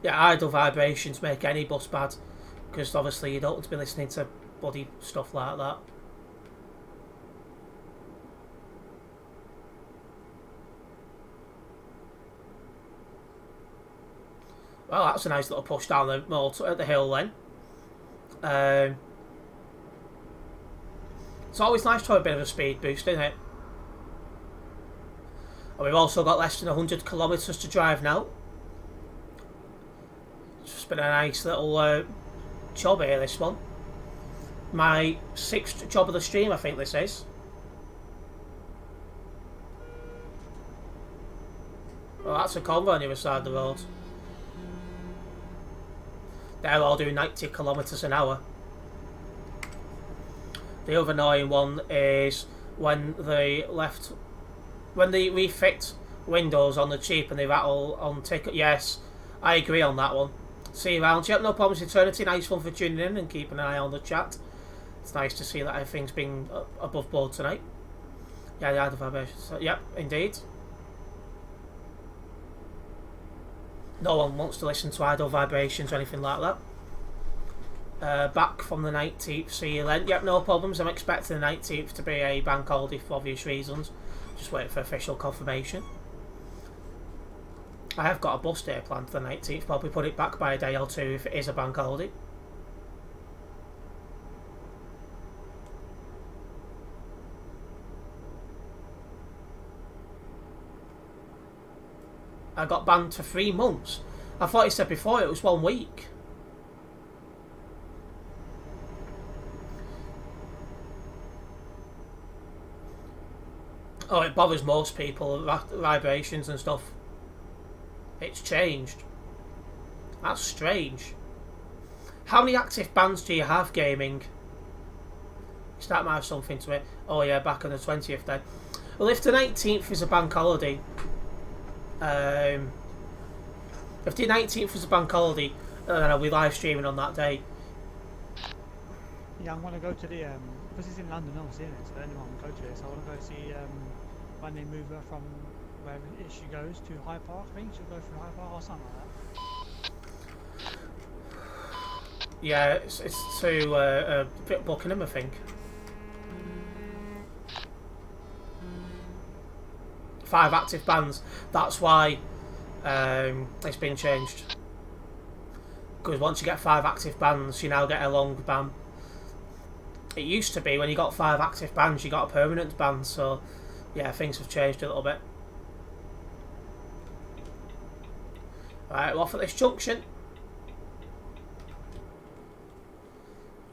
[SPEAKER 1] Yeah, idle vibrations make any bus bad because obviously you don't want to be listening to bloody stuff like that. Well, that's a nice little push down the motor at the hill then. It's always nice to have a bit of a speed boost, isn't it? And we've also got less than 100 kilometres to drive now. been a nice little job here, this one. My 6th job of the stream, I think this is. Well, that's a convoy on the other side of the road. They're all doing 90 kilometres an hour. The other annoying one is when they refit windows on the cheap and they rattle on ticket. Yes, I agree on that one. See you around. Yep, no problems, Eternity. Nice one for tuning in and keeping an eye on the chat. It's nice to see that everything's been above board tonight. Yeah, the idle vibrations. So, yep, indeed. No one wants to listen to idle vibrations or anything like that. Back from the 19th, see you then. Yep, no problems. I'm expecting the 19th to be a bank holiday for obvious reasons. Just waiting for official confirmation. I have got a bus day planned for the 19th. Probably put it back by a day or two if it is a bank holiday. I got banned for 3 months. I thought you said before it was 1 week. Oh, it bothers most people, vibrations and stuff. It's changed. That's strange. How many active bans do you have, gaming? That might have something to it. Oh yeah, back on the 20th then. Well, if the 19th is a bank holiday, if the 19th was a bank holiday, then I'll be live streaming on that day.
[SPEAKER 2] Yeah, I'm gonna go to the because it's in London, obviously, isn't it? So anyone can go to it. So I want to go see when they move her from wherever she goes to Hyde Park. I think she'll go through Hyde Park or something like that.
[SPEAKER 1] Yeah, it's to Buckingham, I think. 5 active bans. That's why it's been changed. Because once you get 5 active bans, you now get a long ban. It used to be when you got 5 active bans, you got a permanent ban. So, yeah, things have changed a little bit. Right, we're off at this junction.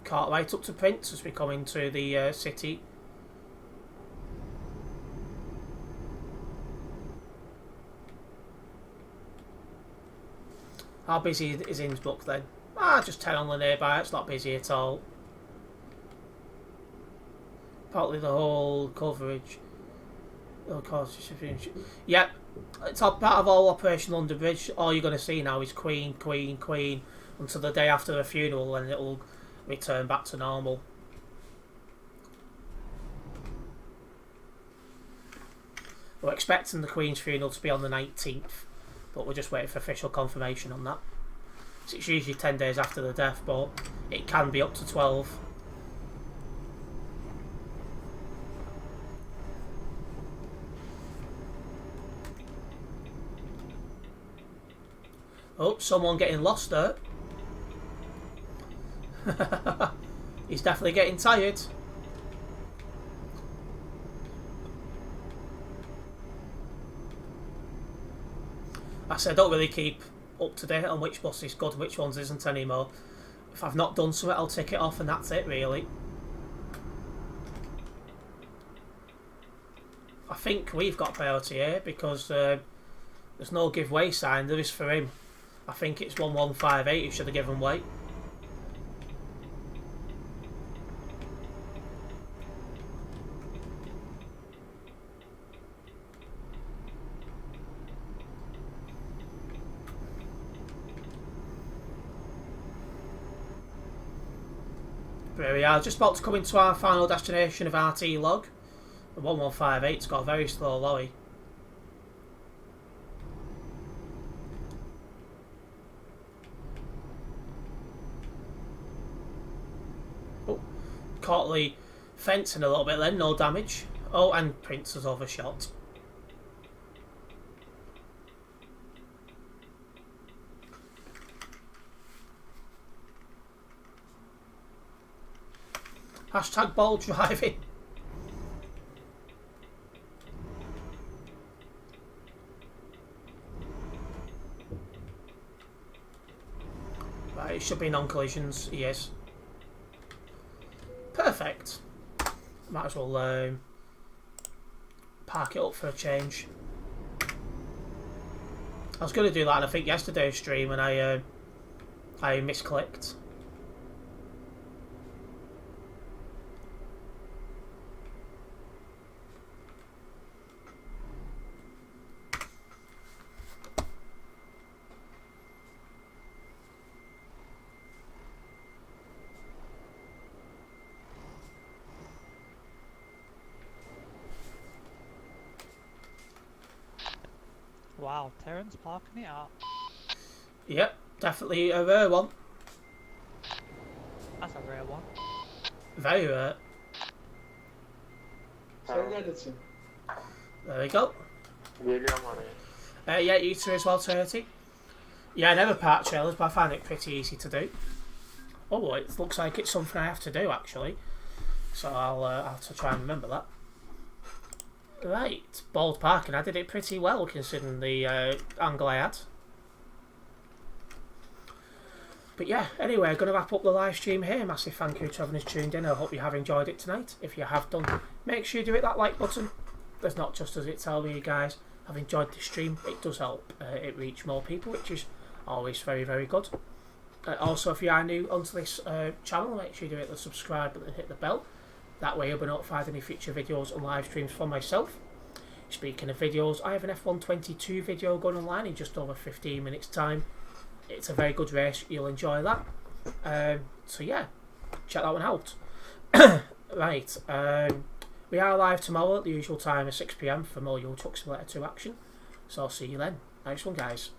[SPEAKER 1] Cart right up to Prince as we come into the city. How busy is Innsbruck then? Just 10 on the nearby, it's not busy at all. Partly the whole coverage. Of course, yep. It's part of all Operation London Bridge. All you're going to see now is Queen, Queen, Queen until the day after the funeral, and it'll return back to normal. We're expecting the Queen's funeral to be on the 19th, but we're just waiting for official confirmation on that. So it's usually 10 days after the death, but it can be up to 12. Oh, someone getting lost there. He's definitely getting tired. I said I don't really keep up to date on which bus is good, which ones isn't anymore. If I've not done something, I'll tick it off and that's it really. I think we've got priority here because there's no give way sign. There is for him. I think it's 1158 who should have given way. There we are, just about to come into our final destination of RT log. The 1158's got a very slow lorry. Oh, caught the fencing a little bit then, no damage. Oh, and Prince was overshot. Hashtag ball driving. It should be non-collisions. He is. Perfect. Might as well park it up for a change. I was going to do that, and I think yesterday's stream, and I misclicked.
[SPEAKER 2] Wow, Terence parking it up.
[SPEAKER 1] Yep, definitely a rare one.
[SPEAKER 2] That's a rare one.
[SPEAKER 1] Very rare.
[SPEAKER 5] Sen neredesin?
[SPEAKER 1] There we go.
[SPEAKER 5] Geliyorum oraya.
[SPEAKER 1] Yeah, you too as well, 30. Yeah, I never park trailers, but I find it pretty easy to do. Oh, it looks like it's something I have to do, actually. So I'll have to try and remember that. Right, bold parking. I did it pretty well, considering the angle I had. But yeah, anyway, I'm going to wrap up the live stream here. Massive thank you to everyone who's tuned in. I hope you have enjoyed it tonight. If you have done, make sure you do hit that like button. There's not just as it tells me you guys have enjoyed the stream. It does help it reach more people, which is always very, very good. Also, if you are new onto this channel, make sure you do hit the subscribe button and hit the bell. That way you'll be notified of any future videos and live streams from myself. Speaking of videos, I have an F122 video going online in just over 15 minutes time. It's a very good race, you'll enjoy that. So yeah, check that one out. Right, we are live tomorrow at the usual time of 6 PM for more Euro Truck Simulator 2 action. So I'll see you then. Nice one, guys.